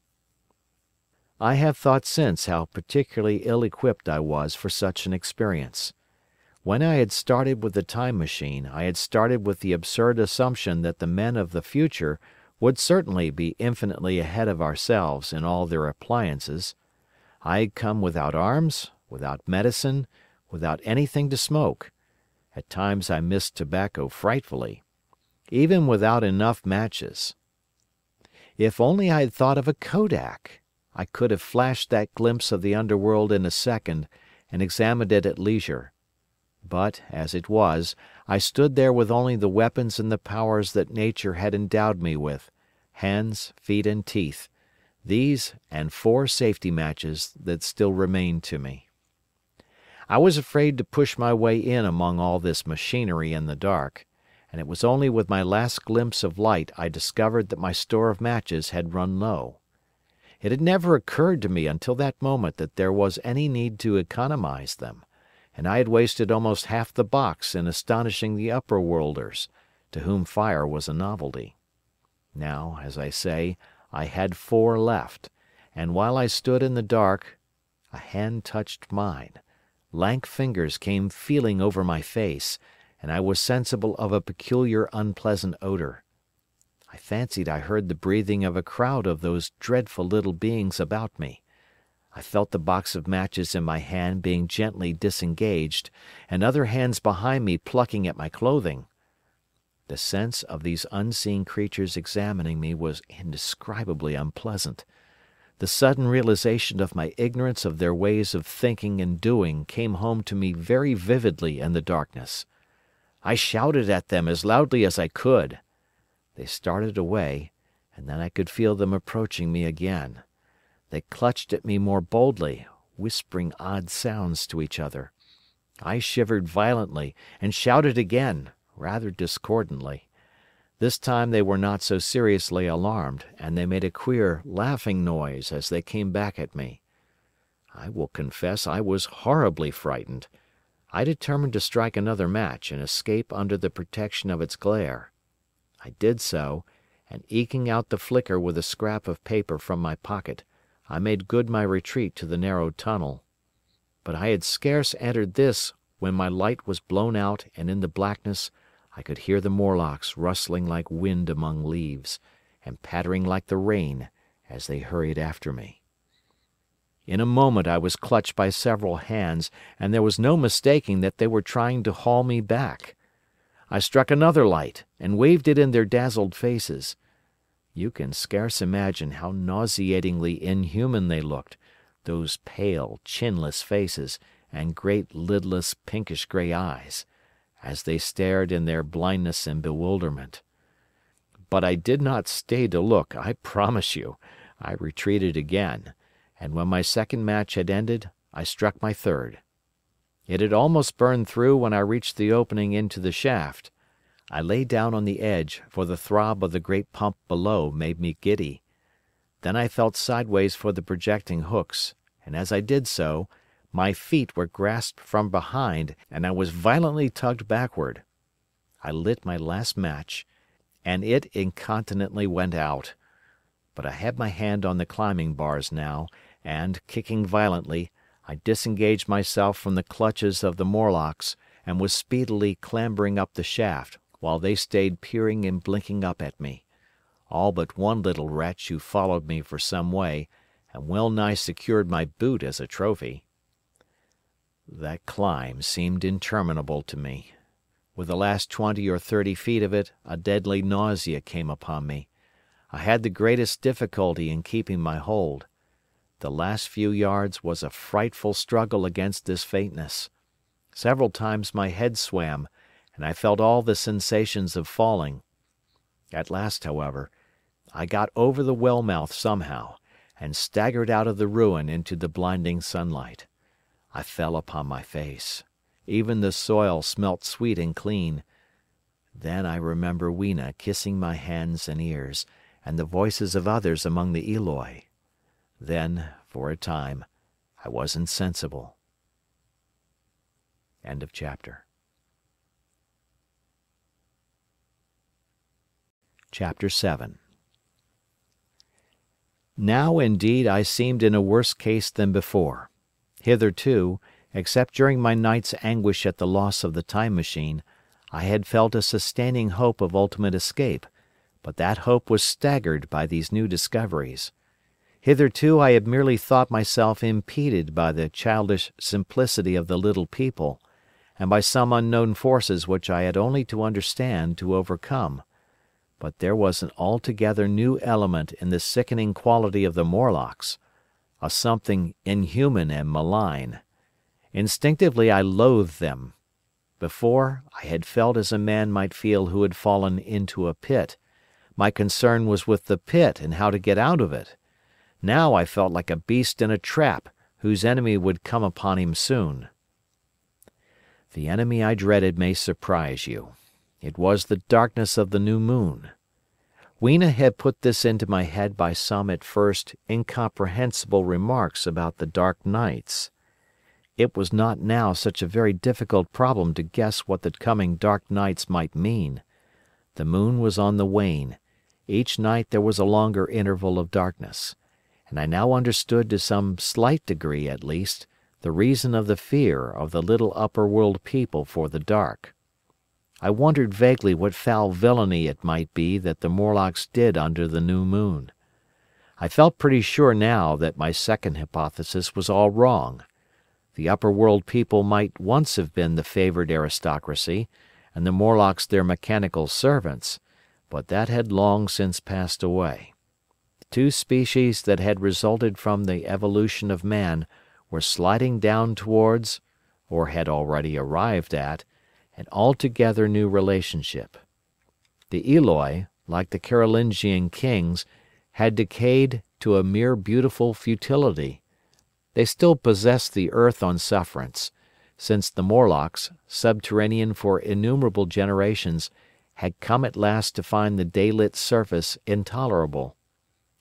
I have thought since how particularly ill-equipped I was for such an experience. When I had started with the time machine, I had started with the absurd assumption that the men of the future would certainly be infinitely ahead of ourselves in all their appliances. I had come without arms, without medicine, without anything to smoke. At times I missed tobacco frightfully, even without enough matches. If only I had thought of a kodak! I could have flashed that glimpse of the underworld in a second and examined it at leisure. But, as it was, I stood there with only the weapons and the powers that nature had endowed me with, hands, feet and teeth, these and 4 safety matches that still remained to me. I was afraid to push my way in among all this machinery in the dark, and it was only with my last glimpse of light I discovered that my store of matches had run low. It had never occurred to me until that moment that there was any need to economize them, and I had wasted almost half the box in astonishing the upper-worlders, to whom fire was a novelty. Now, as I say, I had 4 left, and while I stood in the dark, a hand touched mine, lank fingers came feeling over my face, and I was sensible of a peculiar unpleasant odour. I fancied I heard the breathing of a crowd of those dreadful little beings about me. I felt the box of matches in my hand being gently disengaged, and other hands behind me plucking at my clothing. The sense of these unseen creatures examining me was indescribably unpleasant. The sudden realization of my ignorance of their ways of thinking and doing came home to me very vividly in the darkness. I shouted at them as loudly as I could. They started away, and then I could feel them approaching me again. They clutched at me more boldly, whispering odd sounds to each other. I shivered violently and shouted again, rather discordantly. This time they were not so seriously alarmed, and they made a queer, laughing noise as they came back at me. I will confess I was horribly frightened. I determined to strike another match and escape under the protection of its glare. I did so, and eking out the flicker with a scrap of paper from my pocket, I made good my retreat to the narrow tunnel. But I had scarce entered this when my light was blown out, and in the blackness I could hear the Morlocks rustling like wind among leaves, and pattering like the rain as they hurried after me. In a moment I was clutched by several hands, and there was no mistaking that they were trying to haul me back. I struck another light, and waved it in their dazzled faces. You can scarce imagine how nauseatingly inhuman they looked, those pale, chinless faces, and great lidless pinkish-grey eyes, as they stared in their blindness and bewilderment. But I did not stay to look, I promise you. I retreated again, and when my second match had ended, I struck my third. It had almost burned through when I reached the opening into the shaft. I lay down on the edge, for the throb of the great pump below made me giddy. Then I felt sideways for the projecting hooks, and as I did so, my feet were grasped from behind, and I was violently tugged backward. I lit my last match, and it incontinently went out. But I had my hand on the climbing bars now, and, kicking violently, I disengaged myself from the clutches of the Morlocks, and was speedily clambering up the shaft, while they stayed peering and blinking up at me, all but one little wretch who followed me for some way, and well nigh secured my boot as a trophy. That climb seemed interminable to me. With the last 20 or 30 feet of it, a deadly nausea came upon me. I had the greatest difficulty in keeping my hold. The last few yards was a frightful struggle against this faintness. Several times my head swam, and I felt all the sensations of falling. At last, however, I got over the well mouth somehow, and staggered out of the ruin into the blinding sunlight. I fell upon my face. Even the soil smelt sweet and clean. Then I remember Weena kissing my hands and ears, and the voices of others among the Eloi. Then, for a time, I was insensible. End of chapter. Chapter 7. Now indeed I seemed in a worse case than before. Hitherto, except during my night's anguish at the loss of the time machine, I had felt a sustaining hope of ultimate escape, but that hope was staggered by these new discoveries. Hitherto I had merely thought myself impeded by the childish simplicity of the little people, and by some unknown forces which I had only to understand to overcome. But there was an altogether new element in the sickening quality of the Morlocks, a something inhuman and malign. Instinctively I loathed them. Before, I had felt as a man might feel who had fallen into a pit. My concern was with the pit and how to get out of it. Now I felt like a beast in a trap whose enemy would come upon him soon. The enemy I dreaded may surprise you. It was the darkness of the new moon. Weena had put this into my head by some at first incomprehensible remarks about the dark nights. It was not now such a very difficult problem to guess what the coming dark nights might mean. The moon was on the wane. Each night there was a longer interval of darkness, and I now understood to some slight degree at least the reason of the fear of the little upper world people for the dark. I wondered vaguely what foul villainy it might be that the Morlocks did under the new moon. I felt pretty sure now that my second hypothesis was all wrong. The upper world people might once have been the favoured aristocracy, and the Morlocks their mechanical servants, but that had long since passed away. The two species that had resulted from the evolution of man were sliding down towards, or had already arrived at, an altogether new relationship. The Eloi, like the Carolingian kings, had decayed to a mere beautiful futility. They still possessed the earth on sufferance, since the Morlocks, subterranean for innumerable generations, had come at last to find the daylit surface intolerable.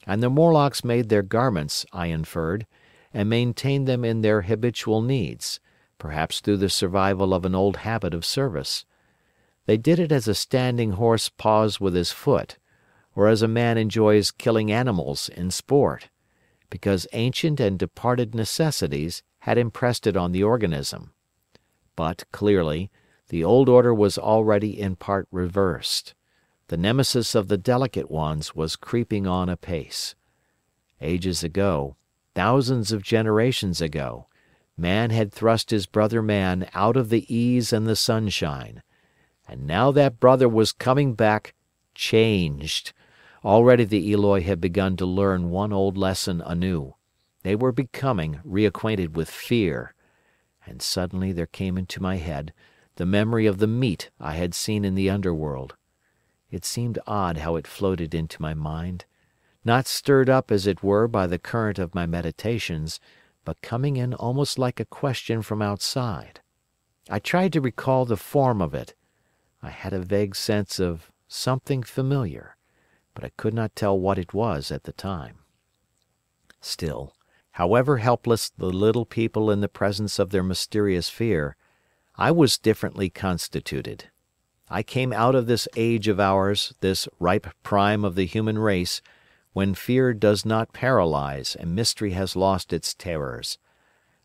And the Morlocks made their garments, I inferred, and maintained them in their habitual needs, perhaps through the survival of an old habit of service. They did it as a standing horse paws with his foot, or as a man enjoys killing animals in sport, because ancient and departed necessities had impressed it on the organism. But, clearly, the old order was already in part reversed. The nemesis of the delicate ones was creeping on apace. Ages ago, thousands of generations ago, man had thrust his brother man out of the ease and the sunshine, and now that brother was coming back changed. Already the Eloi had begun to learn one old lesson anew. They were becoming reacquainted with fear, and suddenly there came into my head the memory of the meat I had seen in the underworld. It seemed odd how it floated into my mind, not stirred up as it were by the current of my meditations, but coming in almost like a question from outside. I tried to recall the form of it. I had a vague sense of something familiar, but I could not tell what it was at the time. Still, however helpless the little people in the presence of their mysterious fear, I was differently constituted. I came out of this age of ours, this ripe prime of the human race, when fear does not paralyze and mystery has lost its terrors.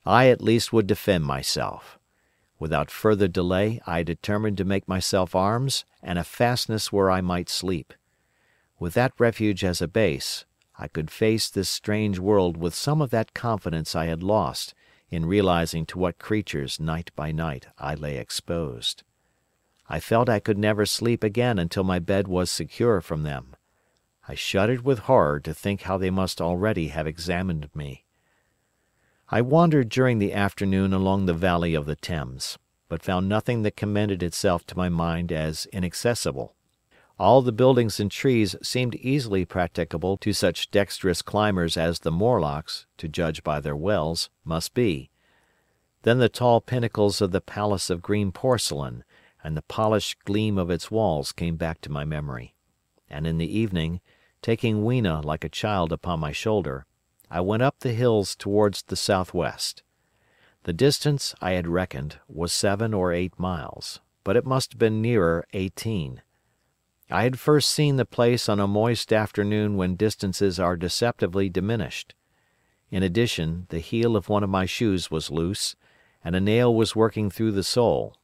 I at least would defend myself. Without further delay I determined to make myself arms and a fastness where I might sleep. With that refuge as a base, I could face this strange world with some of that confidence I had lost in realizing to what creatures night by night I lay exposed. I felt I could never sleep again until my bed was secure from them. I shuddered with horror to think how they must already have examined me. I wandered during the afternoon along the valley of the Thames, but found nothing that commended itself to my mind as inaccessible. All the buildings and trees seemed easily practicable to such dexterous climbers as the Morlocks, to judge by their wells, must be. Then the tall pinnacles of the palace of green porcelain and the polished gleam of its walls came back to my memory, and in the evening, taking Weena like a child upon my shoulder, I went up the hills towards the southwest. The distance, I had reckoned, was 7 or 8 miles, but it must have been nearer 18. I had first seen the place on a moist afternoon when distances are deceptively diminished. In addition, the heel of one of my shoes was loose, and a nail was working through the sole.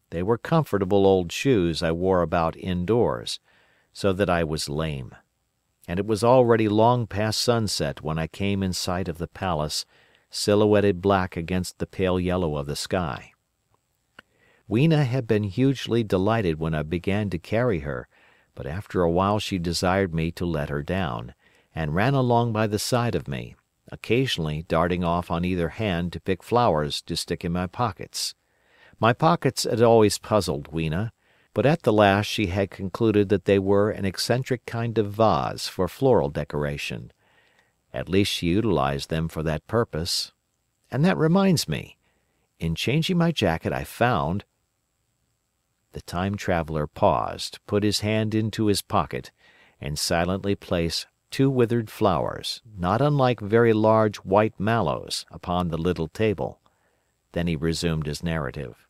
They were comfortable old shoes I wore about indoors, so that I was lame. And it was already long past sunset when I came in sight of the palace, silhouetted black against the pale yellow of the sky. Weena had been hugely delighted when I began to carry her, but after a while she desired me to let her down, and ran along by the side of me, occasionally darting off on either hand to pick flowers to stick in my pockets. My pockets had always puzzled Weena, but at the last she had concluded that they were an eccentric kind of vase for floral decoration. At least she utilized them for that purpose. And that reminds me. In changing my jacket I found— The time traveller paused, put his hand into his pocket, and silently placed 2 withered flowers, not unlike very large white mallows, upon the little table. Then he resumed his narrative.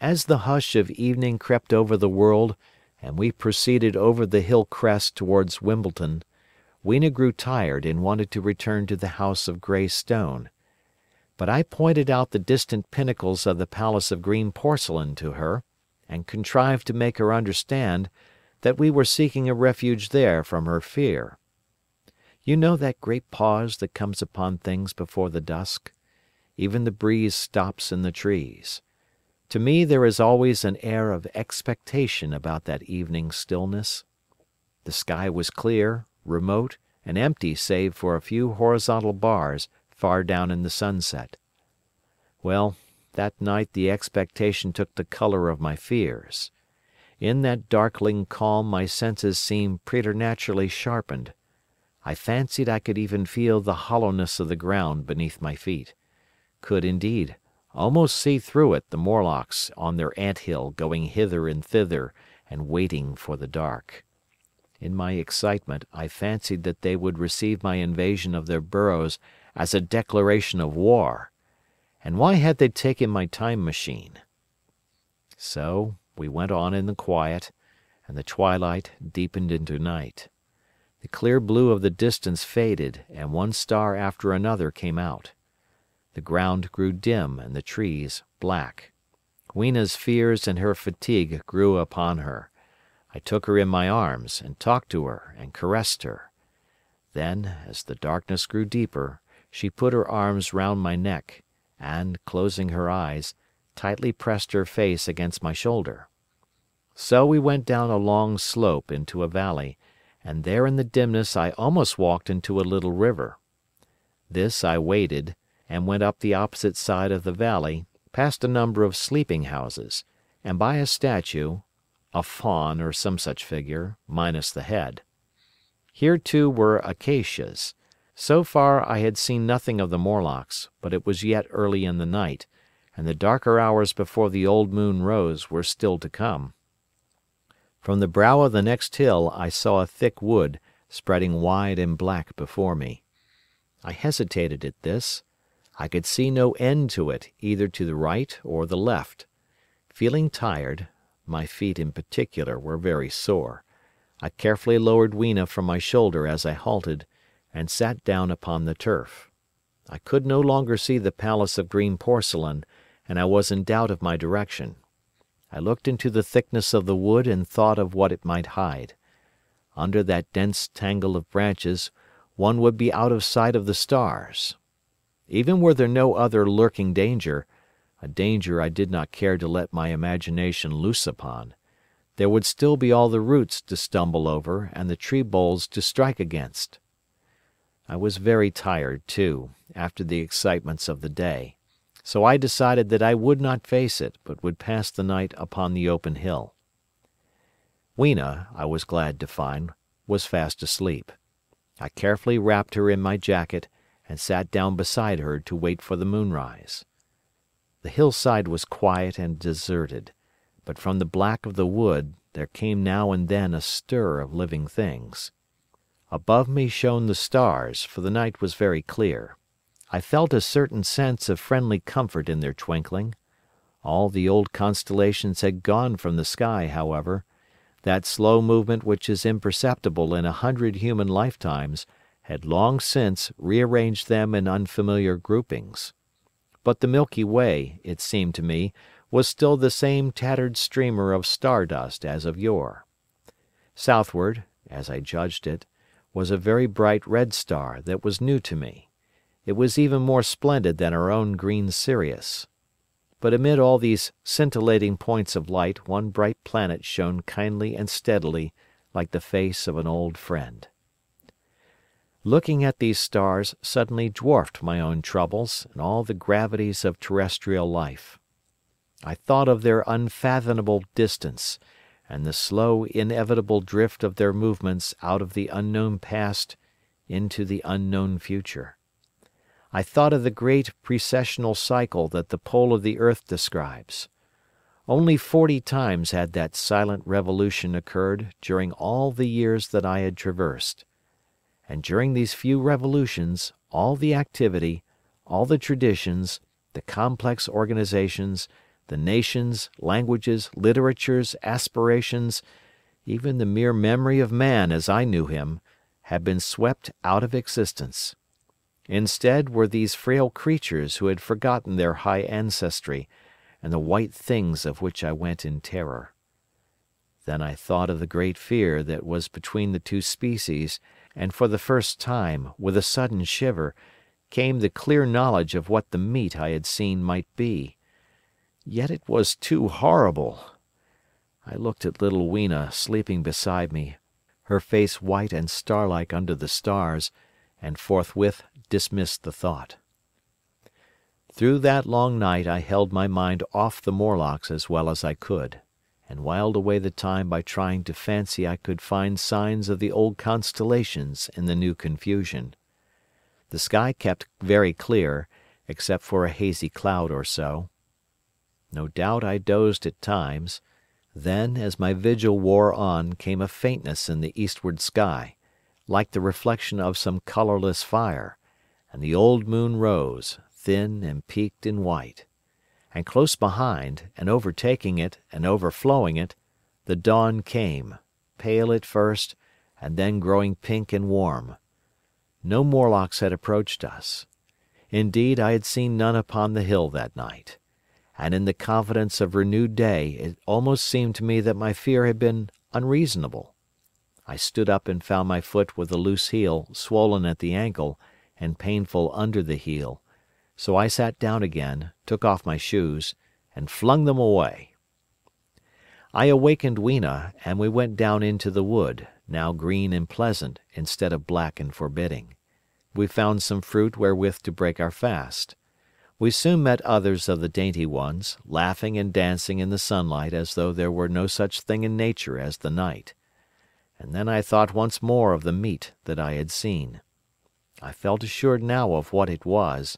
As the hush of evening crept over the world, and we proceeded over the hill crest towards Wimbledon, Weena grew tired and wanted to return to the house of grey stone. But I pointed out the distant pinnacles of the palace of green porcelain to her, and contrived to make her understand that we were seeking a refuge there from her fear. You know that great pause that comes upon things before the dusk? Even the breeze stops in the trees. To me there is always an air of expectation about that evening stillness. The sky was clear, remote, and empty save for a few horizontal bars far down in the sunset. Well, That night the expectation took the colour of my fears. In that darkling calm my senses seemed preternaturally sharpened. I fancied I could even feel the hollowness of the ground beneath my feet; could, indeed, almost see through it the Morlocks on their ant-hill going hither and thither and waiting for the dark. In my excitement I fancied that they would receive my invasion of their burrows as a declaration of war. And why had they taken my time machine? So we went on in the quiet, and the twilight deepened into night. The clear blue of the distance faded, and one star after another came out. The ground grew dim and the trees black. Weena's fears and her fatigue grew upon her. I took her in my arms and talked to her and caressed her. Then, as the darkness grew deeper, she put her arms round my neck, and, closing her eyes, tightly pressed her face against my shoulder. So we went down a long slope into a valley, and there in the dimness I almost walked into a little river. This I waded, and went up the opposite side of the valley, past a number of sleeping houses, and by a statue, a faun or some such figure, minus the head. Here too were acacias. So far I had seen nothing of the Morlocks, but it was yet early in the night, and the darker hours before the old moon rose were still to come. From the brow of the next hill I saw a thick wood spreading wide and black before me. I hesitated at this. I could see no end to it either to the right or the left. Feeling tired, my feet in particular were very sore, I carefully lowered Weena from my shoulder as I halted, and sat down upon the turf. I could no longer see the palace of green porcelain, and I was in doubt of my direction. I looked into the thickness of the wood and thought of what it might hide. Under that dense tangle of branches one would be out of sight of the stars. Even were there no other lurking danger, a danger I did not care to let my imagination loose upon, there would still be all the roots to stumble over and the tree boles to strike against. I was very tired, too, after the excitements of the day, so I decided that I would not face it, but would pass the night upon the open hill. Weena, I was glad to find, was fast asleep. I carefully wrapped her in my jacket and sat down beside her to wait for the moonrise. The hillside was quiet and deserted, but from the black of the wood there came now and then a stir of living things. Above me shone the stars, for the night was very clear. I felt a certain sense of friendly comfort in their twinkling. All the old constellations had gone from the sky, however. That slow movement which is imperceptible in 100 human lifetimes had long since rearranged them in unfamiliar groupings. But the Milky Way, it seemed to me, was still the same tattered streamer of stardust as of yore. Southward, as I judged it, was a very bright red star that was new to me. It was even more splendid than our own green Sirius. But amid all these scintillating points of light one bright planet shone kindly and steadily like the face of an old friend. Looking at these stars suddenly dwarfed my own troubles and all the gravities of terrestrial life. I thought of their unfathomable distance, and the slow, inevitable drift of their movements out of the unknown past into the unknown future. I thought of the great precessional cycle that the pole of the earth describes. Only 40 times had that silent revolution occurred during all the years that I had traversed. And during these few revolutions all the activity, all the traditions, the complex organizations, the nations, languages, literatures, aspirations, even the mere memory of man as I knew him, had been swept out of existence. Instead were these frail creatures who had forgotten their high ancestry and the white things of which I went in terror. Then I thought of the great fear that was between the two species, and for the first time, with a sudden shiver, came the clear knowledge of what the meat I had seen might be. Yet it was too horrible. I looked at little Weena sleeping beside me, her face white and star-like under the stars, and forthwith dismissed the thought. Through that long night I held my mind off the Morlocks as well as I could, and whiled away the time by trying to fancy I could find signs of the old constellations in the new confusion. The sky kept very clear, except for a hazy cloud or so. No doubt I dozed at times. Then, as my vigil wore on, came a faintness in the eastward sky, like the reflection of some colourless fire, and the old moon rose, thin and peaked and white. And close behind, and overtaking it and overflowing it, the dawn came, pale at first, and then growing pink and warm. No Morlocks had approached us. Indeed, I had seen none upon the hill that night, and in the confidence of renewed day it almost seemed to me that my fear had been unreasonable. I stood up and found my foot with the loose heel swollen at the ankle and painful under the heel, so I sat down again, took off my shoes, and flung them away. I awakened Weena, and we went down into the wood, now green and pleasant instead of black and forbidding. We found some fruit wherewith to break our fast. We soon met others of the dainty ones, laughing and dancing in the sunlight as though there were no such thing in nature as the night. And then I thought once more of the meat that I had seen. I felt assured now of what it was,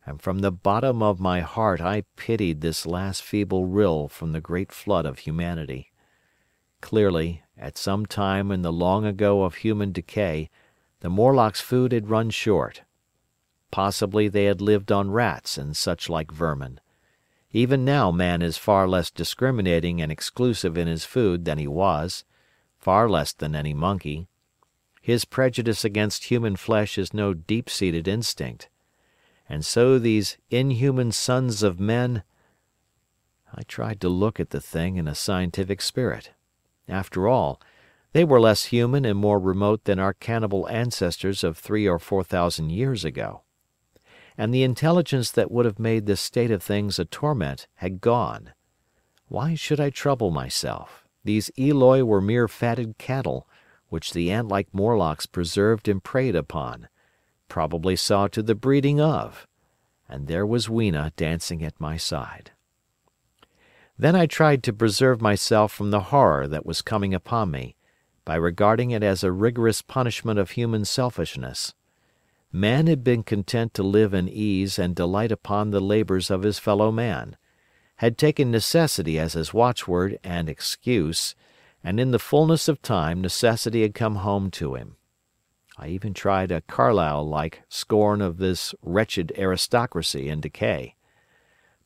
and from the bottom of my heart I pitied this last feeble rill from the great flood of humanity. Clearly, at some time in the long ago of human decay, the Morlocks' food had run short. Possibly they had lived on rats and such like vermin. Even now man is far less discriminating and exclusive in his food than he was, far less than any monkey. His prejudice against human flesh is no deep-seated instinct. And so these inhuman sons of men— I tried to look at the thing in a scientific spirit. After all, they were less human and more remote than our cannibal ancestors of 3,000 or 4,000 years ago. And the intelligence that would have made this state of things a torment had gone. Why should I trouble myself? These Eloi were mere fatted cattle, which the ant-like Morlocks preserved and preyed upon, probably saw to the breeding of, and there was Weena dancing at my side. Then I tried to preserve myself from the horror that was coming upon me, by regarding it as a rigorous punishment of human selfishness. Man had been content to live in ease and delight upon the labors of his fellow man, had taken necessity as his watchword and excuse, and in the fullness of time necessity had come home to him. I even tried a Carlyle-like scorn of this wretched aristocracy in decay.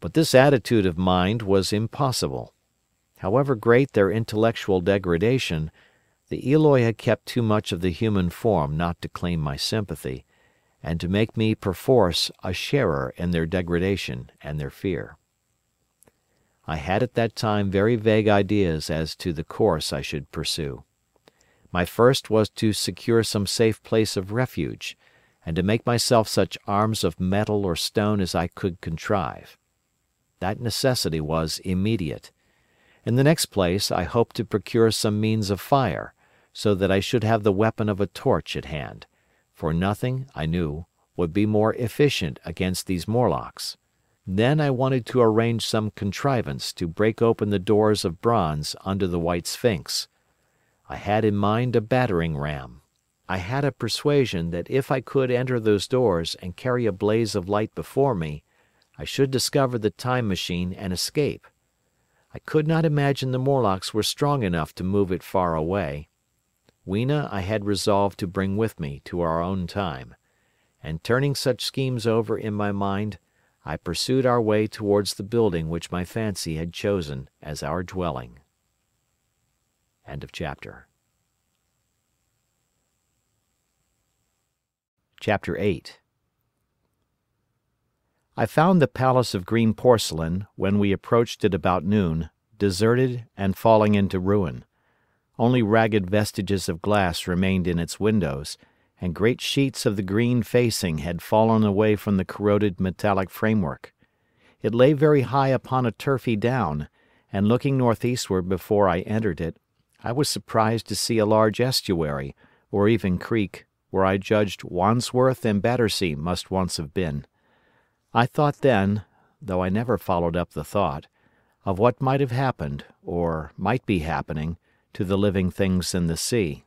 But this attitude of mind was impossible. However great their intellectual degradation, the Eloi had kept too much of the human form not to claim my sympathy, and to make me perforce a sharer in their degradation and their fear. I had at that time very vague ideas as to the course I should pursue. My first was to secure some safe place of refuge, and to make myself such arms of metal or stone as I could contrive. That necessity was immediate. In the next place I hoped to procure some means of fire, so that I should have the weapon of a torch at hand, for nothing, I knew, would be more efficient against these Morlocks. Then I wanted to arrange some contrivance to break open the doors of bronze under the White Sphinx. I had in mind a battering ram. I had a persuasion that if I could enter those doors and carry a blaze of light before me, I should discover the time machine and escape. I could not imagine the Morlocks were strong enough to move it far away. Weena I had resolved to bring with me to our own time, and turning such schemes over in my mind, I pursued our way towards the building which my fancy had chosen as our dwelling. End of chapter. Chapter 8. I found the palace of green porcelain, when we approached it about noon, deserted and falling into ruin. Only ragged vestiges of glass remained in its windows, and great sheets of the green facing had fallen away from the corroded metallic framework. It lay very high upon a turfy down, and looking northeastward before I entered it, I was surprised to see a large estuary, or even creek, where I judged Wandsworth and Battersea must once have been. I thought then, though I never followed up the thought, of what might have happened, or might be happening, to the living things in the sea.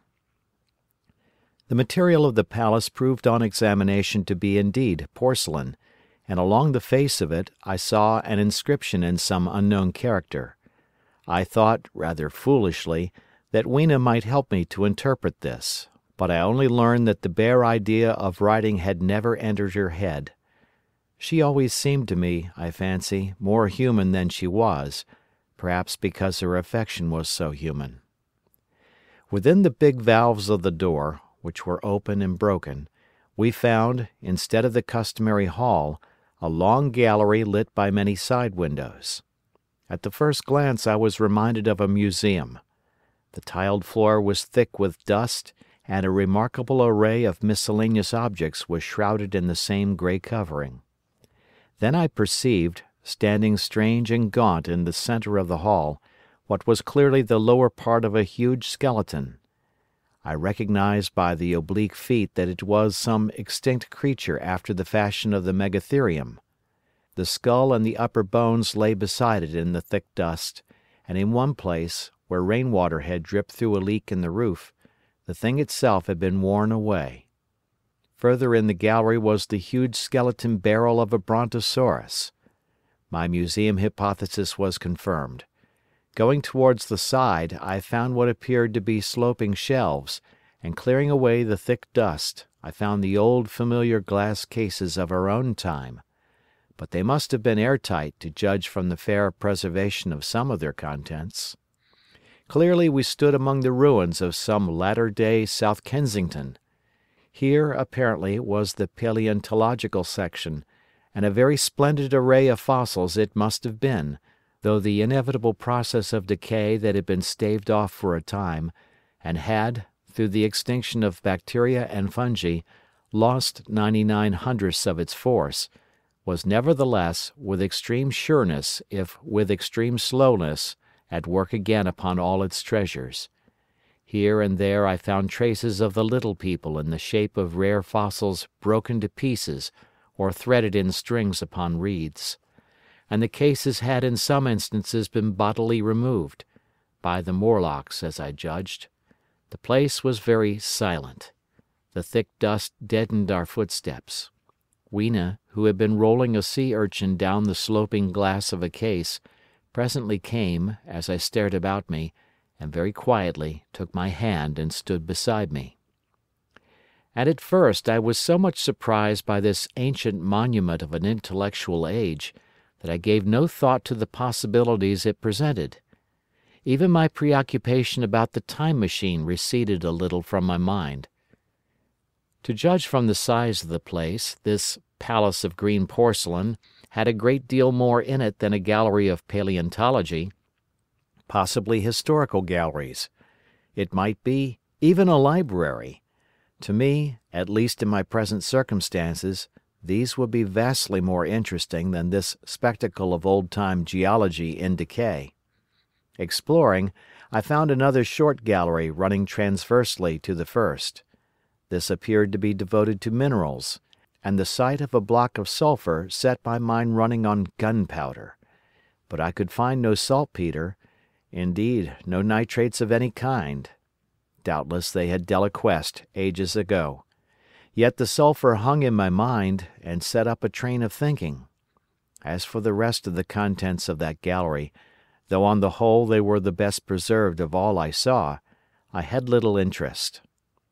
The material of the palace proved on examination to be indeed porcelain, and along the face of it I saw an inscription in some unknown character. I thought, rather foolishly, that Weena might help me to interpret this, but I only learned that the bare idea of writing had never entered her head. She always seemed to me, I fancy, more human than she was, perhaps because her affection was so human. Within the big valves of the door, which were open and broken, we found, instead of the customary hall, a long gallery lit by many side windows. At the first glance I was reminded of a museum. The tiled floor was thick with dust, and a remarkable array of miscellaneous objects was shrouded in the same grey covering. Then I perceived, standing strange and gaunt in the centre of the hall, what was clearly the lower part of a huge skeleton. I recognized by the oblique feet that it was some extinct creature after the fashion of the megatherium. The skull and the upper bones lay beside it in the thick dust, and in one place, where rainwater had dripped through a leak in the roof, the thing itself had been worn away. Further in the gallery was the huge skeleton barrel of a brontosaurus. My museum hypothesis was confirmed. Going towards the side, I found what appeared to be sloping shelves, and clearing away the thick dust, I found the old familiar glass cases of our own time. But they must have been airtight to judge from the fair preservation of some of their contents. Clearly we stood among the ruins of some latter-day South Kensington. Here, apparently, was the paleontological section, and a very splendid array of fossils it must have been, though the inevitable process of decay that had been staved off for a time, and had, through the extinction of bacteria and fungi, lost 99/100ths of its force, was nevertheless, with extreme sureness if with extreme slowness, at work again upon all its treasures. Here and there I found traces of the little people in the shape of rare fossils broken to pieces or threaded in strings upon reeds. And the cases had in some instances been bodily removed, by the Morlocks as I judged. The place was very silent. The thick dust deadened our footsteps. Weena, who had been rolling a sea urchin down the sloping glass of a case, presently came, as I stared about me, and very quietly took my hand and stood beside me. And at first I was so much surprised by this ancient monument of an intellectual age that I gave no thought to the possibilities it presented. Even my preoccupation about the time machine receded a little from my mind. To judge from the size of the place, this palace of green porcelain had a great deal more in it than a gallery of paleontology, possibly historical galleries. It might be even a library. To me, at least in my present circumstances, these would be vastly more interesting than this spectacle of old-time geology in decay. Exploring, I found another short gallery running transversely to the first. This appeared to be devoted to minerals, and the sight of a block of sulphur set my mind running on gunpowder. But I could find no saltpetre, indeed no nitrates of any kind. Doubtless they had deliquesced ages ago. Yet the sulphur hung in my mind and set up a train of thinking. As for the rest of the contents of that gallery, though on the whole they were the best preserved of all I saw, I had little interest.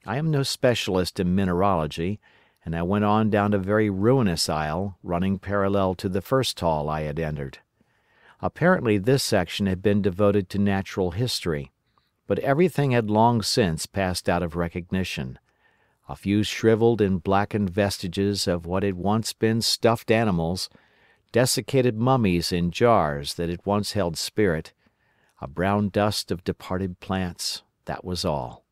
I am no specialist in mineralogy, and I went on down a very ruinous aisle running parallel to the first hall I had entered. Apparently this section had been devoted to natural history, but everything had long since passed out of recognition. A few shriveled and blackened vestiges of what had once been stuffed animals, desiccated mummies in jars that had once held spirit, a brown dust of departed plants, that was all.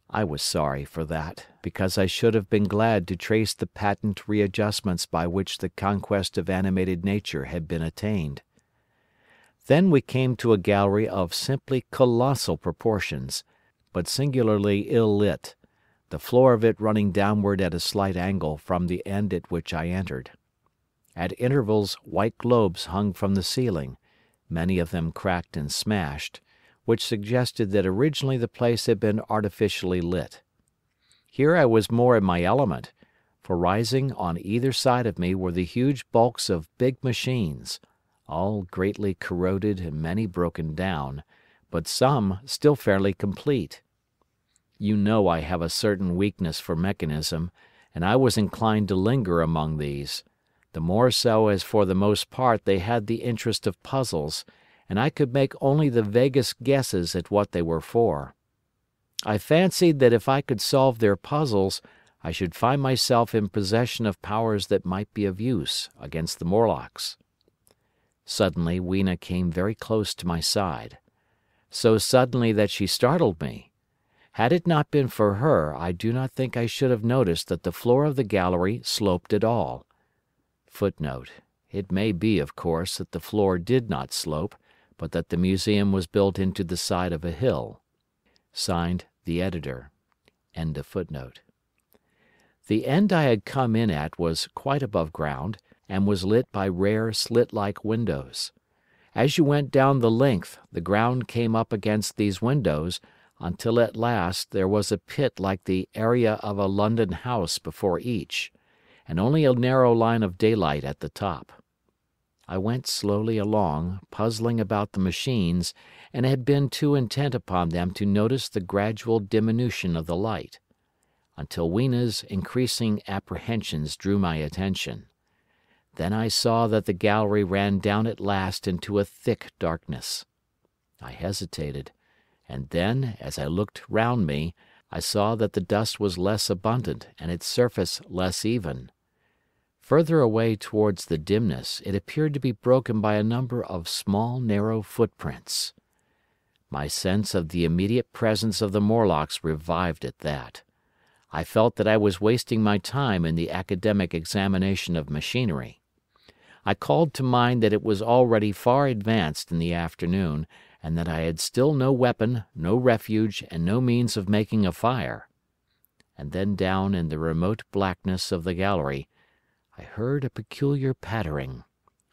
I was sorry for that, because I should have been glad to trace the patent readjustments by which the conquest of animated nature had been attained. Then we came to a gallery of simply colossal proportions, but singularly ill lit, the floor of it running downward at a slight angle from the end at which I entered. At intervals white globes hung from the ceiling, many of them cracked and smashed, which suggested that originally the place had been artificially lit. Here I was more in my element, for rising on either side of me were the huge bulks of big machines, all greatly corroded and many broken down, but some still fairly complete. You know I have a certain weakness for mechanism, and I was inclined to linger among these, the more so as for the most part they had the interest of puzzles, and I could make only the vaguest guesses at what they were for. I fancied that if I could solve their puzzles, I should find myself in possession of powers that might be of use against the Morlocks. Suddenly Weena came very close to my side. So suddenly that she startled me. Had it not been for her, I do not think I should have noticed that the floor of the gallery sloped at all. Footnote: it may be, of course, that the floor did not slope, but that the museum was built into the side of a hill. Signed, the Editor. End of footnote. The end I had come in at was quite above ground, and was lit by rare slit-like windows. As you went down the length, the ground came up against these windows, until at last there was a pit like the area of a London house before each, and only a narrow line of daylight at the top. I went slowly along, puzzling about the machines, and had been too intent upon them to notice the gradual diminution of the light, until Weena's increasing apprehensions drew my attention. Then I saw that the gallery ran down at last into a thick darkness. I hesitated, and then, as I looked round me, I saw that the dust was less abundant and its surface less even. Further away towards the dimness, it appeared to be broken by a number of small narrow footprints. My sense of the immediate presence of the Morlocks revived at that. I felt that I was wasting my time in the academic examination of machinery. I called to mind that it was already far advanced in the afternoon, and that I had still no weapon, no refuge, and no means of making a fire. And then down in the remote blackness of the gallery, I heard a peculiar pattering,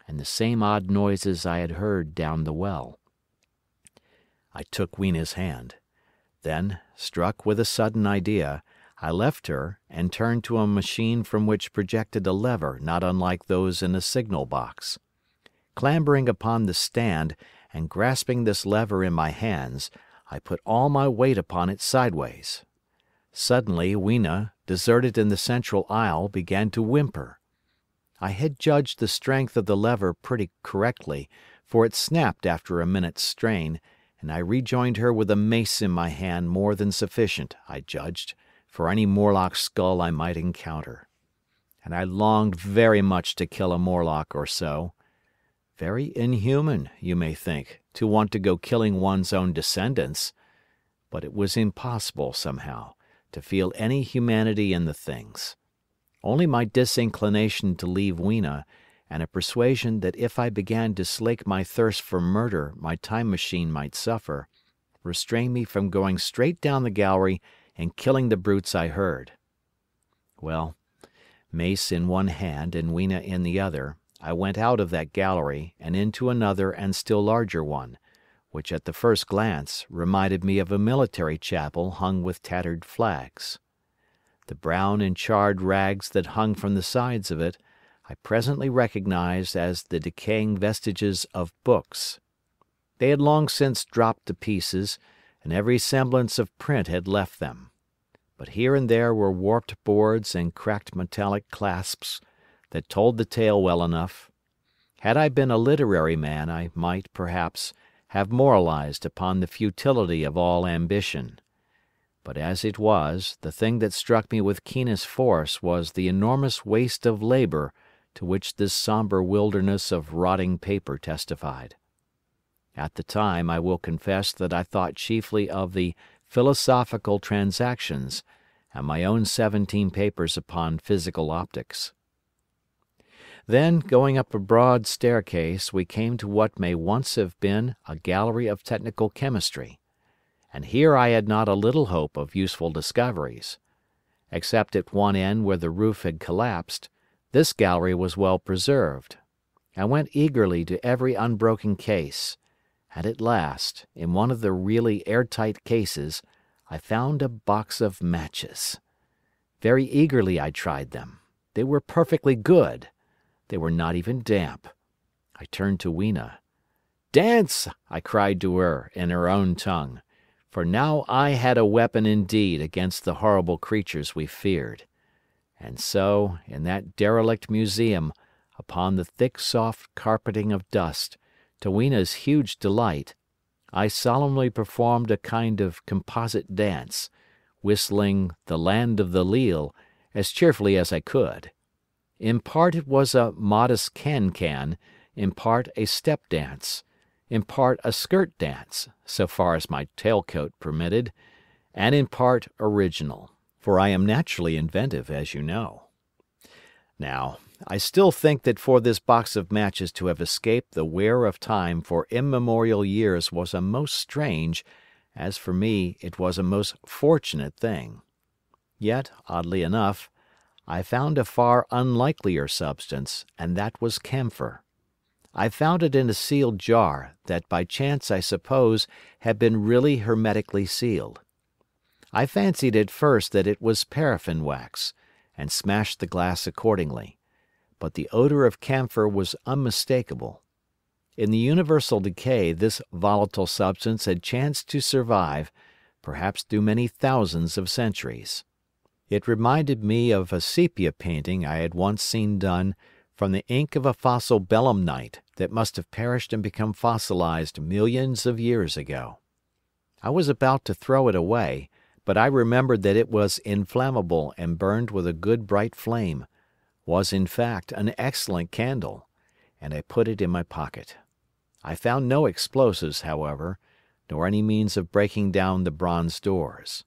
and the same odd noises I had heard down the well. I took Weena's hand. Then, struck with a sudden idea, I left her and turned to a machine from which projected a lever not unlike those in a signal box. Clambering upon the stand and grasping this lever in my hands, I put all my weight upon it sideways. Suddenly Weena, deserted in the central aisle, began to whimper. I had judged the strength of the lever pretty correctly, for it snapped after a minute's strain, and I rejoined her with a mace in my hand more than sufficient, I judged, for any Morlock skull I might encounter. And I longed very much to kill a Morlock or so. Very inhuman, you may think, to want to go killing one's own descendants, but it was impossible, somehow, to feel any humanity in the things. Only my disinclination to leave Weena, and a persuasion that if I began to slake my thirst for murder my time machine might suffer, restrained me from going straight down the gallery and killing the brutes I heard. Well, mace in one hand and Weena in the other, I went out of that gallery and into another and still larger one, which at the first glance reminded me of a military chapel hung with tattered flags. The brown and charred rags that hung from the sides of it I presently recognized as the decaying vestiges of books. They had long since dropped to pieces, and every semblance of print had left them. But here and there were warped boards and cracked metallic clasps that told the tale well enough. Had I been a literary man, I might, perhaps, have moralized upon the futility of all ambition. But as it was, the thing that struck me with keenest force was the enormous waste of labor to which this sombre wilderness of rotting paper testified. At the time I will confess that I thought chiefly of the Philosophical Transactions and my own 17 papers upon physical optics. Then, going up a broad staircase, we came to what may once have been a gallery of technical chemistry, and here I had not a little hope of useful discoveries. Except at one end where the roof had collapsed, This gallery was well preserved. I went eagerly to every unbroken case, and at last, in one of the really airtight cases, I found a box of matches. Very eagerly I tried them. They were perfectly good. They were not even damp. I turned to Weena. "Dance!" I cried to her in her own tongue, for now I had a weapon indeed against the horrible creatures we feared. And so, in that derelict museum, upon the thick soft carpeting of dust, to Weena's huge delight, I solemnly performed a kind of composite dance, whistling "The Land of the Leal" as cheerfully as I could. In part it was a modest can-can, in part a step dance, in part a skirt dance, so far as my tailcoat permitted, and in part original, for I am naturally inventive, as you know. Now, I still think that for this box of matches to have escaped the wear of time for immemorial years was a most strange, as for me it was a most fortunate thing. Yet, oddly enough, I found a far unlikelier substance, and that was camphor. I found it in a sealed jar that by chance I suppose had been really hermetically sealed. I fancied at first that it was paraffin wax, and smashed the glass accordingly, but the odor of camphor was unmistakable. In the universal decay this volatile substance had chanced to survive, perhaps through many thousands of centuries. It reminded me of a sepia painting I had once seen done from the ink of a fossil belemnite that must have perished and become fossilized millions of years ago. I was about to throw it away, but I remembered that it was inflammable and burned with a good bright flame, was in fact an excellent candle, and I put it in my pocket. I found no explosives, however, nor any means of breaking down the bronze doors.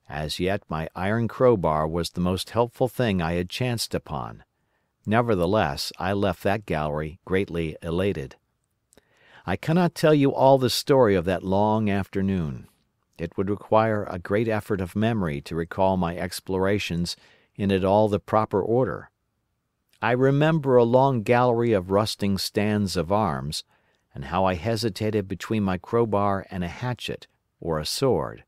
As yet my iron crowbar was the most helpful thing I had chanced upon. Nevertheless, I left that gallery greatly elated. I cannot tell you all the story of that long afternoon. It would require a great effort of memory to recall my explorations in at all the proper order. I remember a long gallery of rusting stands of arms, and how I hesitated between my crowbar and a hatchet or a sword.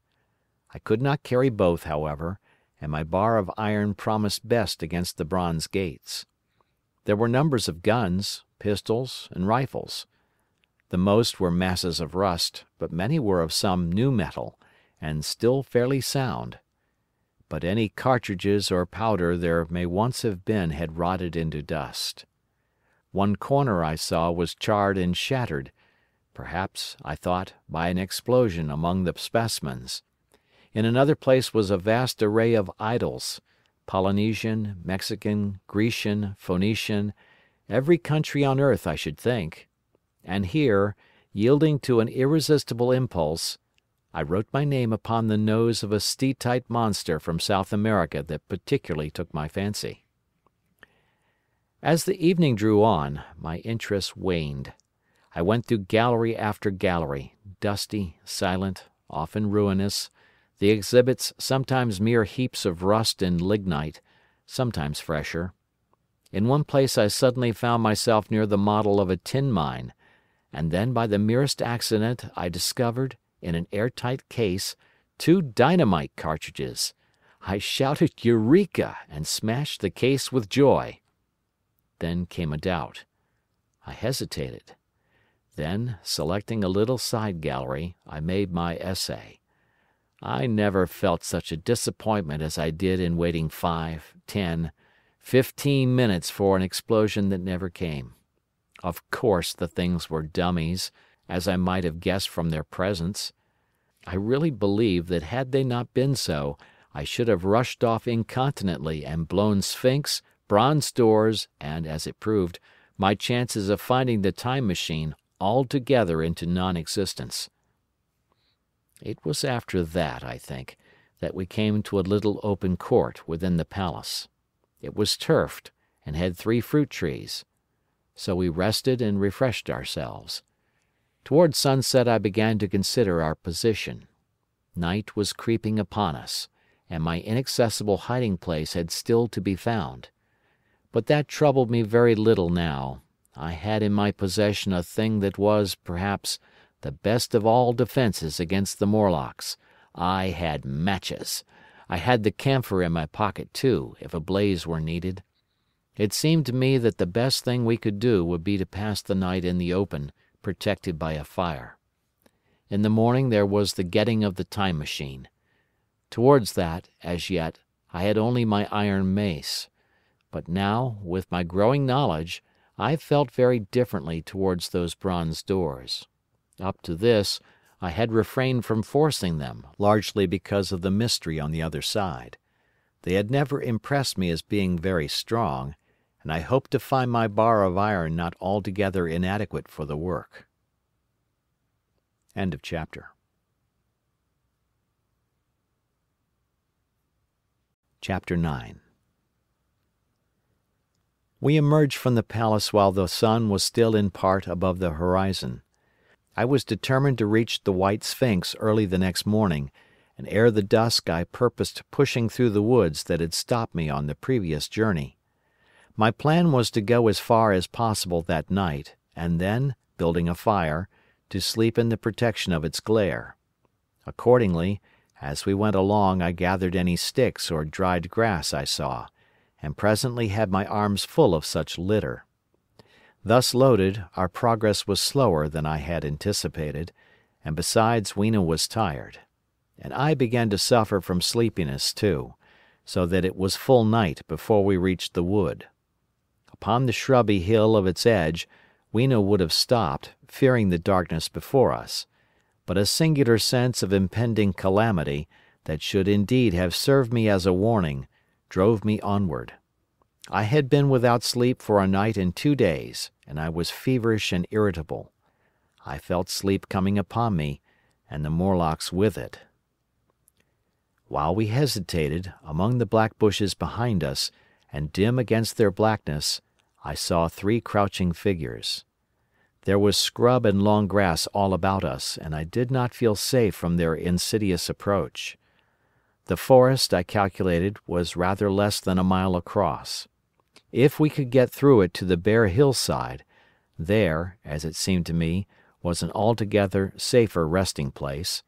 I could not carry both, however, and my bar of iron promised best against the bronze gates. There were numbers of guns, pistols, and rifles. The most were masses of rust, but many were of some new metal, and still fairly sound. But any cartridges or powder there may once have been had rotted into dust. One corner I saw was charred and shattered, perhaps, I thought, by an explosion among the specimens. In another place was a vast array of idols, Polynesian, Mexican, Grecian, Phoenician, every country on earth I should think. And here, yielding to an irresistible impulse, I wrote my name upon the nose of a steatite monster from South America that particularly took my fancy. As the evening drew on, my interest waned. I went through gallery after gallery, dusty, silent, often ruinous, the exhibits sometimes mere heaps of rust and lignite, sometimes fresher. In one place I suddenly found myself near the model of a tin mine, and then by the merest accident I discovered, in an airtight case, 2 dynamite cartridges. I shouted "Eureka!" and smashed the case with joy. Then came a doubt. I hesitated. Then, selecting a little side gallery, I made my essay. I never felt such a disappointment as I did in waiting 5, 10, 15 minutes for an explosion that never came. Of course the things were dummies, as I might have guessed from their presence. I really believe that had they not been so, I should have rushed off incontinently and blown Sphinx, bronze doors, and, as it proved, my chances of finding the time machine altogether into non-existence. It was after that, I think, that we came to a little open court within the palace. It was turfed, and had 3 fruit trees. So we rested and refreshed ourselves. Toward sunset I began to consider our position. Night was creeping upon us, and my inaccessible hiding place had still to be found. But that troubled me very little now. I had in my possession a thing that was, perhaps, the best of all defences against the Morlocks. I had matches. I had the camphor in my pocket, too, if a blaze were needed. It seemed to me that the best thing we could do would be to pass the night in the open, protected by a fire. In the morning there was the getting of the time machine. Towards that, as yet, I had only my iron mace. But now, with my growing knowledge, I felt very differently towards those bronze doors. Up to this, I had refrained from forcing them, largely because of the mystery on the other side. They had never impressed me as being very strong, and I hoped to find my bar of iron not altogether inadequate for the work. End of chapter. Chapter 9. We emerged from the palace while the sun was still in part above the horizon. I was determined to reach the White Sphinx early the next morning, and ere the dusk I purposed pushing through the woods that had stopped me on the previous journey. My plan was to go as far as possible that night, and then, building a fire, to sleep in the protection of its glare. Accordingly, as we went along I gathered any sticks or dried grass I saw, and presently had my arms full of such litter. Thus loaded, our progress was slower than I had anticipated, and besides Weena was tired. And I began to suffer from sleepiness too, so that it was full night before we reached the wood. Upon the shrubby hill of its edge, Weena would have stopped, fearing the darkness before us, but a singular sense of impending calamity, that should indeed have served me as a warning, drove me onward. I had been without sleep for a night and 2 days, and I was feverish and irritable. I felt sleep coming upon me, and the Morlocks with it. While we hesitated, among the black bushes behind us, and dim against their blackness, I saw 3 crouching figures. There was scrub and long grass all about us, and I did not feel safe from their insidious approach. The forest, I calculated, was rather less than a mile across. If we could get through it to the bare hillside, there, as it seemed to me, was an altogether safer resting place.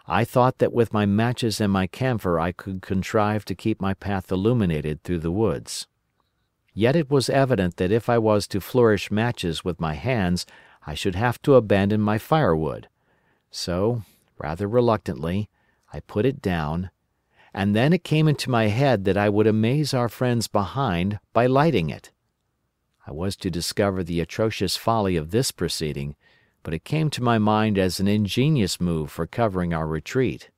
I thought that with my matches and my camphor I could contrive to keep my path illuminated through the woods. Yet it was evident that if I was to flourish matches with my hands I should have to abandon my firewood. So, rather reluctantly, I put it down, and then it came into my head that I would amaze our friends behind by lighting it. I was to discover the atrocious folly of this proceeding, but it came to my mind as an ingenious move for covering our retreat.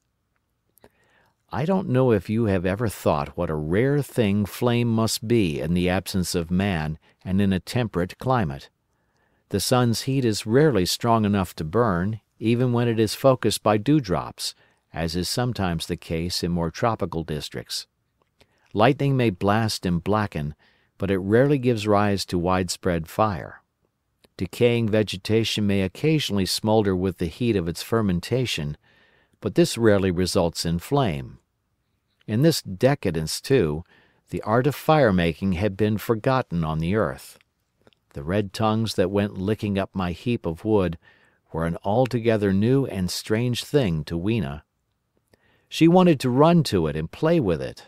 I don't know if you have ever thought what a rare thing flame must be in the absence of man and in a temperate climate. The sun's heat is rarely strong enough to burn, even when it is focused by dewdrops, as is sometimes the case in more tropical districts. Lightning may blast and blacken, but it rarely gives rise to widespread fire. Decaying vegetation may occasionally smolder with the heat of its fermentation, but this rarely results in flame. In this decadence, too, the art of fire-making had been forgotten on the earth. The red tongues that went licking up my heap of wood were an altogether new and strange thing to Weena. She wanted to run to it and play with it.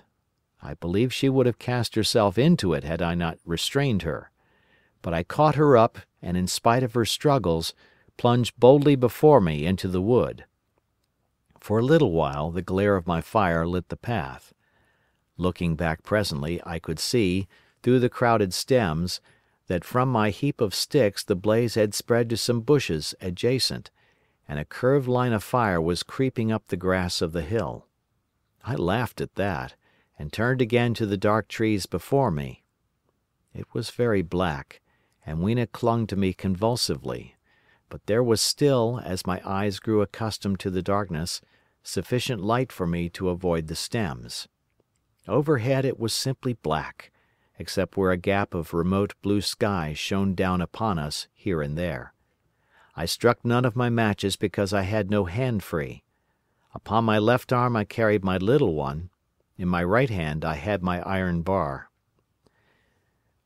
I believe she would have cast herself into it had I not restrained her. But I caught her up and, in spite of her struggles, plunged boldly before me into the wood. For a little while the glare of my fire lit the path. Looking back presently, I could see, through the crowded stems, that from my heap of sticks the blaze had spread to some bushes adjacent, and a curved line of fire was creeping up the grass of the hill. I laughed at that, and turned again to the dark trees before me. It was very black, and Weena clung to me convulsively, but there was still, as my eyes grew accustomed to the darkness, sufficient light for me to avoid the stems. Overhead it was simply black, except where a gap of remote blue sky shone down upon us here and there. I struck none of my matches because I had no hand free. Upon my left arm I carried my little one, in my right hand I had my iron bar.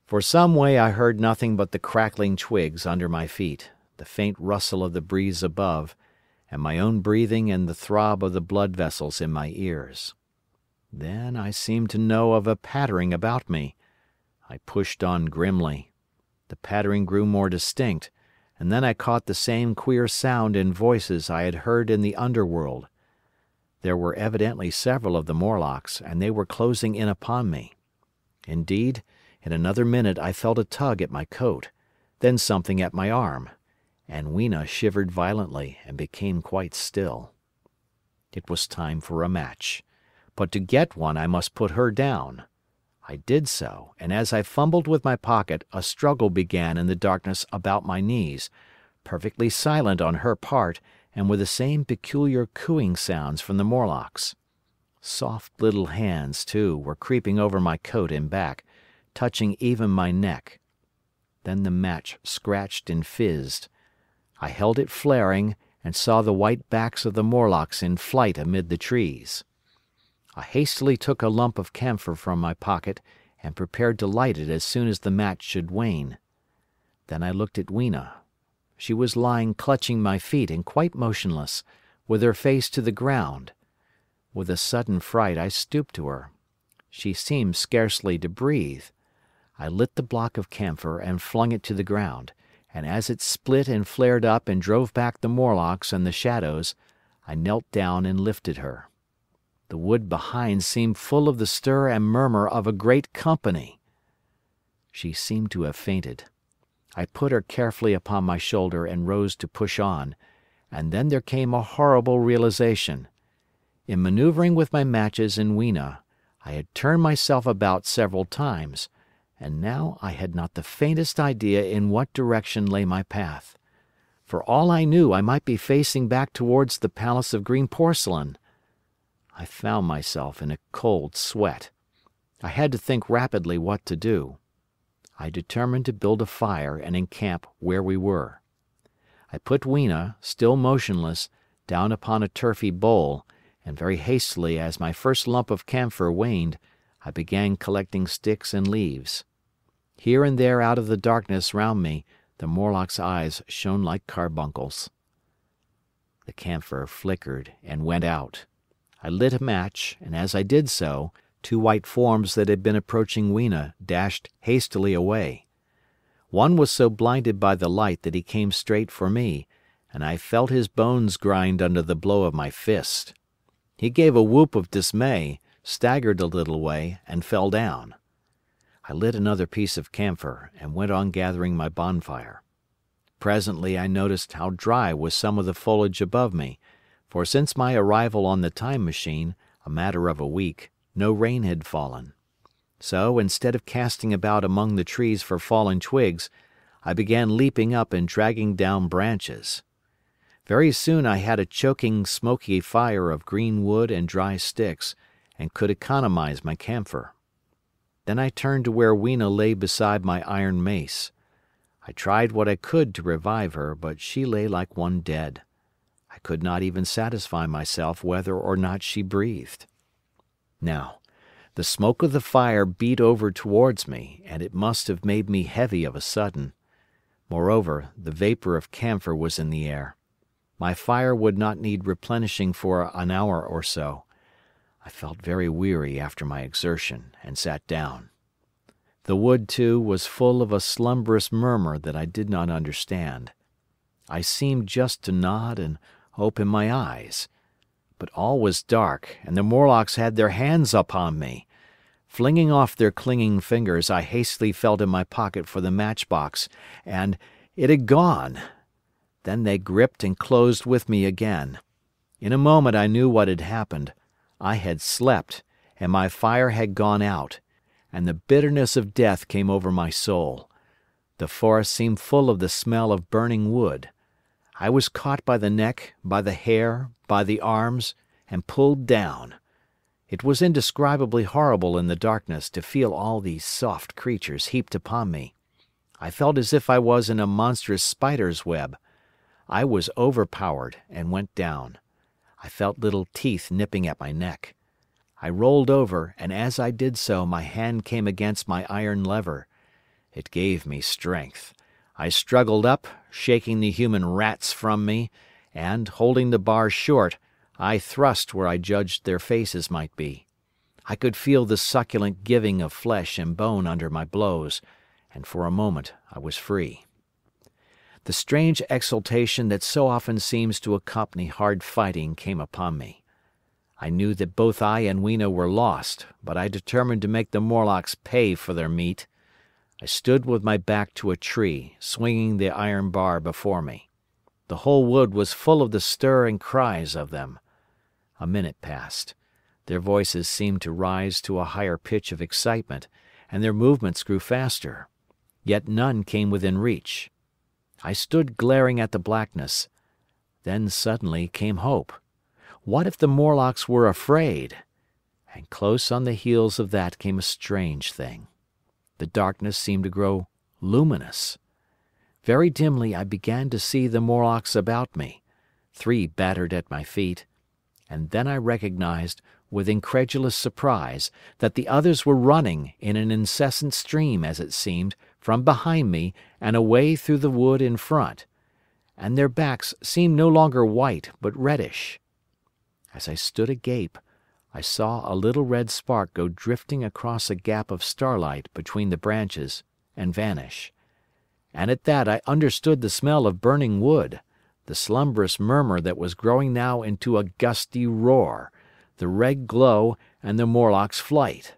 For some way I heard nothing but the crackling twigs under my feet, the faint rustle of the breeze above, and my own breathing and the throb of the blood vessels in my ears. Then I seemed to know of a pattering about me. I pushed on grimly. The pattering grew more distinct, and then I caught the same queer sound and voices I had heard in the underworld. There were evidently several of the Morlocks, and they were closing in upon me. Indeed, in another minute I felt a tug at my coat, then something at my arm, and Weena shivered violently and became quite still. It was time for a match, but to get one I must put her down. I did so, and as I fumbled with my pocket a struggle began in the darkness about my knees, perfectly silent on her part and with the same peculiar cooing sounds from the Morlocks. Soft little hands, too, were creeping over my coat and back, touching even my neck. Then the match scratched and fizzed. I held it flaring and saw the white backs of the Morlocks in flight amid the trees. I hastily took a lump of camphor from my pocket and prepared to light it as soon as the match should wane. Then I looked at Weena. She was lying clutching my feet and quite motionless, with her face to the ground. With a sudden fright I stooped to her. She seemed scarcely to breathe. I lit the block of camphor and flung it to the ground, and as it split and flared up and drove back the Morlocks and the shadows, I knelt down and lifted her. The wood behind seemed full of the stir and murmur of a great company. She seemed to have fainted. I put her carefully upon my shoulder and rose to push on, and then there came a horrible realization. In maneuvering with my matches and Weena, I had turned myself about several times, and now I had not the faintest idea in what direction lay my path. For all I knew I might be facing back towards the palace of green porcelain. I found myself in a cold sweat. I had to think rapidly what to do. I determined to build a fire and encamp where we were. I put Weena, still motionless, down upon a turfy bowl, and very hastily as my first lump of camphor waned, I began collecting sticks and leaves. Here and there out of the darkness round me, the Morlock's eyes shone like carbuncles. The camphor flickered and went out. I lit a match, and as I did so, two white forms that had been approaching Weena dashed hastily away. One was so blinded by the light that he came straight for me, and I felt his bones grind under the blow of my fist. He gave a whoop of dismay, staggered a little way, and fell down. I lit another piece of camphor and went on gathering my bonfire. Presently I noticed how dry was some of the foliage above me, for since my arrival on the time machine, a matter of a week, no rain had fallen. So, instead of casting about among the trees for fallen twigs, I began leaping up and dragging down branches. Very soon I had a choking, smoky fire of green wood and dry sticks, and could economize my camphor. Then I turned to where Weena lay beside my iron mace. I tried what I could to revive her, but she lay like one dead. I could not even satisfy myself whether or not she breathed. Now, the smoke of the fire beat over towards me, and it must have made me heavy of a sudden. Moreover, the vapour of camphor was in the air. My fire would not need replenishing for an hour or so. I felt very weary after my exertion, and sat down. The wood, too, was full of a slumberous murmur that I did not understand. I seemed just to nod and open my eyes. But all was dark, and the Morlocks had their hands upon me. Flinging off their clinging fingers, I hastily felt in my pocket for the matchbox, and it had gone. Then they gripped and closed with me again. In a moment I knew what had happened. I had slept, and my fire had gone out, and the bitterness of death came over my soul. The forest seemed full of the smell of burning wood. I was caught by the neck, by the hair, by the arms, and pulled down. It was indescribably horrible in the darkness to feel all these soft creatures heaped upon me. I felt as if I was in a monstrous spider's web. I was overpowered and went down. I felt little teeth nipping at my neck. I rolled over, and as I did so my hand came against my iron lever. It gave me strength. I struggled up, shaking the human rats from me, and, holding the bar short, I thrust where I judged their faces might be. I could feel the succulent giving of flesh and bone under my blows, and for a moment I was free. The strange exultation that so often seems to accompany hard fighting came upon me. I knew that both I and Weena were lost, but I determined to make the Morlocks pay for their meat. I stood with my back to a tree, swinging the iron bar before me. The whole wood was full of the stir and cries of them. A minute passed. Their voices seemed to rise to a higher pitch of excitement, and their movements grew faster. Yet none came within reach. I stood glaring at the blackness. Then suddenly came hope. What if the Morlocks were afraid? And close on the heels of that came a strange thing. The darkness seemed to grow luminous. Very dimly I began to see the Morlocks about me, 3 battered at my feet, and then I recognized, with incredulous surprise, that the others were running, in an incessant stream, as it seemed, from behind me and away through the wood in front, and their backs seemed no longer white but reddish. As I stood agape, I saw a little red spark go drifting across a gap of starlight between the branches and vanish. And at that I understood the smell of burning wood, the slumberous murmur that was growing now into a gusty roar, the red glow and the Morlock's flight.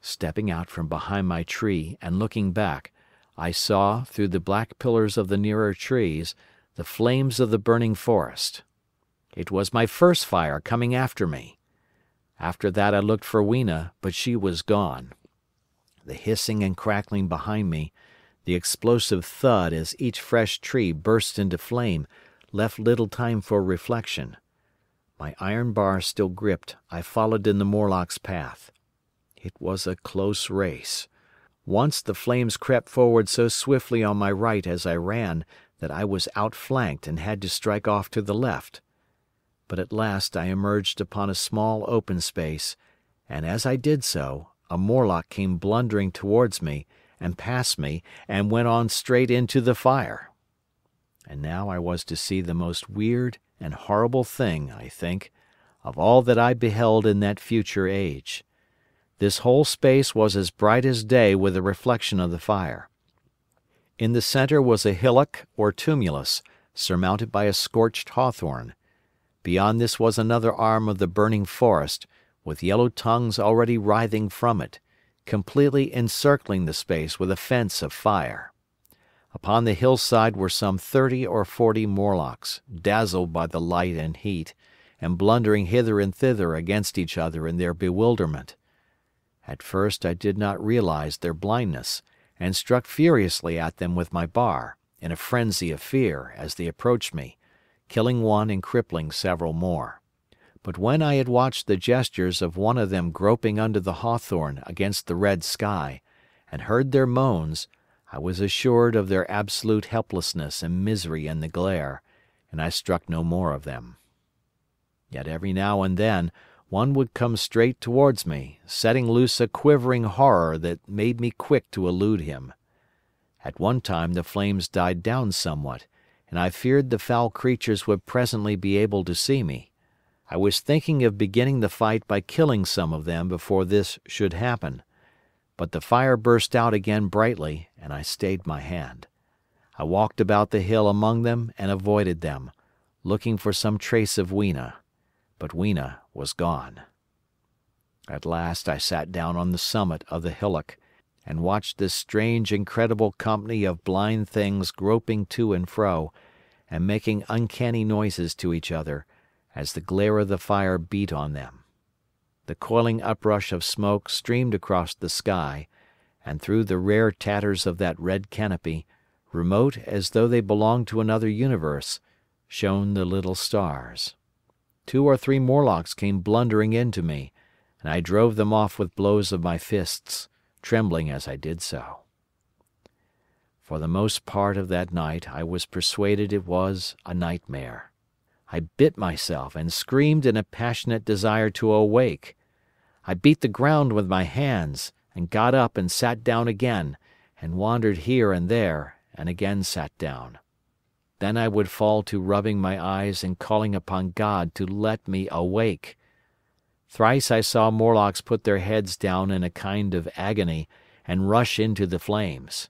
Stepping out from behind my tree and looking back, I saw, through the black pillars of the nearer trees, the flames of the burning forest. It was my first fire coming after me. After that I looked for Weena, but she was gone. The hissing and crackling behind me, the explosive thud as each fresh tree burst into flame, left little time for reflection. My iron bar still gripped, I followed in the Morlock's path. It was a close race. Once the flames crept forward so swiftly on my right as I ran that I was outflanked and had to strike off to the left. But at last I emerged upon a small open space, and as I did so, a Morlock came blundering towards me, and past me, and went on straight into the fire. And now I was to see the most weird and horrible thing, I think, of all that I beheld in that future age. This whole space was as bright as day with the reflection of the fire. In the center was a hillock or tumulus, surmounted by a scorched hawthorn. Beyond this was another arm of the burning forest, with yellow tongues already writhing from it, completely encircling the space with a fence of fire. Upon the hillside were some 30 or 40 Morlocks, dazzled by the light and heat, and blundering hither and thither against each other in their bewilderment. At first I did not realize their blindness, and struck furiously at them with my bar, in a frenzy of fear, as they approached me, killing one and crippling several more. But when I had watched the gestures of one of them groping under the hawthorn against the red sky, and heard their moans, I was assured of their absolute helplessness and misery in the glare, and I struck no more of them. Yet every now and then one would come straight towards me, setting loose a quivering horror that made me quick to elude him. At one time the flames died down somewhat, and I feared the foul creatures would presently be able to see me. I was thinking of beginning the fight by killing some of them before this should happen. But the fire burst out again brightly, and I stayed my hand. I walked about the hill among them and avoided them, looking for some trace of Weena. But Weena was gone. At last I sat down on the summit of the hillock, and watched this strange incredible company of blind things groping to and fro, and making uncanny noises to each other, as the glare of the fire beat on them. The coiling uprush of smoke streamed across the sky, and through the rare tatters of that red canopy, remote as though they belonged to another universe, shone the little stars. 2 or 3 Morlocks came blundering into me, and I drove them off with blows of my fists, trembling as I did so. For the most part of that night I was persuaded it was a nightmare. I bit myself and screamed in a passionate desire to awake. I beat the ground with my hands, and got up and sat down again, and wandered here and there, and again sat down. Then I would fall to rubbing my eyes and calling upon God to let me awake. Thrice I saw Morlocks put their heads down in a kind of agony and rush into the flames.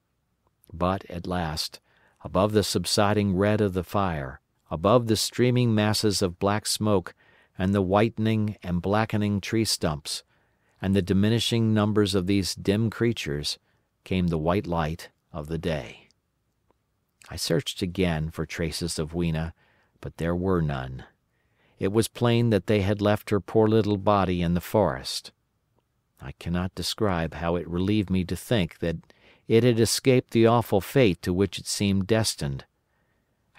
But at last, above the subsiding red of the fire, above the streaming masses of black smoke and the whitening and blackening tree stumps, and the diminishing numbers of these dim creatures, came the white light of the day. I searched again for traces of Weena, but there were none. It was plain that they had left her poor little body in the forest. I cannot describe how it relieved me to think that it had escaped the awful fate to which it seemed destined.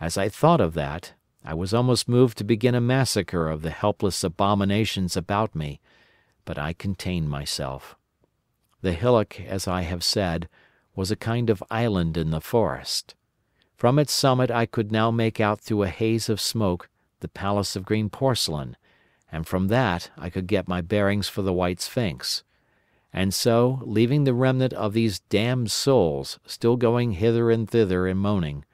As I thought of that, I was almost moved to begin a massacre of the helpless abominations about me, but I contained myself. The hillock, as I have said, was a kind of island in the forest. From its summit I could now make out through a haze of smoke the palace of green porcelain, and from that I could get my bearings for the White Sphinx. And so, leaving the remnant of these damned souls still going hither and thither and moaning,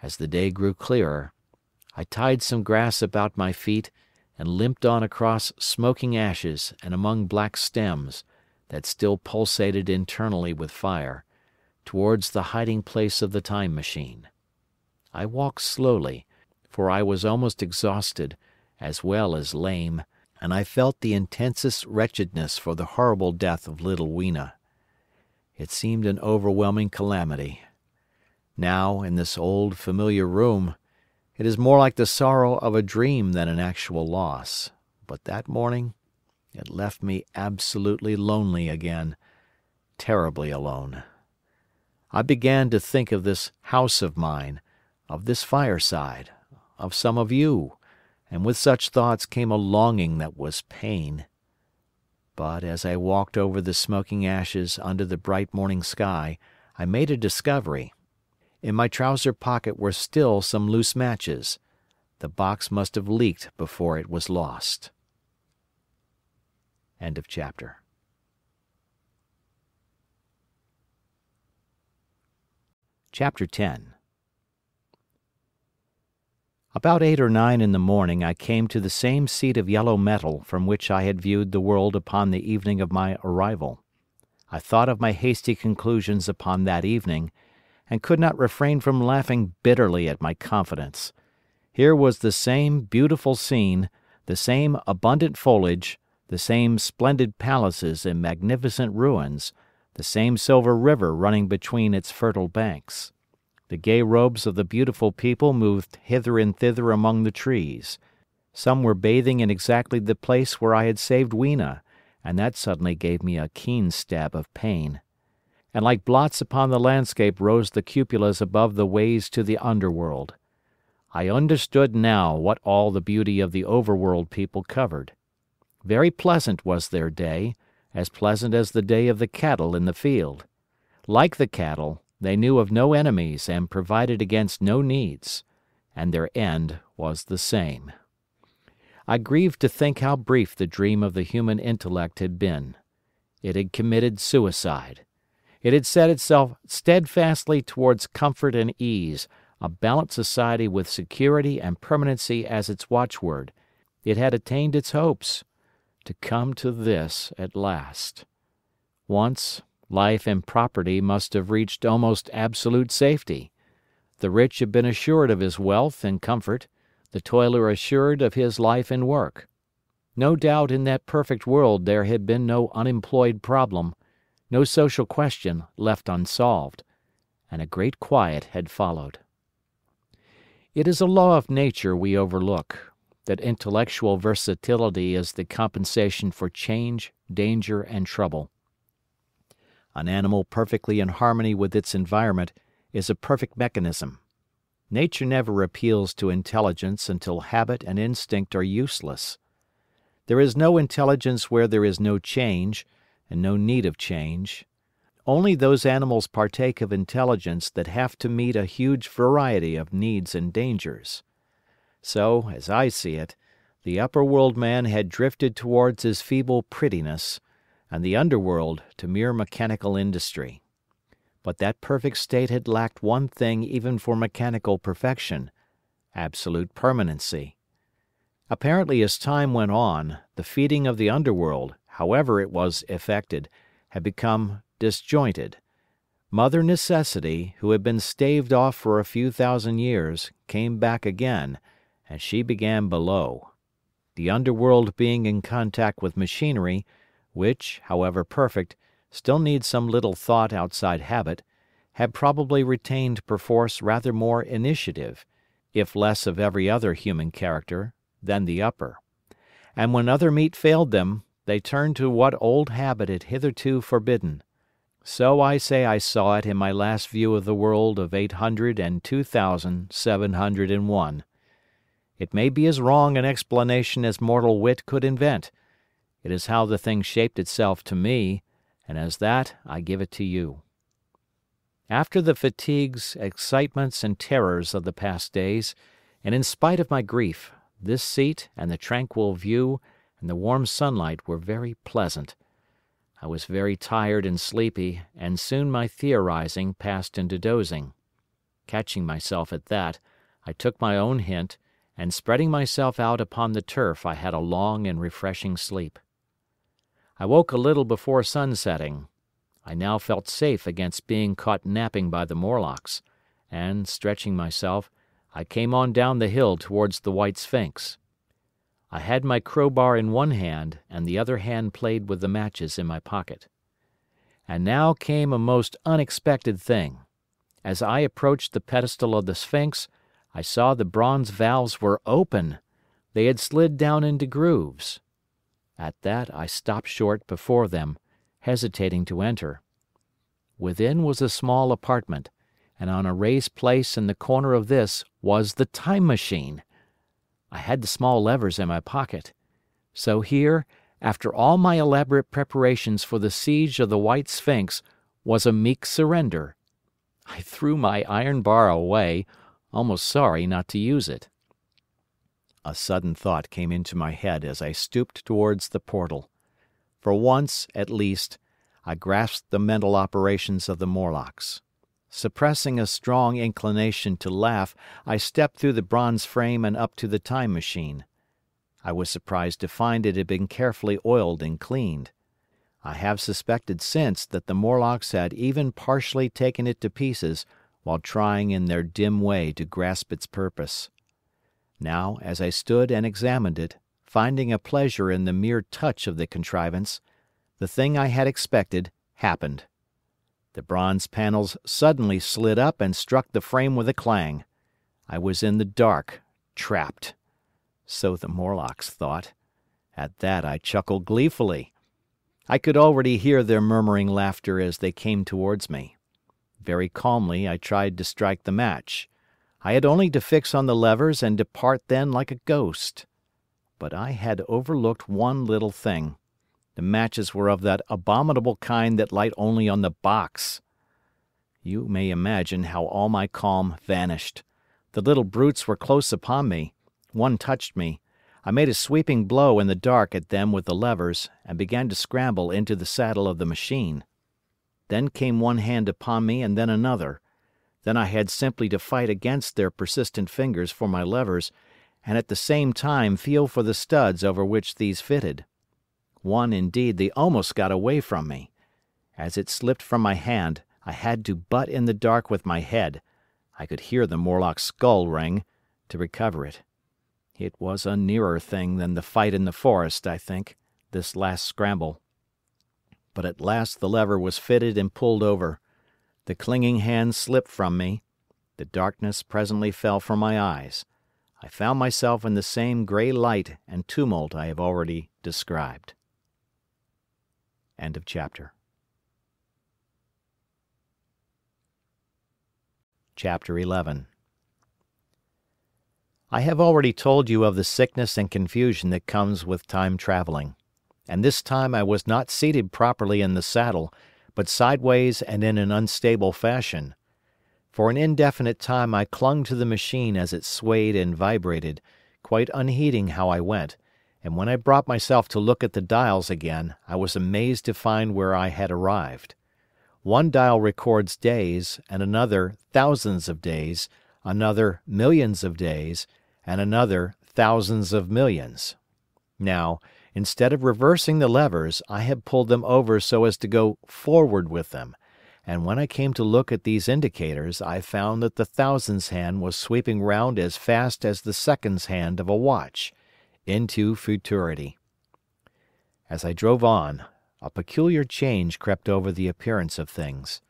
as the day grew clearer, I tied some grass about my feet and limped on across smoking ashes and among black stems that still pulsated internally with fire, towards the hiding place of the time machine. I walked slowly, for I was almost exhausted, as well as lame, and I felt the intensest wretchedness for the horrible death of little Weena. It seemed an overwhelming calamity. Now, in this old familiar room, it is more like the sorrow of a dream than an actual loss, but that morning it left me absolutely lonely again, terribly alone. I began to think of this house of mine, of this fireside, of some of you, and with such thoughts came a longing that was pain. But as I walked over the smoking ashes under the bright morning sky, I made a discovery. In my trouser pocket were still some loose matches. The box must have leaked before it was lost. End of chapter. Chapter 10. About 8 or 9 in the morning I came to the same seat of yellow metal from which I had viewed the world upon the evening of my arrival. I thought of my hasty conclusions upon that evening, and could not refrain from laughing bitterly at my confidence. Here was the same beautiful scene, the same abundant foliage, the same splendid palaces and magnificent ruins, the same silver river running between its fertile banks. The gay robes of the beautiful people moved hither and thither among the trees. Some were bathing in exactly the place where I had saved Weena, and that suddenly gave me a keen stab of pain. And like blots upon the landscape rose the cupolas above the ways to the underworld. I understood now what all the beauty of the overworld people covered. Very pleasant was their day, as pleasant as the day of the cattle in the field. Like the cattle, they knew of no enemies and provided against no needs, and their end was the same. I grieved to think how brief the dream of the human intellect had been. It had committed suicide. It had set itself steadfastly towards comfort and ease, a balanced society with security and permanency as its watchword. It had attained its hopes. To come to this at last. Once, life and property must have reached almost absolute safety. The rich had been assured of his wealth and comfort, the toiler assured of his life and work. No doubt in that perfect world there had been no unemployed problem, no social question left unsolved, and a great quiet had followed. It is a law of nature we overlook, that intellectual versatility is the compensation for change, danger, and trouble. An animal perfectly in harmony with its environment is a perfect mechanism. Nature never appeals to intelligence until habit and instinct are useless. There is no intelligence where there is no change, and no need of change. Only those animals partake of intelligence that have to meet a huge variety of needs and dangers. So, as I see it, the upper world man had drifted towards his feeble prettiness, and the underworld to mere mechanical industry. But that perfect state had lacked one thing even for mechanical perfection: absolute permanency. Apparently as time went on, the feeding of the underworld, however it was effected, had become disjointed. Mother Necessity, who had been staved off for a few thousand years, came back again, and she began below. The underworld being in contact with machinery, which, however perfect, still needs some little thought outside habit, had probably retained perforce rather more initiative, if less of every other human character, than the upper. And when other meat failed them, they turned to what old habit had hitherto forbidden. So I say I saw it in my last view of the world of 802,701. It may be as wrong an explanation as mortal wit could invent. It is how the thing shaped itself to me, and as that I give it to you. After the fatigues, excitements, and terrors of the past days, and in spite of my grief, this seat and the tranquil view and the warm sunlight were very pleasant. I was very tired and sleepy, and soon my theorizing passed into dozing. Catching myself at that, I took my own hint, and spreading myself out upon the turf I had a long and refreshing sleep. I woke a little before sunsetting. I now felt safe against being caught napping by the Morlocks, and, stretching myself, I came on down the hill towards the White Sphinx. I had my crowbar in one hand, and the other hand played with the matches in my pocket. And now came a most unexpected thing. As I approached the pedestal of the Sphinx, I saw the bronze valves were open. They had slid down into grooves. At that I stopped short before them, hesitating to enter. Within was a small apartment, and on a raised place in the corner of this was the Time Machine. I had the small levers in my pocket. So here, after all my elaborate preparations for the siege of the White Sphinx, was a meek surrender. I threw my iron bar away, almost sorry not to use it. A sudden thought came into my head as I stooped towards the portal. For once, at least, I grasped the mental operations of the Morlocks. Suppressing a strong inclination to laugh, I stepped through the bronze frame and up to the Time Machine. I was surprised to find it had been carefully oiled and cleaned. I have suspected since that the Morlocks had even partially taken it to pieces while trying in their dim way to grasp its purpose. Now, as I stood and examined it, finding a pleasure in the mere touch of the contrivance, the thing I had expected happened. The bronze panels suddenly slid up and struck the frame with a clang. I was in the dark, trapped. So the Morlocks thought. At that I chuckled gleefully. I could already hear their murmuring laughter as they came towards me. Very calmly I tried to strike the match. I had only to fix on the levers and depart then like a ghost. But I had overlooked one little thing. The matches were of that abominable kind that light only on the box. You may imagine how all my calm vanished. The little brutes were close upon me. One touched me. I made a sweeping blow in the dark at them with the levers, and began to scramble into the saddle of the machine. Then came one hand upon me and then another. Then I had simply to fight against their persistent fingers for my levers, and at the same time feel for the studs over which these fitted. One, indeed, they almost got away from me. As it slipped from my hand, I had to butt in the dark with my head. I could hear the Morlock's skull ring, to recover it. It was a nearer thing than the fight in the forest, I think, this last scramble. But at last the lever was fitted and pulled over. The clinging hand slipped from me. The darkness presently fell from my eyes. I found myself in the same grey light and tumult I have already described. End of chapter. Chapter 11. I have already told you of the sickness and confusion that comes with time traveling, and this time I was not seated properly in the saddle, but sideways and in an unstable fashion. For an indefinite time I clung to the machine as it swayed and vibrated, quite unheeding how I went, and when I brought myself to look at the dials again, I was amazed to find where I had arrived. One dial records days, and another thousands of days, another millions of days, and another thousands of millions. Now, instead of reversing the levers, I had pulled them over so as to go forward with them, and when I came to look at these indicators I found that the thousands hand was sweeping round as fast as the seconds hand of a watch, into futurity. As I drove on, a peculiar change crept over the appearance of things.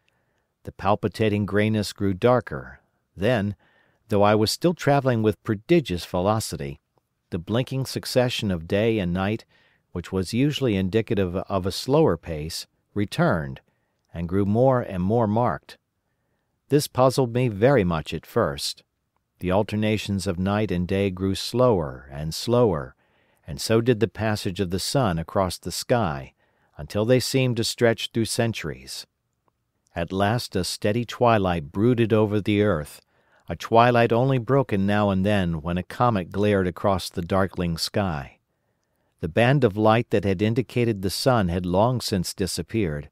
The palpitating grayness grew darker, then, though I was still travelling with prodigious velocity, the blinking succession of day and night, which was usually indicative of a slower pace, returned, and grew more and more marked. This puzzled me very much at first. The alternations of night and day grew slower, and so did the passage of the sun across the sky, until they seemed to stretch through centuries. At last a steady twilight brooded over the earth, a twilight only broken now and then when a comet glared across the darkling sky. The band of light that had indicated the sun had long since disappeared,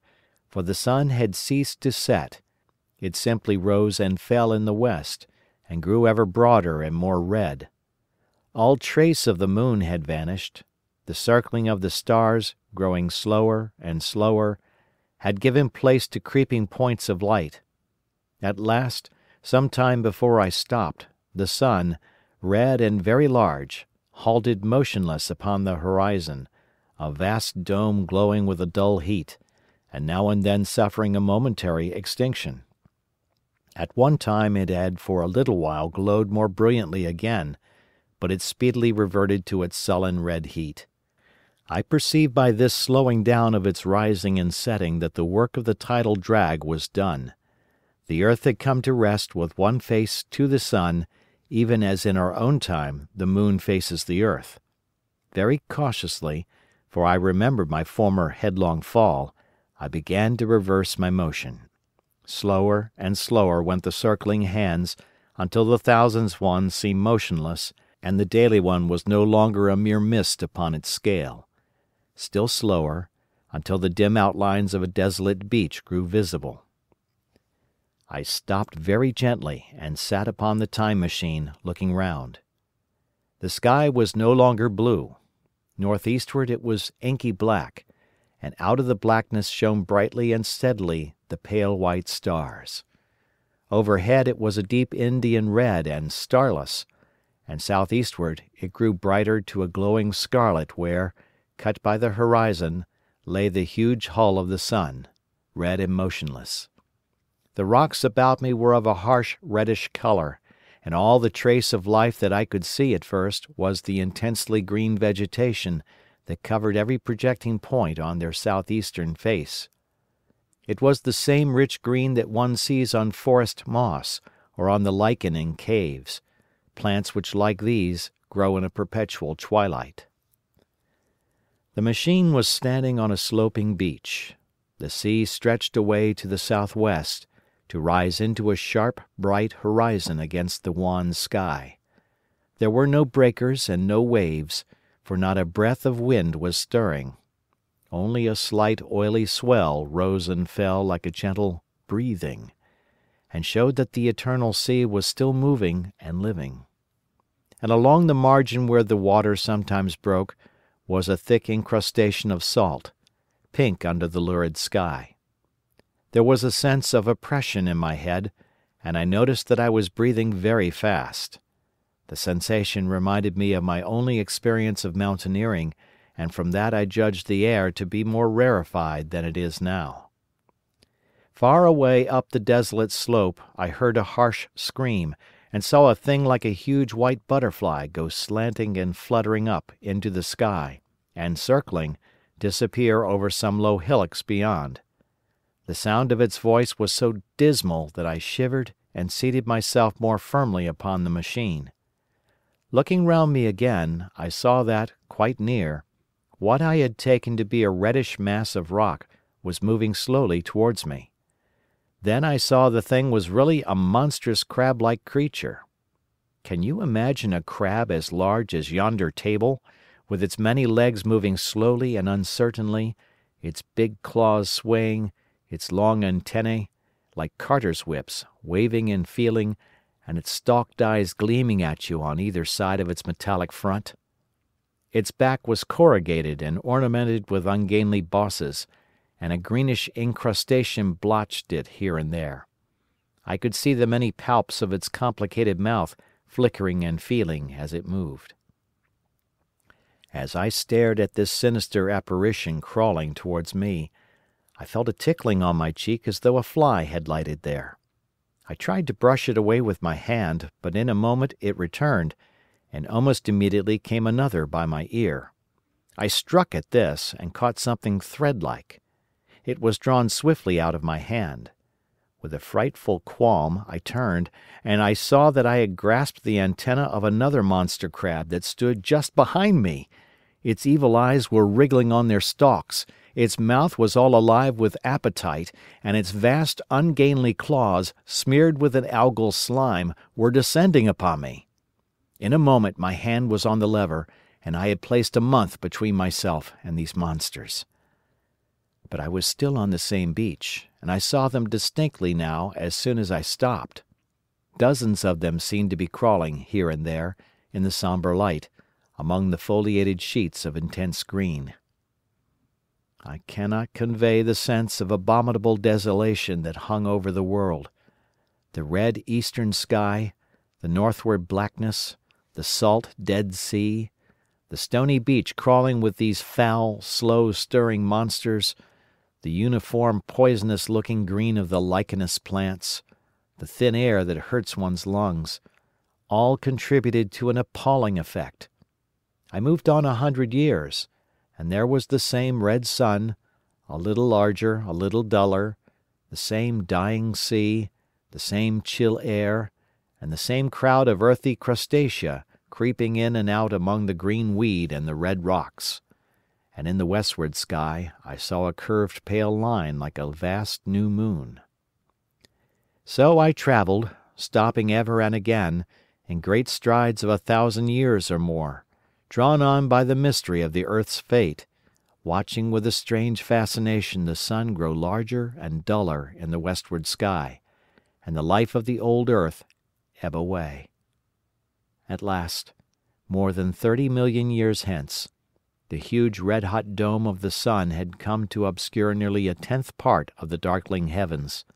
for the sun had ceased to set. It simply rose and fell in the west, and grew ever broader and more red. All trace of the moon had vanished. The circling of the stars, growing slower and slower, had given place to creeping points of light. At last, some time before I stopped, the sun, red and very large, halted motionless upon the horizon, a vast dome glowing with a dull heat, and now and then suffering a momentary extinction. At one time it had for a little while glowed more brilliantly again, but it speedily reverted to its sullen red heat. I perceived by this slowing down of its rising and setting that the work of the tidal drag was done. The earth had come to rest with one face to the sun, even as in our own time the moon faces the earth. Very cautiously, for I remembered my former headlong fall, I began to reverse my motion. Slower and slower went the circling hands until the thousands one seemed motionless, and the daily one was no longer a mere mist upon its scale. Still slower, until the dim outlines of a desolate beach grew visible. I stopped very gently and sat upon the time machine, looking round. The sky was no longer blue. Northeastward it was inky black, and out of the blackness shone brightly and steadily the pale white stars. Overhead it was a deep Indian red and starless, and southeastward it grew brighter to a glowing scarlet where, cut by the horizon, lay the huge hull of the sun, red and motionless. The rocks about me were of a harsh reddish color, and all the trace of life that I could see at first was the intensely green vegetation that covered every projecting point on their southeastern face. It was the same rich green that one sees on forest moss or on the lichen in caves, plants which like these grow in a perpetual twilight. The machine was standing on a sloping beach. The sea stretched away to the southwest, to rise into a sharp, bright horizon against the wan sky. There were no breakers and no waves, for not a breath of wind was stirring. Only a slight oily swell rose and fell like a gentle breathing, and showed that the eternal sea was still moving and living. And along the margin where the water sometimes broke was a thick incrustation of salt, pink under the lurid sky. There was a sense of oppression in my head, and I noticed that I was breathing very fast. The sensation reminded me of my only experience of mountaineering, and from that I judged the air to be more rarefied than it is now. Far away up the desolate slope I heard a harsh scream, and saw a thing like a huge white butterfly go slanting and fluttering up into the sky, and circling, disappear over some low hillocks beyond. The sound of its voice was so dismal that I shivered and seated myself more firmly upon the machine. Looking round me again, I saw that, quite near, what I had taken to be a reddish mass of rock was moving slowly towards me. Then I saw the thing was really a monstrous crab-like creature. Can you imagine a crab as large as yonder table, with its many legs moving slowly and uncertainly, its big claws swaying, its long antennae, like carters' whips, waving and feeling, and its stalked eyes gleaming at you on either side of its metallic front. Its back was corrugated and ornamented with ungainly bosses, and a greenish incrustation blotched it here and there. I could see the many palps of its complicated mouth flickering and feeling as it moved. As I stared at this sinister apparition crawling towards me, I felt a tickling on my cheek as though a fly had lighted there. I tried to brush it away with my hand, but in a moment it returned, and almost immediately came another by my ear. I struck at this, and caught something thread-like. It was drawn swiftly out of my hand. With a frightful qualm I turned, and I saw that I had grasped the antenna of another monster crab that stood just behind me. Its evil eyes were wriggling on their stalks, its mouth was all alive with appetite, and its vast ungainly claws, smeared with an algal slime, were descending upon me. In a moment my hand was on the lever, and I had placed a month between myself and these monsters. But I was still on the same beach, and I saw them distinctly now as soon as I stopped. Dozens of them seemed to be crawling here and there, in the sombre light, among the foliated sheets of intense green. I cannot convey the sense of abominable desolation that hung over the world. The red eastern sky, the northward blackness, the salt dead sea, the stony beach crawling with these foul, slow-stirring monsters, the uniform poisonous-looking green of the lichenous plants, the thin air that hurts one's lungs, all contributed to an appalling effect. I moved on 100 years, and there was the same red sun, a little larger, a little duller, the same dying sea, the same chill air, and the same crowd of earthy crustacea creeping in and out among the green weed and the red rocks. And in the westward sky I saw a curved pale line like a vast new moon. So I travelled, stopping ever and again, in great strides of 1,000 years or more, drawn on by the mystery of the earth's fate, watching with a strange fascination the sun grow larger and duller in the westward sky, and the life of the old earth ebb away. At last, more than 30 million years hence, the huge red-hot dome of the sun had come to obscure nearly 1/10 part of the darkling heavens.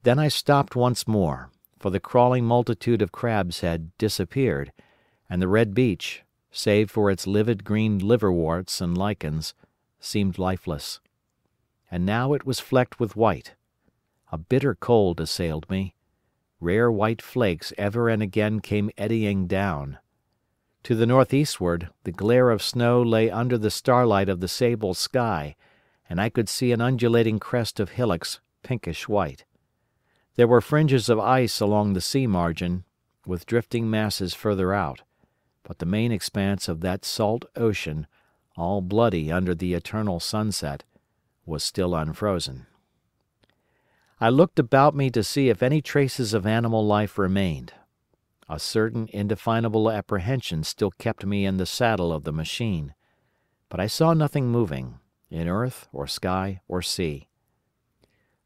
Then I stopped once more, for the crawling multitude of crabs had disappeared, and the red beach, save for its livid green liverworts and lichens, seemed lifeless. And now it was flecked with white. A bitter cold assailed me. Rare white flakes ever and again came eddying down. To the northeastward, the glare of snow lay under the starlight of the sable sky, and I could see an undulating crest of hillocks, pinkish white. There were fringes of ice along the sea margin, with drifting masses further out, but the main expanse of that salt ocean, all bloody under the eternal sunset, was still unfrozen. I looked about me to see if any traces of animal life remained. A certain indefinable apprehension still kept me in the saddle of the machine, but I saw nothing moving, in earth or sky or sea.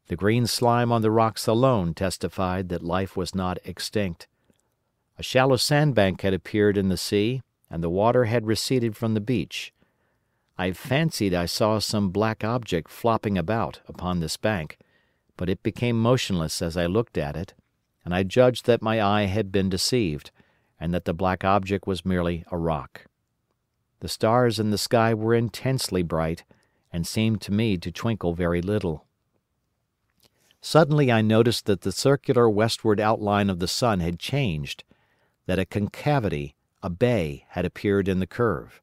The green slime on the rocks alone testified that life was not extinct. A shallow sandbank had appeared in the sea, and the water had receded from the beach. I fancied I saw some black object flopping about upon this bank, but it became motionless as I looked at it, and I judged that my eye had been deceived, and that the black object was merely a rock. The stars in the sky were intensely bright, and seemed to me to twinkle very little. Suddenly I noticed that the circular westward outline of the sun had changed, that a concavity, a bay, had appeared in the curve.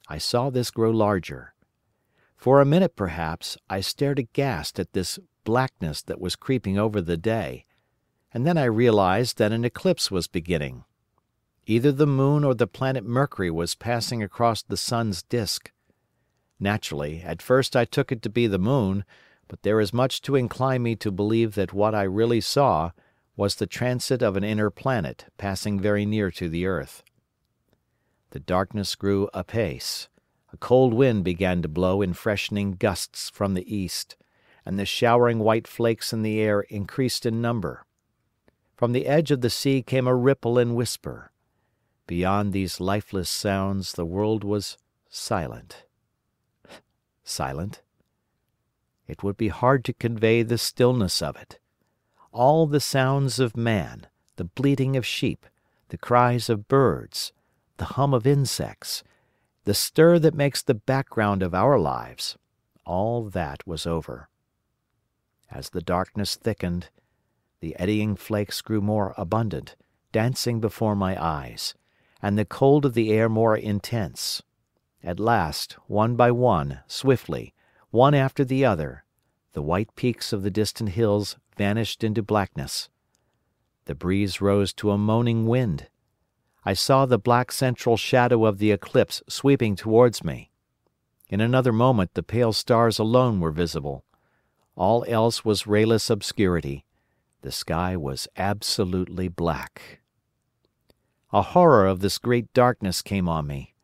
I saw this grow larger. For a minute perhaps I stared aghast at this blackness that was creeping over the day, and then I realized that an eclipse was beginning. Either the moon or the planet Mercury was passing across the sun's disk. Naturally, at first I took it to be the moon, but there is much to incline me to believe that what I really saw was the transit of an inner planet passing very near to the earth. The darkness grew apace. A cold wind began to blow in freshening gusts from the east, and the showering white flakes in the air increased in number. From the edge of the sea came a ripple and whisper. Beyond these lifeless sounds the world was silent. Silent? It would be hard to convey the stillness of it. All the sounds of man, the bleating of sheep, the cries of birds, the hum of insects, the stir that makes the background of our lives, all that was over. As the darkness thickened, the eddying flakes grew more abundant, dancing before my eyes, and the cold of the air more intense. At last, one by one, swiftly, one after the other, the white peaks of the distant hills vanished into blackness. The breeze rose to a moaning wind. I saw the black central shadow of the eclipse sweeping towards me. In another moment the pale stars alone were visible. All else was rayless obscurity. The sky was absolutely black. A horror of this great darkness came on me.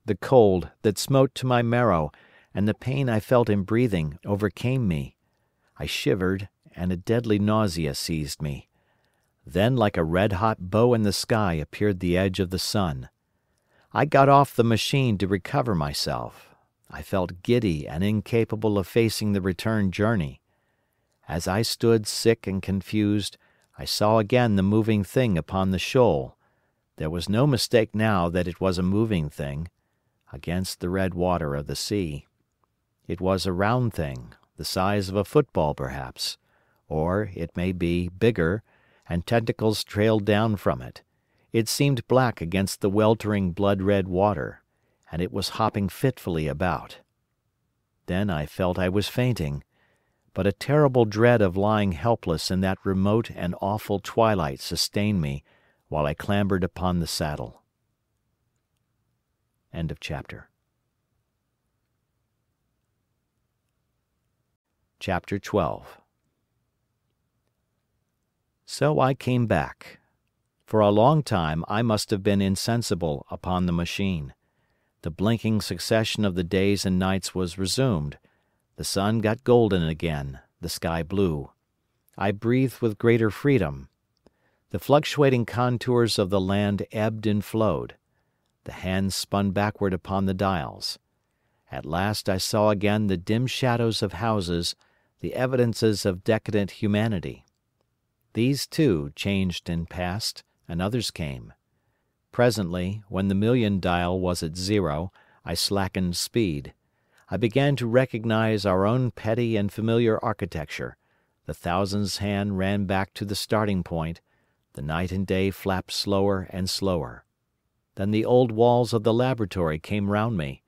The cold that smote to my marrow and the pain I felt in breathing overcame me. I shivered, and a deadly nausea seized me. Then like a red-hot bow in the sky appeared the edge of the sun. I got off the machine to recover myself. I felt giddy and incapable of facing the return journey. As I stood sick and confused, I saw again the moving thing upon the shoal. There was no mistake now that it was a moving thing, against the red water of the sea. It was a round thing, the size of a football perhaps, or, it may be, bigger, and tentacles trailed down from it. It seemed black against the weltering blood-red water, and it was hopping fitfully about. Then I felt I was fainting, but a terrible dread of lying helpless in that remote and awful twilight sustained me while I clambered upon the saddle. End of chapter. Chapter 12. So I came back. For a long time I must have been insensible upon the machine. The blinking succession of the days and nights was resumed. The sun got golden again, the sky blue. I breathed with greater freedom. The fluctuating contours of the land ebbed and flowed. The hands spun backward upon the dials. At last I saw again the dim shadows of houses, the evidences of decadent humanity. These, too, changed and passed, and others came. Presently, when the million dial was at 0, I slackened speed. I began to recognize our own petty and familiar architecture. The thousand's hand ran back to the starting point. The night and day flapped slower and slower. Then the old walls of the laboratory came round me.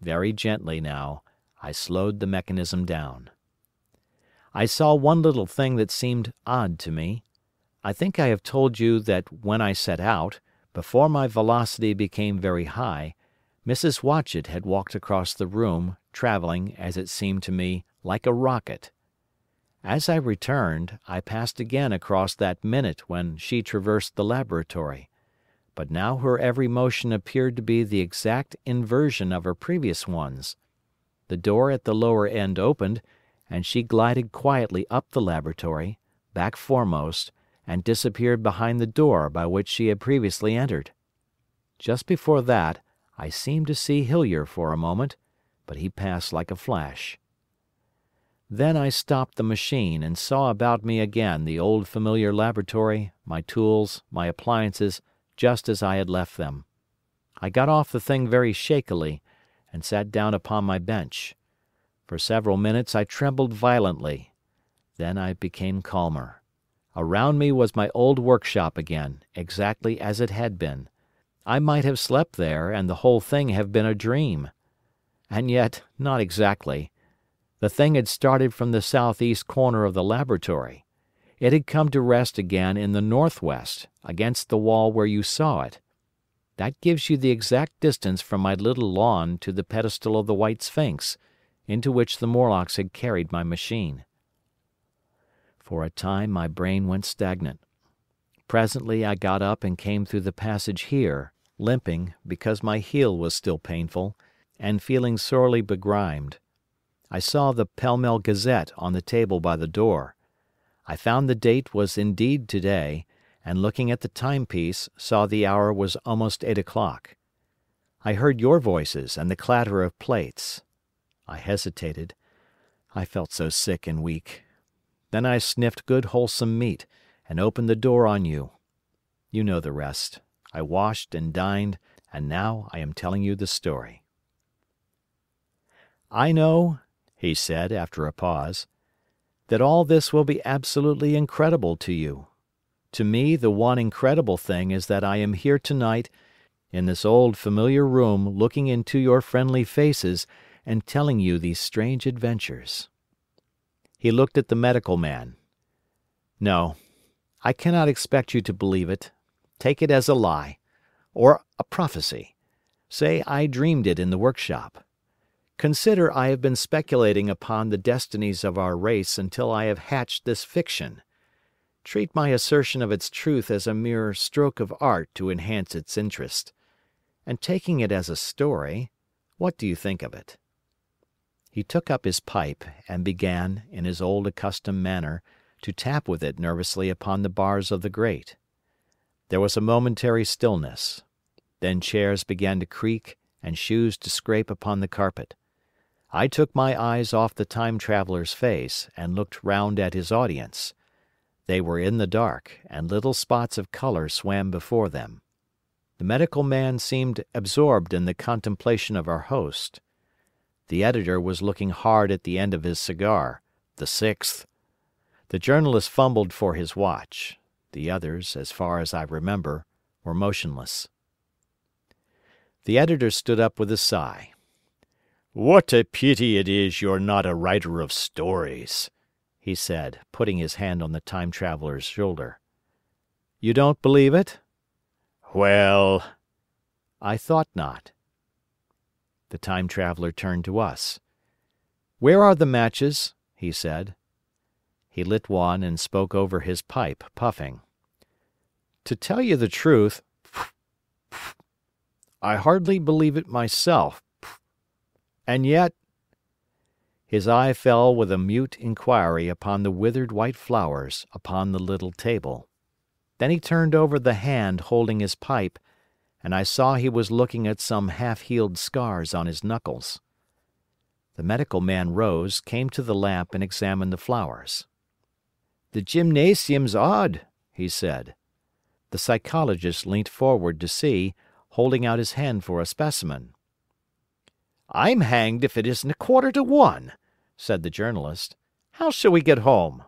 Very gently now, I slowed the mechanism down. I saw one little thing that seemed odd to me. I think I have told you that when I set out, before my velocity became very high, Mrs. Watchett had walked across the room, travelling, as it seemed to me, like a rocket. As I returned, I passed again across that minute when she traversed the laboratory, but now her every motion appeared to be the exact inversion of her previous ones. The door at the lower end opened, and she glided quietly up the laboratory, back foremost, and disappeared behind the door by which she had previously entered. Just before that, I seemed to see Hillier for a moment, but he passed like a flash. Then I stopped the machine and saw about me again the old familiar laboratory, my tools, my appliances, just as I had left them. I got off the thing very shakily, and sat down upon my bench. For several minutes I trembled violently. Then I became calmer. Around me was my old workshop again, exactly as it had been. I might have slept there, and the whole thing have been a dream. And yet, not exactly. The thing had started from the southeast corner of the laboratory. It had come to rest again in the northwest, against the wall where you saw it. That gives you the exact distance from my little lawn to the pedestal of the White Sphinx, into which the Morlocks had carried my machine. For a time my brain went stagnant. Presently I got up and came through the passage here, limping, because my heel was still painful, and feeling sorely begrimed. I saw the Pell-Mell Gazette on the table by the door. I found the date was indeed today, and looking at the timepiece, saw the hour was almost 8 o'clock. I heard your voices and the clatter of plates. I hesitated. I felt so sick and weak. Then I sniffed good wholesome meat, and opened the door on you. You know the rest. I washed and dined, and now I am telling you the story. I know, he said after a pause, that all this will be absolutely incredible to you. To me the one incredible thing is that I am here tonight in this old familiar room looking into your friendly faces and telling you these strange adventures. He looked at the medical man. No, I cannot expect you to believe it. Take it as a lie, or a prophecy. Say I dreamed it in the workshop. Consider I have been speculating upon the destinies of our race until I have hatched this fiction. Treat my assertion of its truth as a mere stroke of art to enhance its interest. And taking it as a story, what do you think of it? He took up his pipe and began, in his old accustomed manner, to tap with it nervously upon the bars of the grate. There was a momentary stillness. Then chairs began to creak and shoes to scrape upon the carpet. I took my eyes off the time-traveler's face and looked round at his audience. They were in the dark, and little spots of color swam before them. The medical man seemed absorbed in the contemplation of our host. The editor was looking hard at the end of his cigar, the sixth. The journalist fumbled for his watch. The others, as far as I remember, were motionless. The editor stood up with a sigh. "What a pity it is you're not a writer of stories," he said, putting his hand on the time-traveler's shoulder. "You don't believe it?" "Well—" "I thought not." The time-traveler turned to us. "Where are the matches?" he said. He lit one and spoke over his pipe, puffing. "To tell you the truth, I hardly believe it myself. And yet—" His eye fell with a mute inquiry upon the withered white flowers upon the little table. Then he turned over the hand holding his pipe, and I saw he was looking at some half-healed scars on his knuckles. The medical man rose, came to the lamp and examined the flowers. "The gymnasium's odd," he said. The psychologist leant forward to see, holding out his hand for a specimen. "I'm hanged if it isn't 1:15, said the journalist. "How shall we get home?"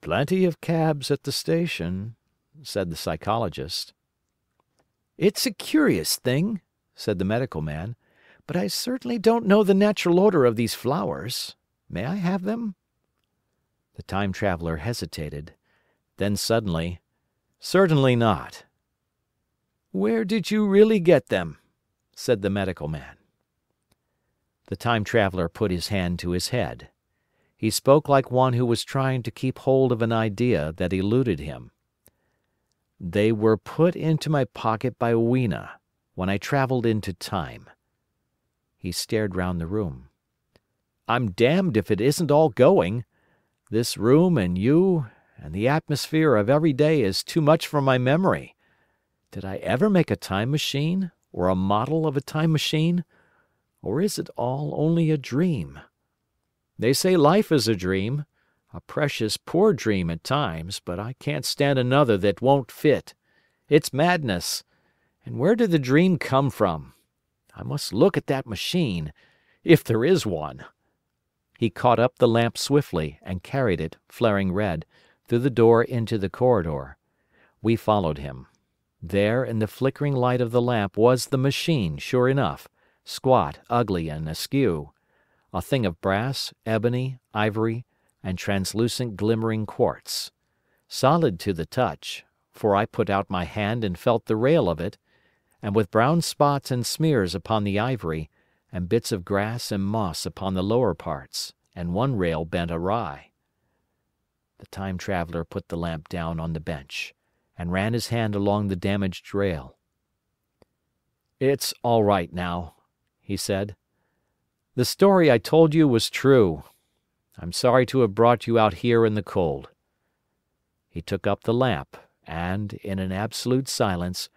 "Plenty of cabs at the station," said the psychologist. "It's a curious thing," said the medical man, "but I certainly don't know the natural order of these flowers. May I have them?" The time-traveler hesitated. Then suddenly, "Certainly not." "Where did you really get them?" said the medical man. The time-traveler put his hand to his head. He spoke like one who was trying to keep hold of an idea that eluded him. "They were put into my pocket by Weena, when I traveled into time." He stared round the room. "I'm damned if it isn't all going. This room and you and the atmosphere of every day is too much for my memory. Did I ever make a time machine, or a model of a time machine? Or is it all only a dream? They say life is a dream, a precious poor dream at times, but I can't stand another that won't fit. It's madness. And where did the dream come from? I must look at that machine, if there is one." He caught up the lamp swiftly and carried it, flaring red, through the door into the corridor. We followed him. There, in the flickering light of the lamp, was the machine, sure enough, squat, ugly, and askew, a thing of brass, ebony, ivory, and translucent glimmering quartz. Solid to the touch, for I put out my hand and felt the rail of it, and with brown spots and smears upon the ivory, and bits of grass and moss upon the lower parts, and one rail bent awry. The time-traveler put the lamp down on the bench, and ran his hand along the damaged rail. "It's all right now," he said. The story I told you was true. I'm sorry to have brought you out here in the cold." He took up the lamp, and, in an absolute silence,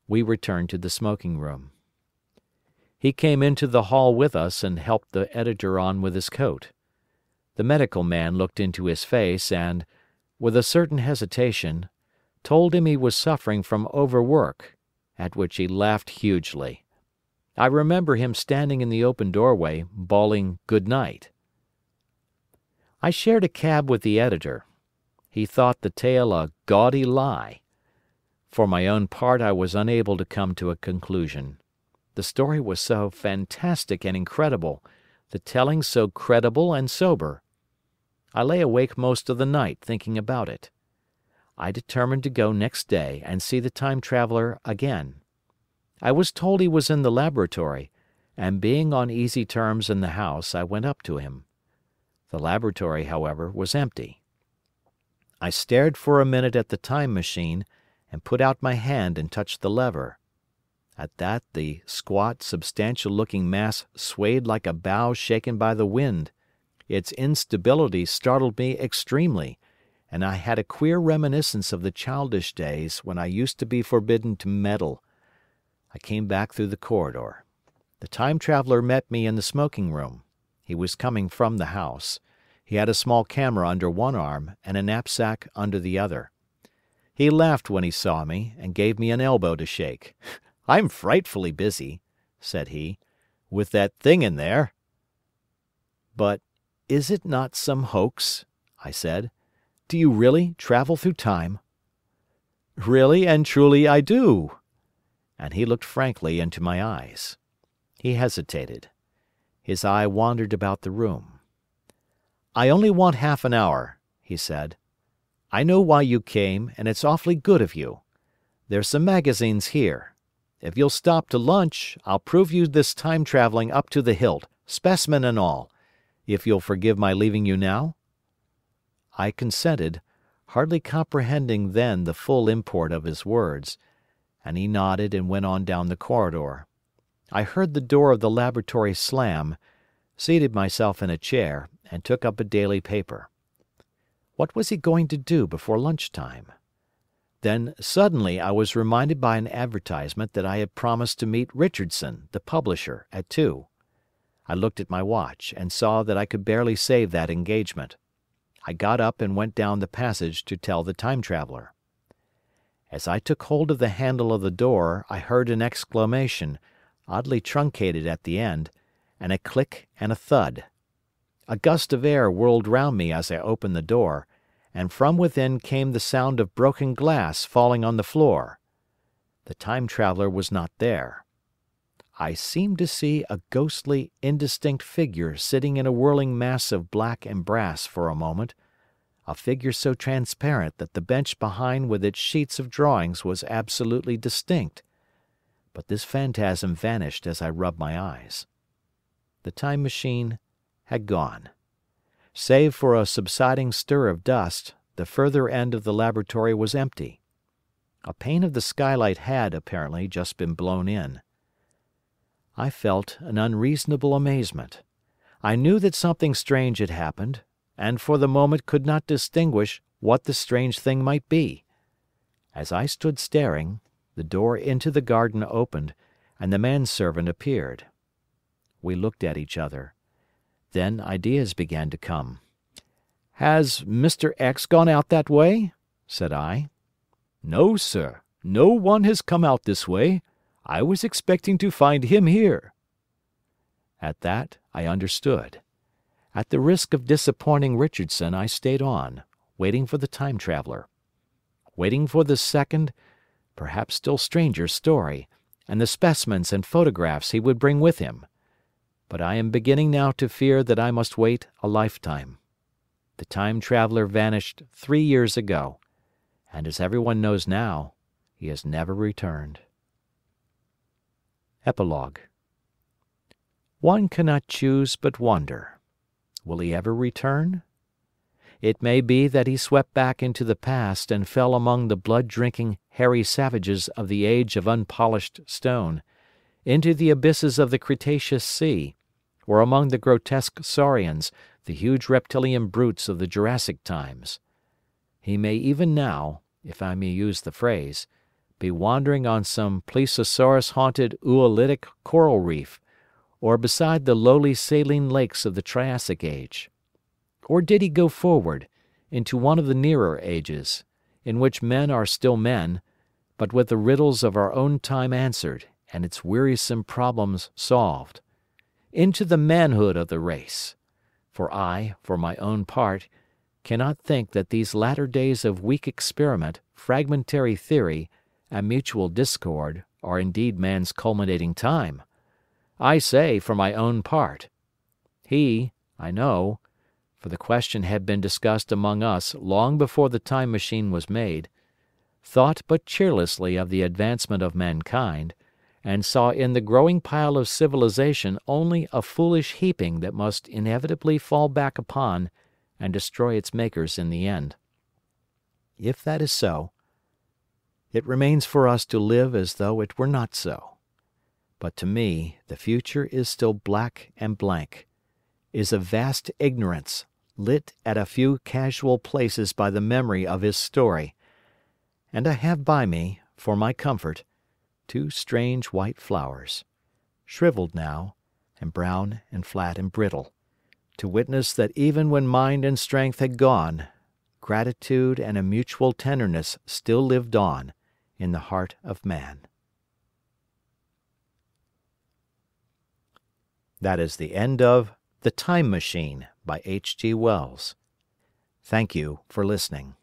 we returned to the smoking room. He came into the hall with us and helped the editor on with his coat. The medical man looked into his face and, with a certain hesitation, told him he was suffering from overwork, at which he laughed hugely. I remember him standing in the open doorway, bawling "Good night." I shared a cab with the editor. He thought the tale a gaudy lie. For my own part I was unable to come to a conclusion. The story was so fantastic and incredible, the telling so credible and sober. I lay awake most of the night thinking about it. I determined to go next day and see the Time Traveller again. I was told he was in the laboratory, and being on easy terms in the house, I went up to him. The laboratory, however, was empty. I stared for a minute at the time machine and put out my hand and touched the lever. At that the squat, substantial-looking mass swayed like a bough shaken by the wind. Its instability startled me extremely, and I had a queer reminiscence of the childish days when I used to be forbidden to meddle. I came back through the corridor. The Time Traveller met me in the smoking room. He was coming from the house. He had a small camera under one arm and a knapsack under the other. He laughed when he saw me and gave me an elbow to shake. "I'm frightfully busy," said he, "with that thing in there." "But is it not some hoax?" I said. "Do you really travel through time?" "Really and truly I do." And he looked frankly into my eyes. He hesitated. His eye wandered about the room. "I only want half an hour," he said. "I know why you came, and it's awfully good of you. There's some magazines here. If you'll stop to lunch, I'll prove you this time traveling up to the hilt, specimen and all, if you'll forgive my leaving you now." I consented, hardly comprehending then the full import of his words, and he nodded and went on down the corridor. I heard the door of the laboratory slam, seated myself in a chair, and took up a daily paper. What was he going to do before lunchtime? Then suddenly I was reminded by an advertisement that I had promised to meet Richardson, the publisher, at 2. I looked at my watch and saw that I could barely save that engagement. I got up and went down the passage to tell the Time Traveller. As I took hold of the handle of the door, I heard an exclamation, oddly truncated at the end, and a click and a thud. A gust of air whirled round me as I opened the door, and from within came the sound of broken glass falling on the floor. The Time Traveller was not there. I seemed to see a ghostly, indistinct figure sitting in a whirling mass of black and brass for a moment, a figure so transparent that the bench behind with its sheets of drawings was absolutely distinct. But this phantasm vanished as I rubbed my eyes. The time machine had gone. Save for a subsiding stir of dust, the further end of the laboratory was empty. A pane of the skylight had, apparently, just been blown in. I felt an unreasonable amazement. I knew that something strange had happened, and for the moment could not distinguish what the strange thing might be. As I stood staring, the door into the garden opened, and the manservant appeared. We looked at each other. Then ideas began to come. "Has Mr. X gone out that way?" said I. "No, sir. No one has come out this way. I was expecting to find him here." At that I understood. At the risk of disappointing Richardson, I stayed on, waiting for the Time Traveller. Waiting for the second, perhaps still stranger story, and the specimens and photographs he would bring with him. But I am beginning now to fear that I must wait a lifetime. The Time Traveller vanished 3 years ago, and as everyone knows now, he has never returned. Epilogue. One cannot choose but wonder. Will he ever return? It may be that he swept back into the past and fell among the blood-drinking, hairy savages of the age of unpolished stone, into the abysses of the Cretaceous Sea, or among the grotesque saurians, the huge reptilian brutes of the Jurassic times. He may even now, if I may use the phrase, be wandering on some plesiosaurus-haunted Oolitic coral reef, or beside the lowly saline lakes of the Triassic age. Or did he go forward, into one of the nearer ages, in which men are still men, but with the riddles of our own time answered, and its wearisome problems solved, into the manhood of the race? For I, for my own part, cannot think that these latter days of weak experiment, fragmentary theory, and mutual discord are indeed man's culminating time. I say, for my own part. He, I know, for the question had been discussed among us long before the time machine was made, thought but cheerlessly of the advancement of mankind, and saw in the growing pile of civilization only a foolish heaping that must inevitably fall back upon and destroy its makers in the end. If that is so, it remains for us to live as though it were not so. But to me the future is still black and blank, is a vast ignorance, lit at a few casual places by the memory of his story, and I have by me, for my comfort, 2 strange white flowers, shriveled now, and brown and flat and brittle, to witness that even when mind and strength had gone, gratitude and a mutual tenderness still lived on in the heart of man. That is the end of The Time Machine by H.G. Wells. Thank you for listening.